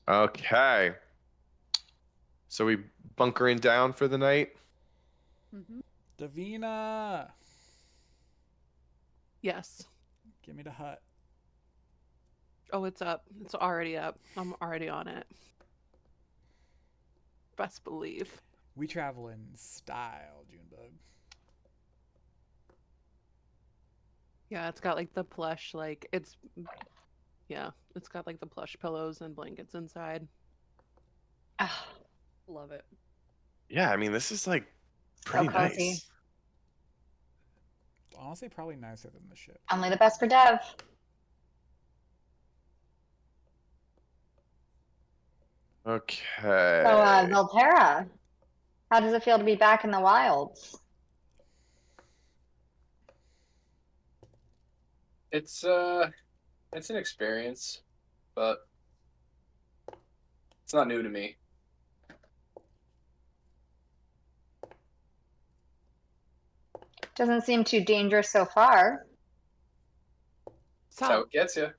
Okay. So we bunkering down for the night? Mm-hmm. Davina, Yes. give me the hut. Oh, it's up. It's already up. I'm already on it. Best believe. We travel in style, Junebug. Yeah, it's got like the plush, like it's got like the plush pillows and blankets inside. Oh, Love it. Yeah, I mean, this is like so pretty cozy. nice. Honestly, probably nicer than the ship. Only the best for Dev. Okay. So, Volterra, how does it feel to be back in the wilds? It's an experience, but it's not new to me. Doesn't seem too dangerous so far. That's how So it gets you.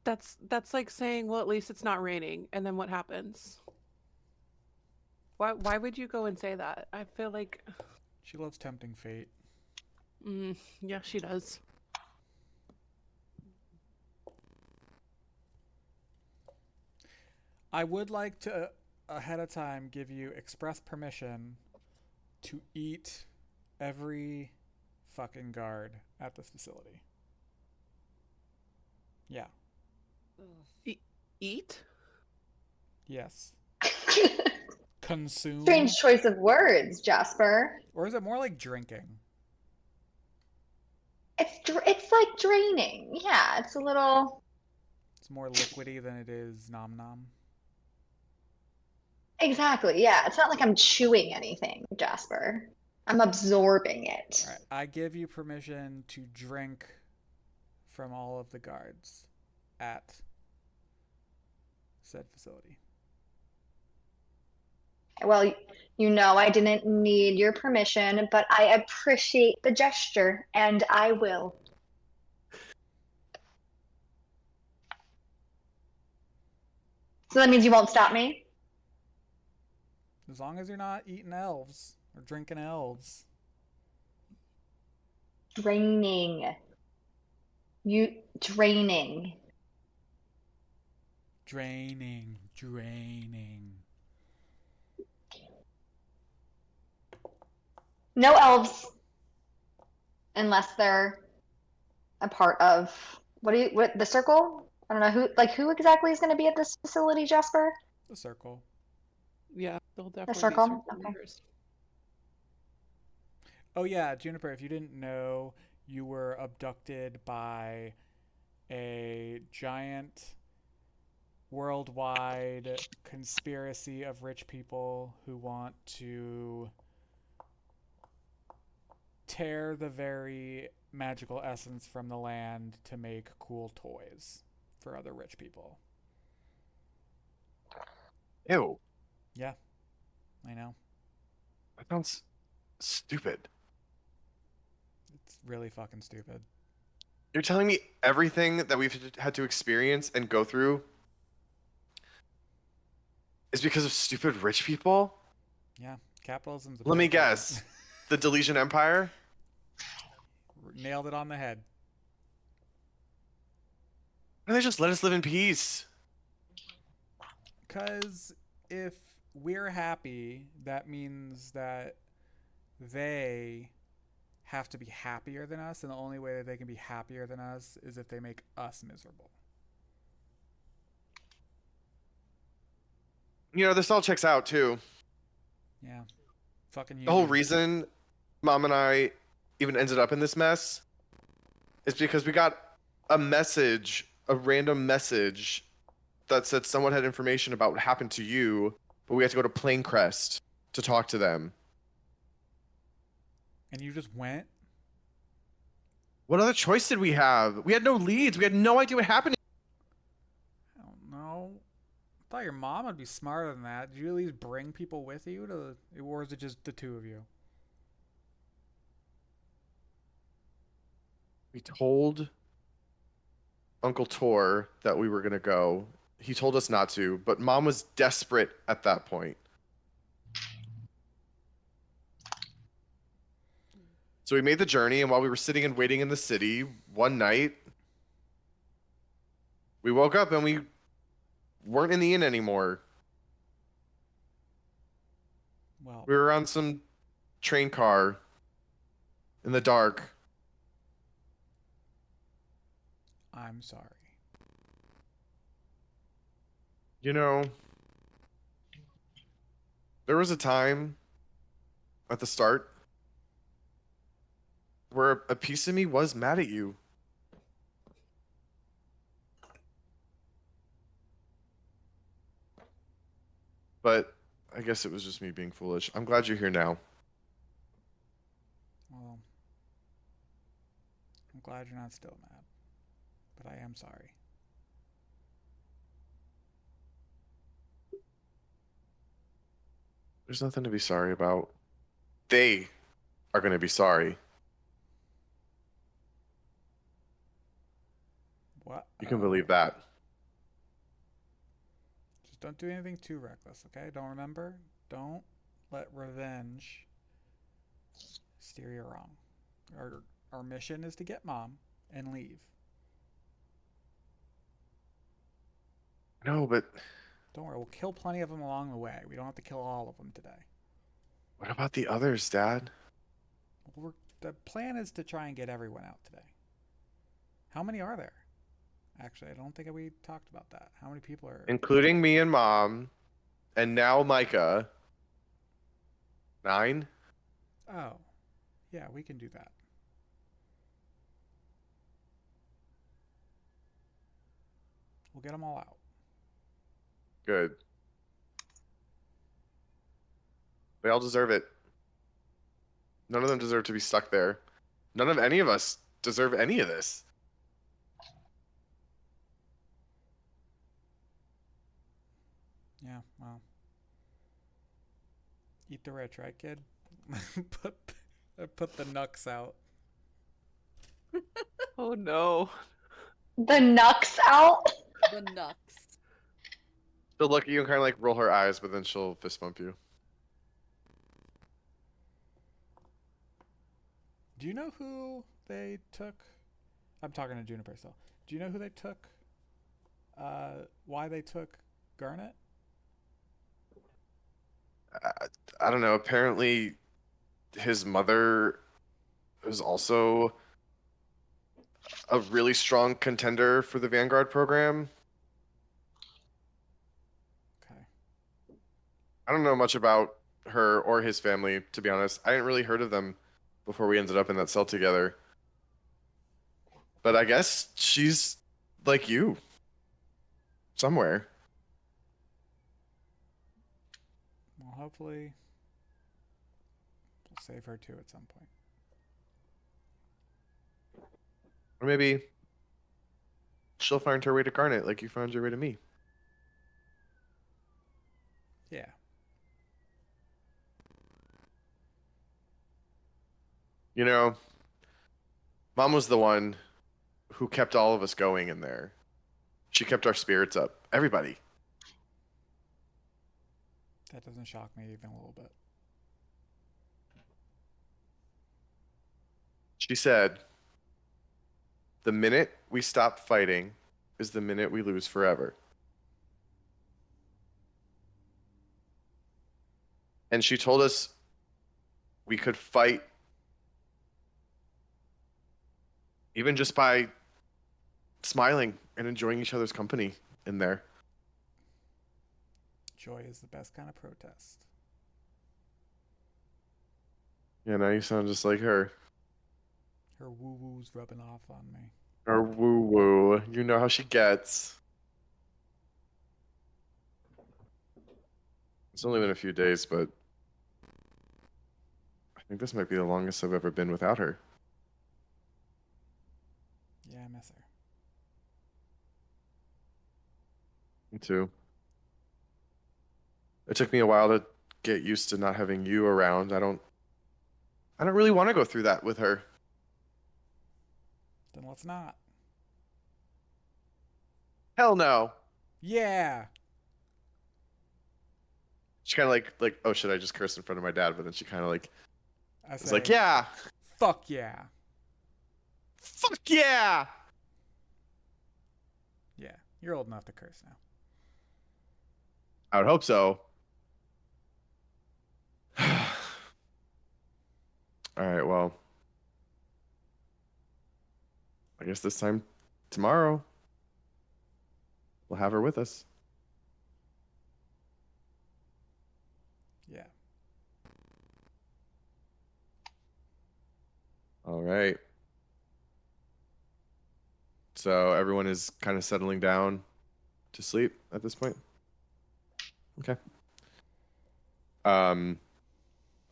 that's like saying, well, at least it's not raining, and then what happens? Why would you go and say that? I feel like, She loves tempting fate. yeah, she does. I would like to, ahead of time, give you express permission to eat every fucking guard at this facility. Yeah. Eat? Yes. Consume. Strange choice of words, Jasper. Or is it more like drinking? It's like draining. Yeah, it's a little. It's more liquidy than it is nom nom. Exactly. Yeah, it's not like I'm chewing anything, Jasper. I'm absorbing it. All right. I give you permission to drink from all of the guards at said facility. Well, you know I didn't need your permission, but I appreciate the gesture, and I will. So that means you won't stop me? As long as you're not eating elves or drinking elves. Draining. Draining. Draining. No elves. Unless they're a part of what the circle? I don't know who exactly is going to be at this facility, Jasper? The circle. Yeah, they'll definitely circle? be circle Okay. members. Oh yeah, Juniper, if you didn't know, you were abducted by a giant worldwide conspiracy of rich people who want to tear the very magical essence from the land to make cool toys for other rich people. Ew. Yeah, I know. That sounds stupid. It's really fucking stupid. You're telling me everything that we've had to experience and go through is because of stupid rich people? Yeah, capitalism's a Let me bad thing. guess. The Delesian Empire? Nailed it on the head. Why don't they just let us live in peace? Because if we're happy, that means that they have to be happier than us, and the only way that they can be happier than us is if they make us miserable. You know, this all checks out too. Yeah. Fucking The whole union. reason Mom and I even ended up in this mess is because we got a message, a random message that said someone had information about what happened to you, but we had to go to Planecrest to talk to them. And you just went? What other choice did we have? We had no leads. We had no idea what happened. I don't know. I thought your mom would be smarter than that. Did you at least bring people with you to, or is it just the two of you? We told Uncle Tor that we were gonna go. He told us not to, but Mom was desperate at that point. So we made the journey, and while we were sitting and waiting in the city, one night, we woke up and we weren't in the inn anymore. Well, We were on some train car in the dark. I'm sorry. You know, there was a time at the start where a piece of me was mad at you. But I guess it was just me being foolish. I'm glad you're here now. Well, I'm glad you're not still mad, but I am sorry. There's nothing to be sorry about. They are going to be sorry. What? You can believe that. Just don't do anything too reckless, okay? Don't let revenge steer you wrong. Our mission is to get Mom and leave. No, but Don't worry, we'll kill plenty of them along the way. We don't have to kill all of them today. what about the others, Dad? The plan is to try and get everyone out today. How many are there? Actually, I don't think we talked about that. How many people are... Including me and Mom, and now Micah. 9? Oh, yeah, we can do that. We'll get them all out. Good. They all deserve it. None of them deserve to be stuck there. None of any of us deserve any of this. Yeah, well. Eat the rich, right, kid? put the nucks out. Oh no. The knucks out. The nuts. She'll look at you and kind of like roll her eyes, but then she'll fist bump you. Do you know who they took? I'm talking to Juniper still. Do you know who they took? Why they took Garnet? I don't know. Apparently, his mother was also a really strong contender for the Vanguard program. Okay. I don't know much about her or his family, to be honest. I hadn't really heard of them before we ended up in that cell together. But I guess she's like you. Somewhere. Well, hopefully we'll save her too at some point. Or maybe she'll find her way to Garnet like you found your way to me. Yeah. You know, Mom was the one who kept all of us going in there. She kept our spirits up. Everybody. That doesn't shock me even a little bit. She said, the minute we stop fighting is the minute we lose forever. And she told us we could fight even just by smiling and enjoying each other's company in there. Joy is the best kind of protest. Yeah, now you sound just like her. Her woo-woo's rubbing off on me. Her woo-woo. You know how she gets. It's only been a few days, but I think this might be the longest I've ever been without her. Me too. It took me a while to get used to not having you around. I don't really want to go through that with her. Then let's not. Hell no. Yeah. She kind of like, oh shit, I just cursed in front of my dad, but then she kind of like I was say, like, yeah, fuck yeah. fuck yeah. Yeah. You're old enough to curse now. I would hope so. All right, well, I guess this time tomorrow we'll have her with us. Yeah. All right. So everyone is kind of settling down to sleep at this point. Okay.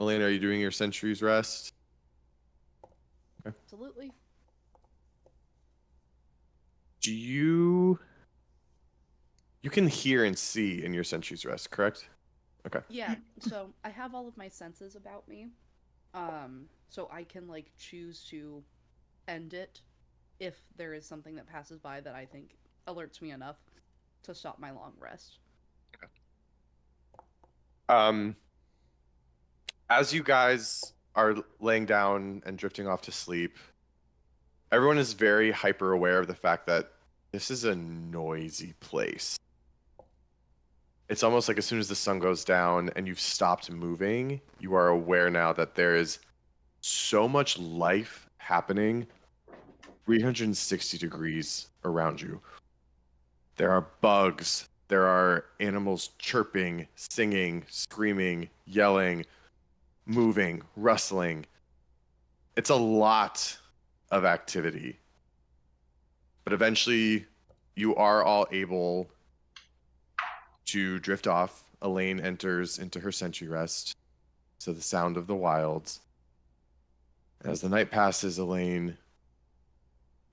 Elena, are you doing your sentry's rest? Okay. Absolutely. Do you can hear and see in your sentry's rest, correct? Okay. Yeah, so I have all of my senses about me. So I can like choose to end it if there is something that passes by that I think alerts me enough to stop my long rest. As you guys are laying down and drifting off to sleep, everyone is very hyper aware of the fact that this is a noisy place. It's almost like as soon as the sun goes down and you've stopped moving, you are aware now that there is so much life happening 360 degrees around you. There are bugs, there are animals chirping, singing, screaming, yelling, moving, rustling. It's a lot of activity. But eventually, you are all able to drift off. Elaine enters into her sentry rest to the sound of the wilds. As the night passes, Elaine,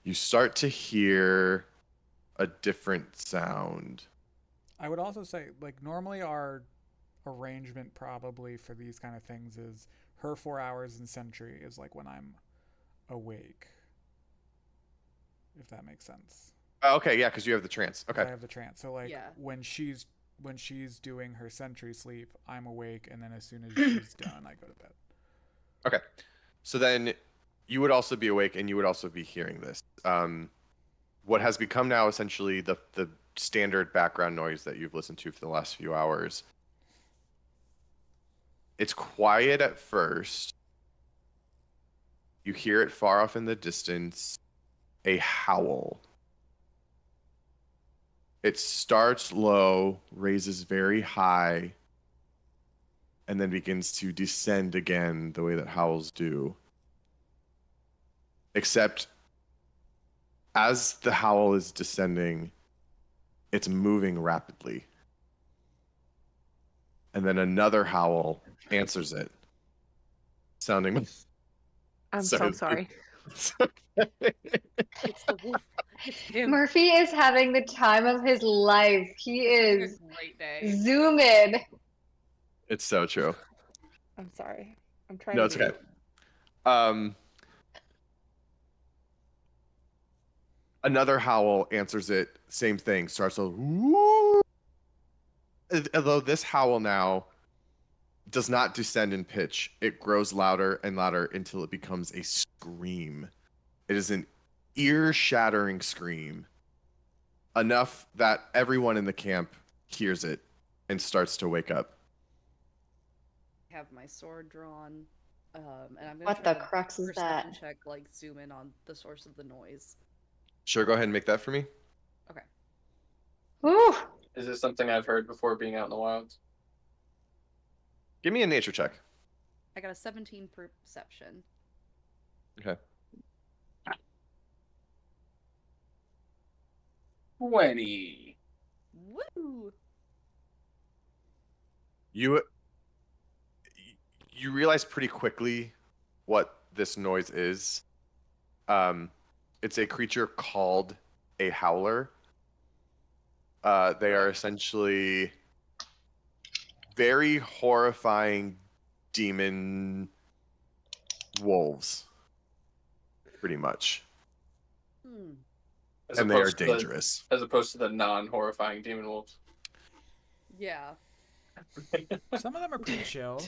you start to hear a different sound. I would also say, like, normally our arrangement probably for these kind of things is her 4 hours in sentry is like when I'm awake. If that makes sense. Okay, yeah, because you have the trance. Okay. I have the trance. So like Yeah. when she's doing her sentry sleep, I'm awake, and then as soon as she's done, I go to bed. Okay. So then you would also be awake and you would also be hearing this. What has become now essentially the standard background noise that you've listened to for the last few hours. It's quiet at first. You hear it far off in the distance, a howl. It starts low, raises very high, and then begins to descend again the way that howls do. Except as the howl is descending, it's moving rapidly. And then another howl answers it, sounding... I'm so sorry. It's the wolf. It's him. Murphy is having the time of his life. He is Great day. zooming. It's so true. I'm sorry. I'm trying No, to it's be... okay. Another howl answers it. Same thing. Starts a whoo. Although this howl now does not descend in pitch. It grows louder and louder until it becomes a scream. It is an ear-shattering scream. Enough that everyone in the camp hears it and starts to wake up. I have my sword drawn. And I'm gonna What try the to crux is perception that? check, like zoom in on the source of the noise. Sure, go ahead and make that for me. Okay. Woo! Is this something I've heard before being out in the wilds? Give me a nature check. I got a 17 perception. Okay. 20. Woo! You realize pretty quickly what this noise is. It's a creature called a howler. They are essentially very horrifying demon wolves, pretty much. As And they are opposed to dangerous. as opposed to the non-horrifying demon wolves. Yeah. Some of them are pretty chill.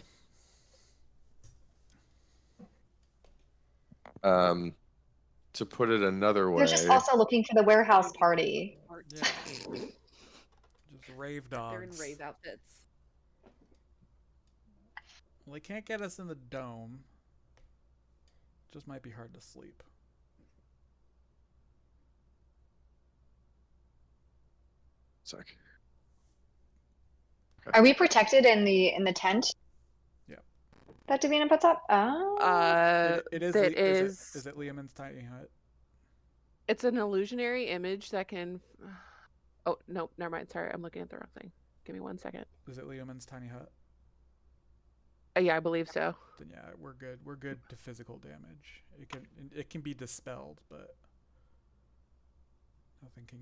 To put it another way, They're just also looking for the warehouse party. Yeah. Just rave dogs. They're in rave outfits. Well, they can't get us in the dome. Just might be hard to sleep. sec. Are we protected in the tent? Yeah. That Davina puts up? Oh. It is. that Is it Liamon's tiny hut? It's an illusionary image that can. Oh no, never mind. Sorry, I'm looking at the wrong thing. Give me 1 second. Is it Liamon's tiny hut? Yeah, I believe so. Then yeah, we're good. We're good to physical damage. It can be dispelled, but nothing can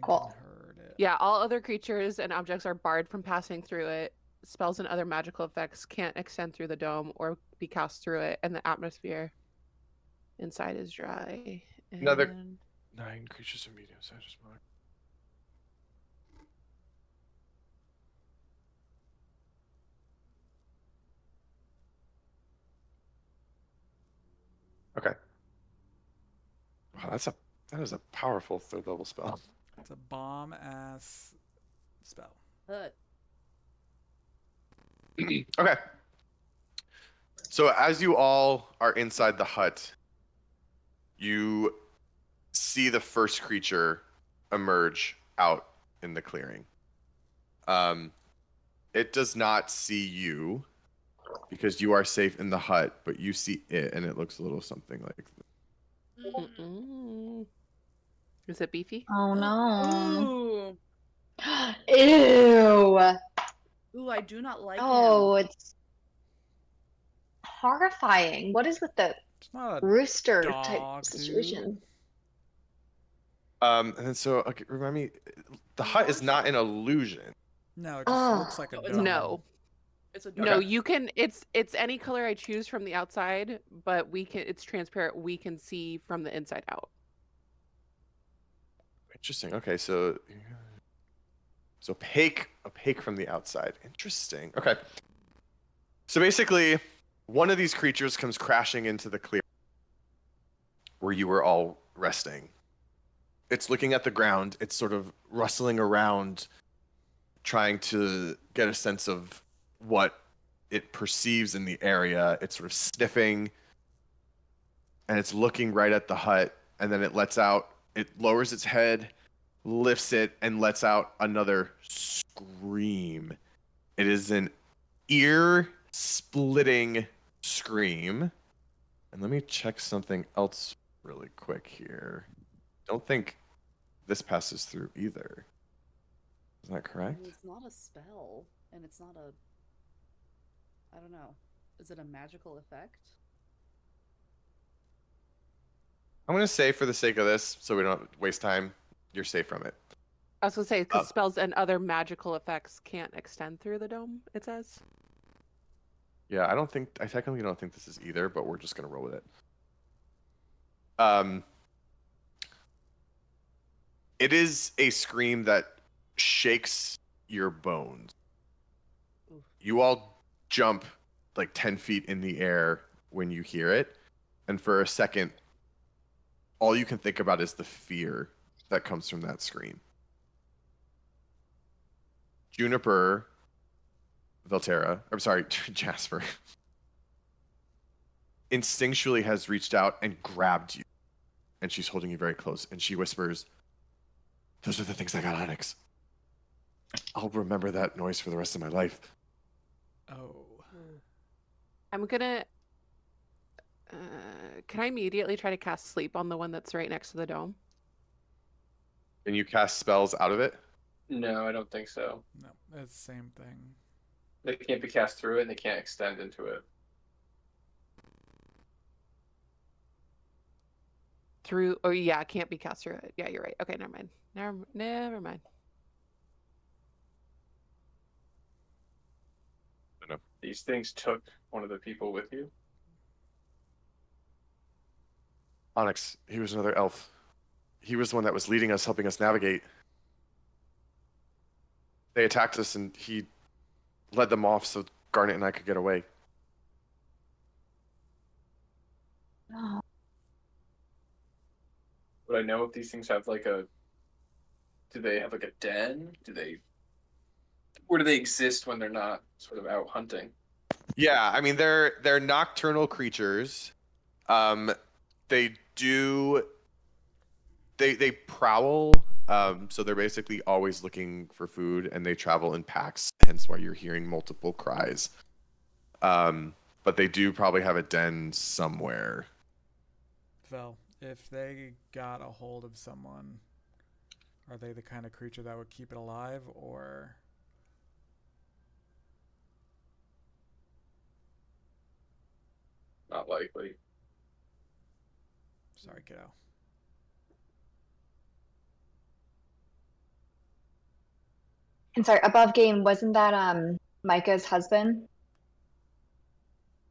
Cool. hurt it. Yeah, all other creatures and objects are barred from passing through it. Spells and other magical effects can't extend through the dome or be cast through it, and the atmosphere inside is dry. Another And 9 creatures of medium size. Okay. Wow, that is a powerful 3rd level spell. It's a bomb ass spell. Okay. So as you all are inside the hut, you see the first creature emerge out in the clearing. It does not see you because you are safe in the hut, but you see it, and it looks a little something like this. Mm-mm. Is it beefy? Oh no. Ooh. Ew. Ooh, I do not like Oh, him. it's horrifying. What is with the It's not a rooster dog, type situation? And then so okay, remind me, the hut is not an illusion. no. It just Oh. looks like a No, dog. No. It's a dog. No, you can. It's any color I choose from the outside, but we can. It's transparent. We can see from the inside out. Interesting. Okay, so opaque from the outside. Interesting. Okay. So basically, one of these creatures comes crashing into the clearing where you were all resting. It's looking at the ground. It's sort of rustling around, trying to get a sense of what it perceives in the area. It's sort of sniffing, and it's looking right at the hut, and then it lowers its head, lifts it, and lets out another scream. It is an ear-splitting scream. And let me check something else really quick here. Don't think this passes through either. Is that correct? It's not a spell, and it's not a... I don't know. Is it a magical effect? I'm going to say for the sake of this, so we don't waste time, you're safe from it. I was gonna say because spells and other magical effects can't extend through the dome. It says. Yeah, I technically don't think this is either, but we're just going to roll with it. It is a scream that shakes your bones. Oof. You all jump like 10 feet in the air when you hear it. And for a second, all you can think about is the fear that comes from that scream. Juniper, Jasper, instinctually has reached out and grabbed you. And she's holding you very close. And she whispers, "Those are the things I got Onyx. I'll remember that noise for the rest of my life." Oh. I'm gonna. Can I immediately try to cast sleep on the one that's right next to the dome? Can you cast spells out of it? No, I don't think so. No, it's the same thing. They can't be cast through it, and they can't extend into it. through. Oh yeah, it can't be cast through it. Yeah, you're right. Okay, never mind. Never mind. These things took one of the people with you. Onyx, he was another elf. He was the one that was leading us, helping us navigate. They attacked us and he led them off so Garnet and I could get away. Oh, Would I know if these things have like a? Do they have like a den? Where do they exist when they're not sort of out hunting? Yeah, I mean they're nocturnal creatures. They do they prowl. So they're basically always looking for food, and they travel in packs. Hence why you're hearing multiple cries. But they do probably have a den somewhere. Vel, if they got a hold of someone, are they the kind of creature that would keep it alive, or? Not likely. Sorry, kiddo. and sorry, above game, wasn't that Micah's husband?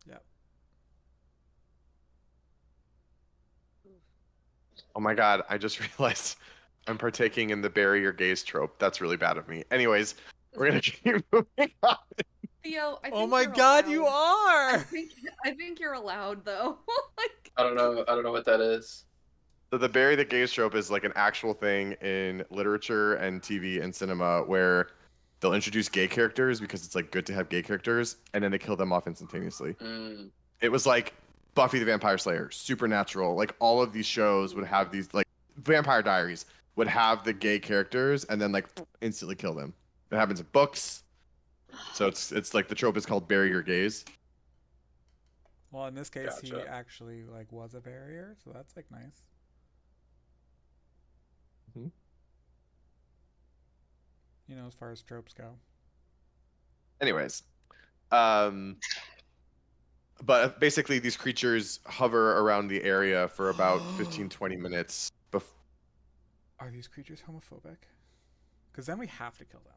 Yep. Oh my god, I just realized I'm partaking in the bury your gaze trope. That's really bad of me. Anyways, we're gonna keep moving on. Theo, I think Oh my you're god, allowed. you I are! think you're allowed though. Like, I don't know what that is. So the bury the gaze trope is like an actual thing in literature and TV and cinema where they'll introduce gay characters because it's like good to have gay characters, and then they kill them off instantaneously. Mm. It was like Buffy the Vampire Slayer, Supernatural, like all of these shows would have these, like Vampire Diaries would have the gay characters and then like instantly kill them. It happens in books. So it's like the trope is called bury your gaze. Well, in this case, he Gotcha. actually like was a barrier, so that's like nice. Mhm. You know, as far as tropes go. Anyways, but basically these creatures hover around the area for about 15-20 minutes. Are these creatures homophobic? Because then we have to kill them.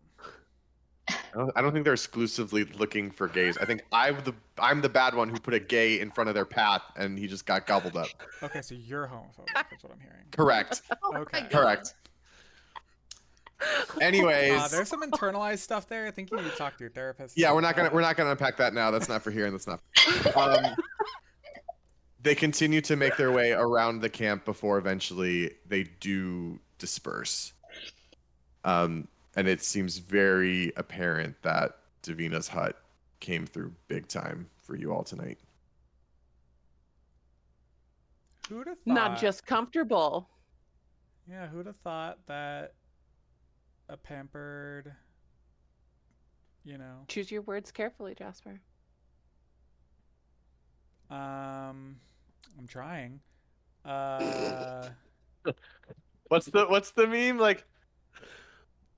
I don't think they're exclusively looking for gays. I think I'm the bad one who put a gay in front of their path and he just got gobbled up. Okay, so you're homophobic. That's what I'm hearing. Correct. Okay. Correct. Anyways, There's some internalized stuff there. I think you need to talk to your therapist. yeah, about we're not gonna unpack that now. That's not for here, and that's not. They continue to make their way around the camp before eventually they do disperse. And it seems very apparent that Davina's hut came through big time for you all tonight. Who'd have thought? Not just comfortable. Yeah, who'd have thought that a pampered, you know, Choose your words carefully, Jasper. I'm trying. What's the meme? Like,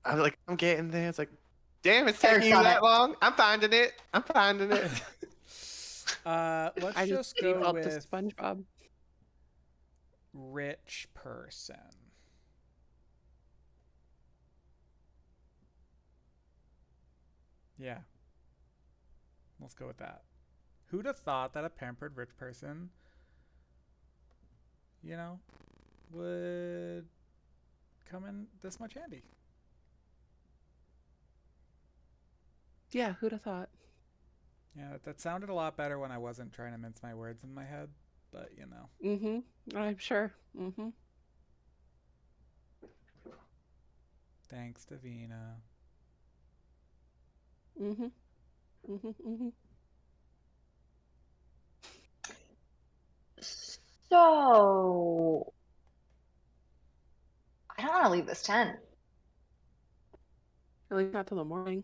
I'm getting there. It's like, damn, it's taking you that long. I'm finding it. Let's I just gave go up to with SpongeBob. rich person. Yeah. Let's go with that. Who'd have thought that a pampered rich person, you know, would come in this much handy? Yeah, who'd have thought? Yeah, that sounded a lot better when I wasn't trying to mince my words in my head, but you know. Mm-hmm. I'm sure. Mm-hmm. Thanks, Davina. Mm-hmm. Mm-hmm. Mm-hmm. So I don't want to leave this tent. At least not till the morning.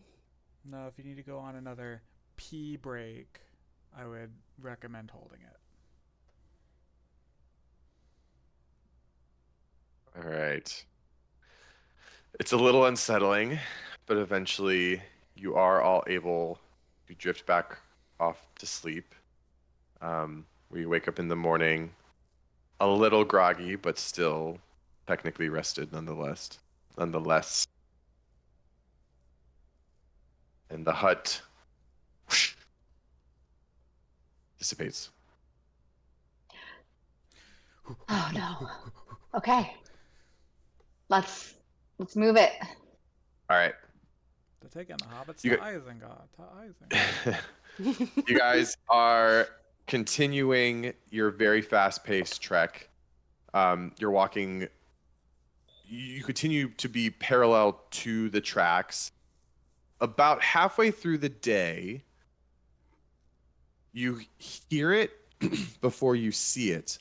No, if you need to go on another pee break, I would recommend holding it. All right. It's a little unsettling, but eventually you are all able to drift back off to sleep. We wake up in the morning. a little groggy, but still technically rested nonetheless. And the hut dissipates. Oh no. Okay. Let's move it. All right. They're taking the hobbits You to got- Isengard. You guys are continuing your very fast-paced trek. You're walking. You continue to be parallel to the tracks. About halfway through the day, you hear it before you see it.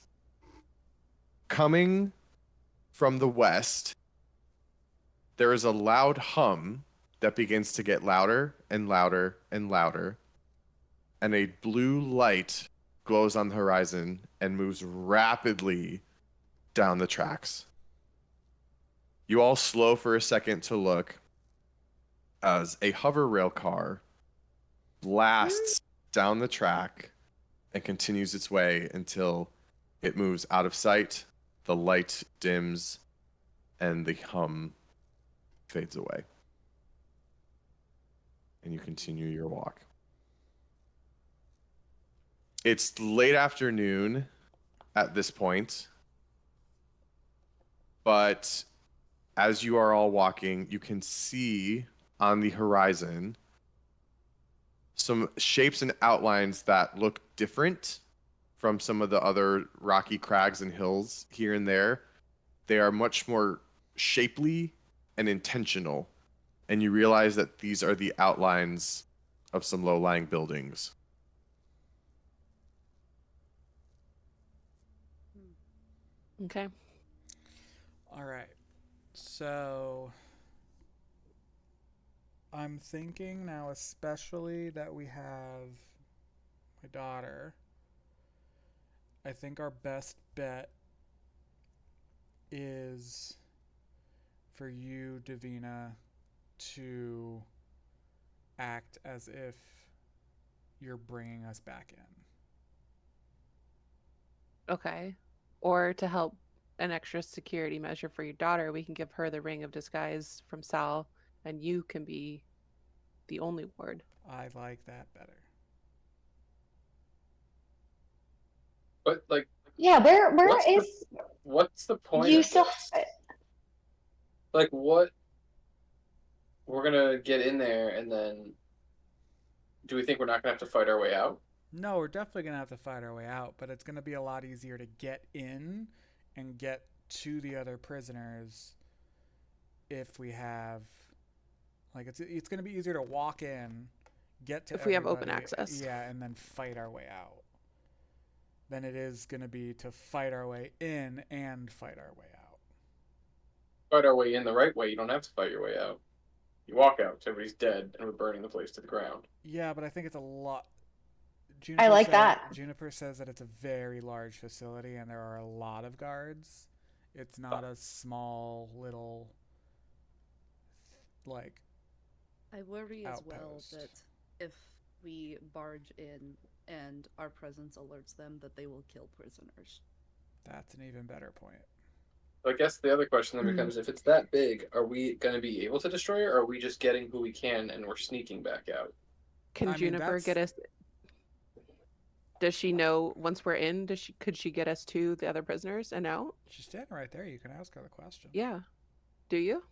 Coming from the west, there is a loud hum that begins to get louder and louder and louder. And a blue light glows on the horizon and moves rapidly down the tracks. You all slow for a second to look as a hover rail car blasts down the track and continues its way until it moves out of sight, the light dims, and the hum fades away. And you continue your walk. It's late afternoon at this point, but as you are all walking, you can see on the horizon some shapes and outlines that look different from some of the other rocky crags and hills here and there. They are much more shapely and intentional, and you realize that these are the outlines of some low-lying buildings. Okay. All right. So I'm thinking now, especially that we have my daughter, I think our best bet is for you, Davina, to act as if you're bringing us back in. Okay. Or to help an extra security measure for your daughter, we can give her the ring of disguise from Sal, and you can be the only ward. I like that better. But like, Yeah, where what's is what's the point you of still this? Like, what? We're gonna get in there, and then do we think we're not gonna have to fight our way out? No, we're definitely going to have to fight our way out, but it's going to be a lot easier to get in and get to the other prisoners if we have, like, it's going to be easier to walk in, get to If we have open everybody, access. yeah, and then fight our way out than it is going to be to fight our way in and fight our way out. Fight our way in the right way. You don't have to fight your way out. You walk out, everybody's dead, and we're burning the place to the ground. Yeah, but I think it's a lot. I like that. Juniper says that it's a very large facility and there are a lot of guards. It's not a small little, like, I worry as well outpost. that if we barge in and our presence alerts them, that they will kill prisoners. That's an even better point. So I guess the other question then becomes, if it's that big, are we going to be able to destroy it, or are we just getting who we can and we're sneaking back out? Can I mean, Juniper get us? Does she know once we're in? Could she get us to the other prisoners and out? She's standing right there. You can ask her the question. Yeah. Do you?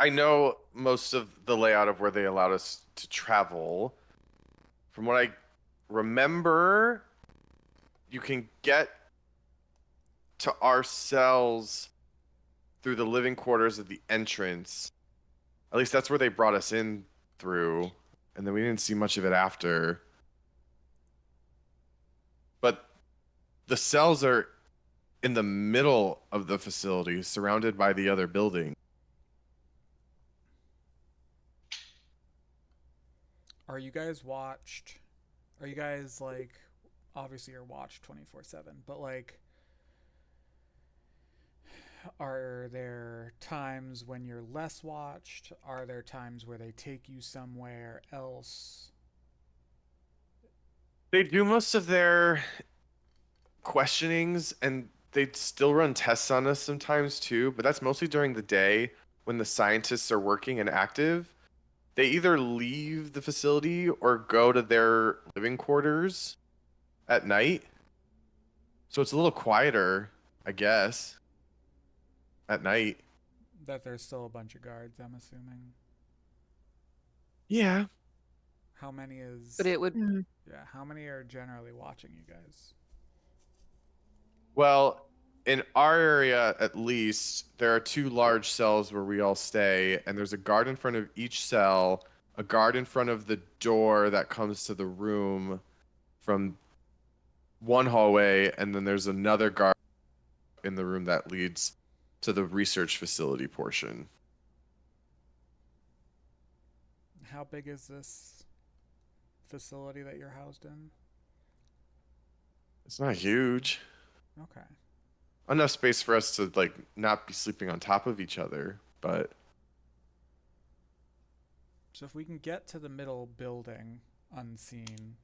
I know most of the layout of where they allowed us to travel. From what I remember, you can get to our cells through the living quarters of the entrance. At least that's where they brought us in through, and then we didn't see much of it after. But the cells are in the middle of the facility, surrounded by the other building. Are you guys watched? Are you guys, like, obviously you're watched 24/7, but, like, are there times when you're less watched? Are there times where they take you somewhere else? They do most of their questionings, and they still run tests on us sometimes too, but that's mostly during the day when the scientists are working and active. They either leave the facility or go to their living quarters at night. So it's a little quieter, I guess, at night. That there's still a bunch of guards, I'm assuming. Yeah. How many is... But it would. Yeah, how many are generally watching you guys? Well, in our area at least, there are 2 large cells where we all stay, and there's a guard in front of each cell, a guard in front of the door that comes to the room from one hallway, and then there's another guard in the room that leads to the research facility portion. How big is this facility that you're housed in? It's not huge. Okay. Enough space for us to like not be sleeping on top of each other, but So if we can get to the middle building unseen,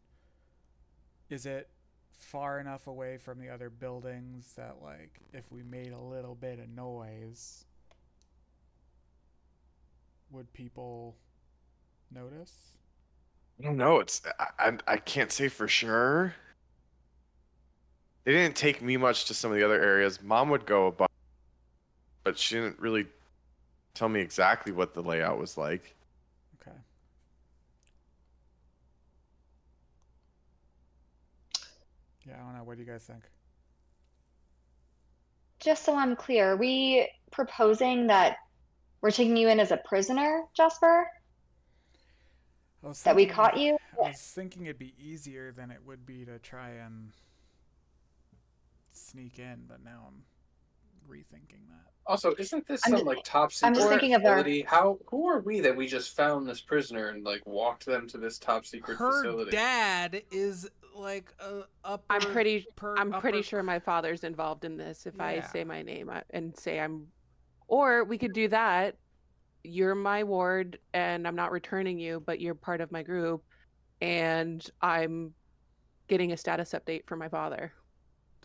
is it far enough away from the other buildings that, like, if we made a little bit of noise, would people notice? I don't know. I can't say for sure. They didn't take me much to some of the other areas. Mom would go above, but she didn't really tell me exactly what the layout was like. Okay. Yeah, I don't know. What do you guys think? Just so I'm clear, are we proposing that we're taking you in as a prisoner, Jasper? That we caught you? I was thinking it'd be easier than it would be to try and sneak in, but now I'm rethinking that. Also, isn't this I'm some just- like top I'm secret just thinking of our- facility? Who are we that we just found this prisoner and like walked them to this top secret Her facility? dad is like a upper. I'm pretty upper- sure my father's involved in this. If I Yeah. say my name and say I'm, or we could do that. You're my ward, and I'm not returning you, but you're part of my group, and I'm getting a status update from my father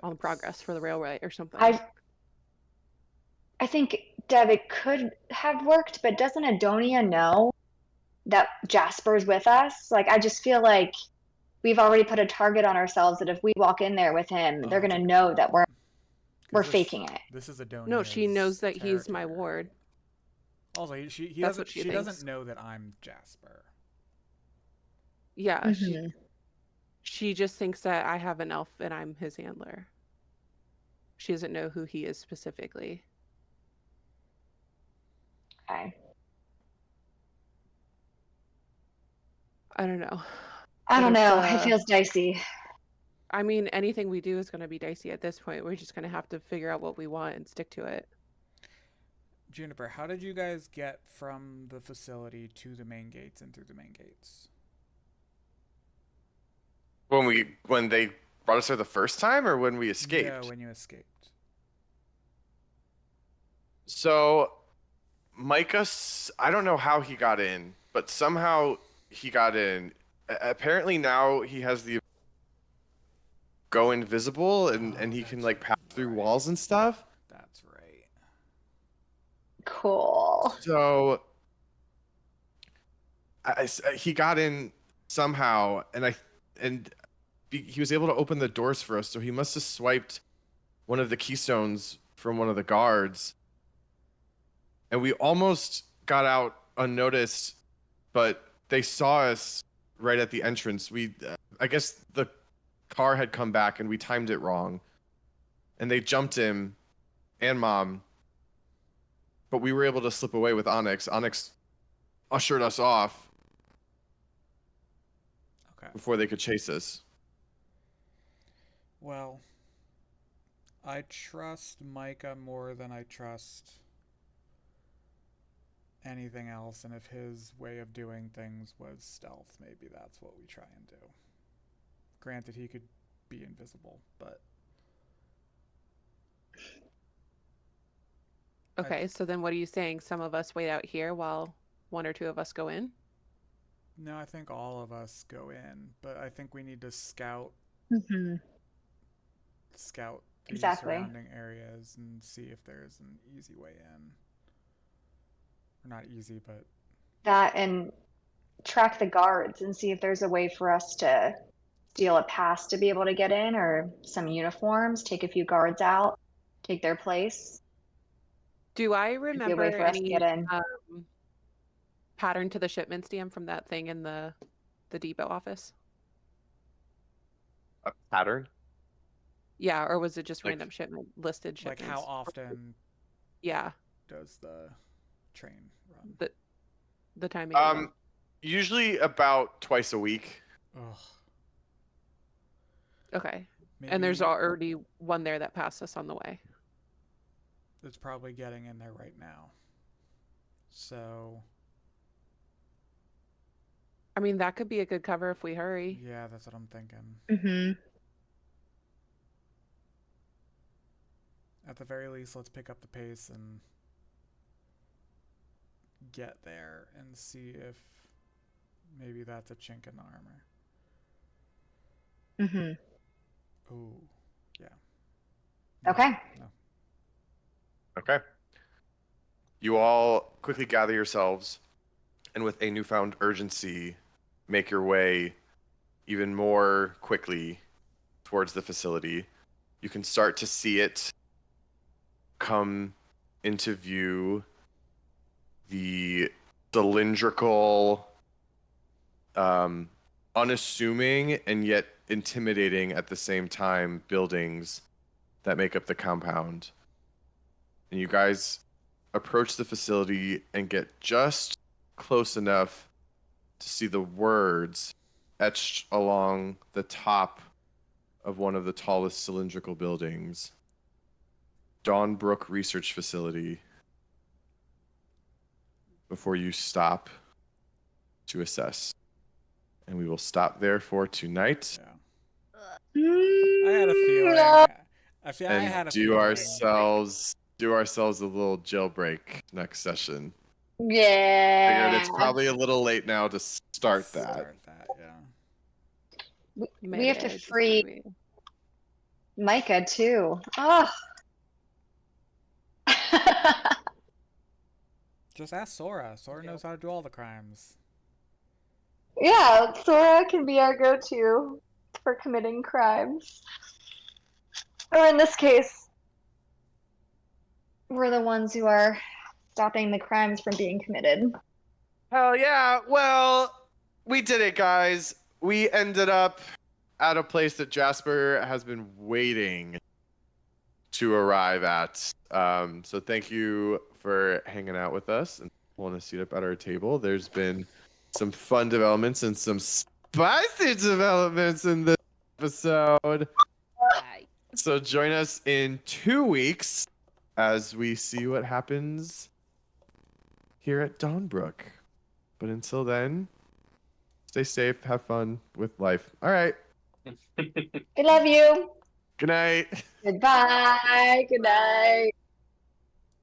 on the progress for the railway or something. I think, Deb, it could have worked, but doesn't Adonia know that Jasper's with us? Like, I just feel like we've already put a target on ourselves that if we walk in there with him, they're that's gonna a good know point. that we're 'Cause this- faking it. This is Adonia's No, she knows that he's my territory. ward. Also, he That's doesn't. what she She thinks. doesn't know that I'm Jasper. Yeah, Mhm. she just thinks that I have an elf and I'm his handler. She doesn't know who he is specifically. Okay. I don't know. I don't But know. it's, It feels dicey. I mean, anything we do is going to be dicey at this point. We're just going to have to figure out what we want and stick to it. Juniper, how did you guys get from the facility to the main gates and through the main gates? When they brought us there the first time, or when we escaped? Yeah, when you escaped. So, Micah, I don't know how he got in, but somehow he got in. Apparently now he has the go invisible, and he can like pass through walls and stuff. That's right. Cool. So, he got in somehow, and he was able to open the doors for us. So he must have swiped one of the keystones from one of the guards, and we almost got out unnoticed, but they saw us right at the entrance. I guess the car had come back and we timed it wrong, and they jumped him and Mom, but we were able to slip away with Onyx. Onyx ushered us off Okay. before they could chase us. Well, I trust Micah more than I trust anything else, and if his way of doing things was stealth, maybe that's what we try and do. Granted, he could be invisible, but... Okay, so then what are you saying? Some of us wait out here while one or two of us go in? No, I think all of us go in, but I think we need to scout Mm-hmm. scout the Exactly. surrounding areas and see if there's an easy way in. Or not easy, but That and track the guards and see if there's a way for us to steal a pass to be able to get in, or some uniforms, take a few guards out, take their place. Do I Could be a remember way for us to any get in. pattern to the shipments, DM, from that thing in the depot office? A pattern? Yeah, or was it just Like- random shipment listed like shipments? how often Yeah, does the train run? the timing. of them. Usually about twice a week. Ugh. Okay. Maybe And there's already one there that passed us on the way. it's probably getting in there right now. So I mean, that could be a good cover if we hurry. yeah, that's what I'm thinking. Mm-hmm. At the very least, let's pick up the pace and get there and see if maybe that's a chink in the armor. Mm-hmm. Ooh, yeah. Okay. No. Okay. You all quickly gather yourselves and with a newfound urgency make your way even more quickly towards the facility. You can start to see it come into view, the cylindrical, unassuming and yet intimidating at the same time buildings that make up the compound. And you guys approach the facility and get just close enough to see the words etched along the top of one of the tallest cylindrical buildings. Dawnbrook Research Facility. Before you stop to assess. And we will stop there for tonight. Yeah. I had a feeling. No. I feel And I had a do feeling. ourselves a little jailbreak next session. Yeah. Figured it's probably a little late now to start that. Start that, yeah. We have to Mayday, just free maybe. Micah too. Oh. Just ask Sora. Sora knows how to do all the crimes. Yeah, Sora can be our go-to for committing crimes. Or in this case, we're the ones who are stopping the crimes from being committed. Hell yeah. Well, we did it, guys. We ended up at a place that Jasper has been waiting to arrive at. So thank you for hanging out with us and pulling a seat up at our table. There's been some fun developments and some spicy developments in this episode. So join us in 2 weeks as we see what happens here at Dawnbrook. But until then, stay safe, have fun with life. All right. I love you. Good night. Goodbye. Good night.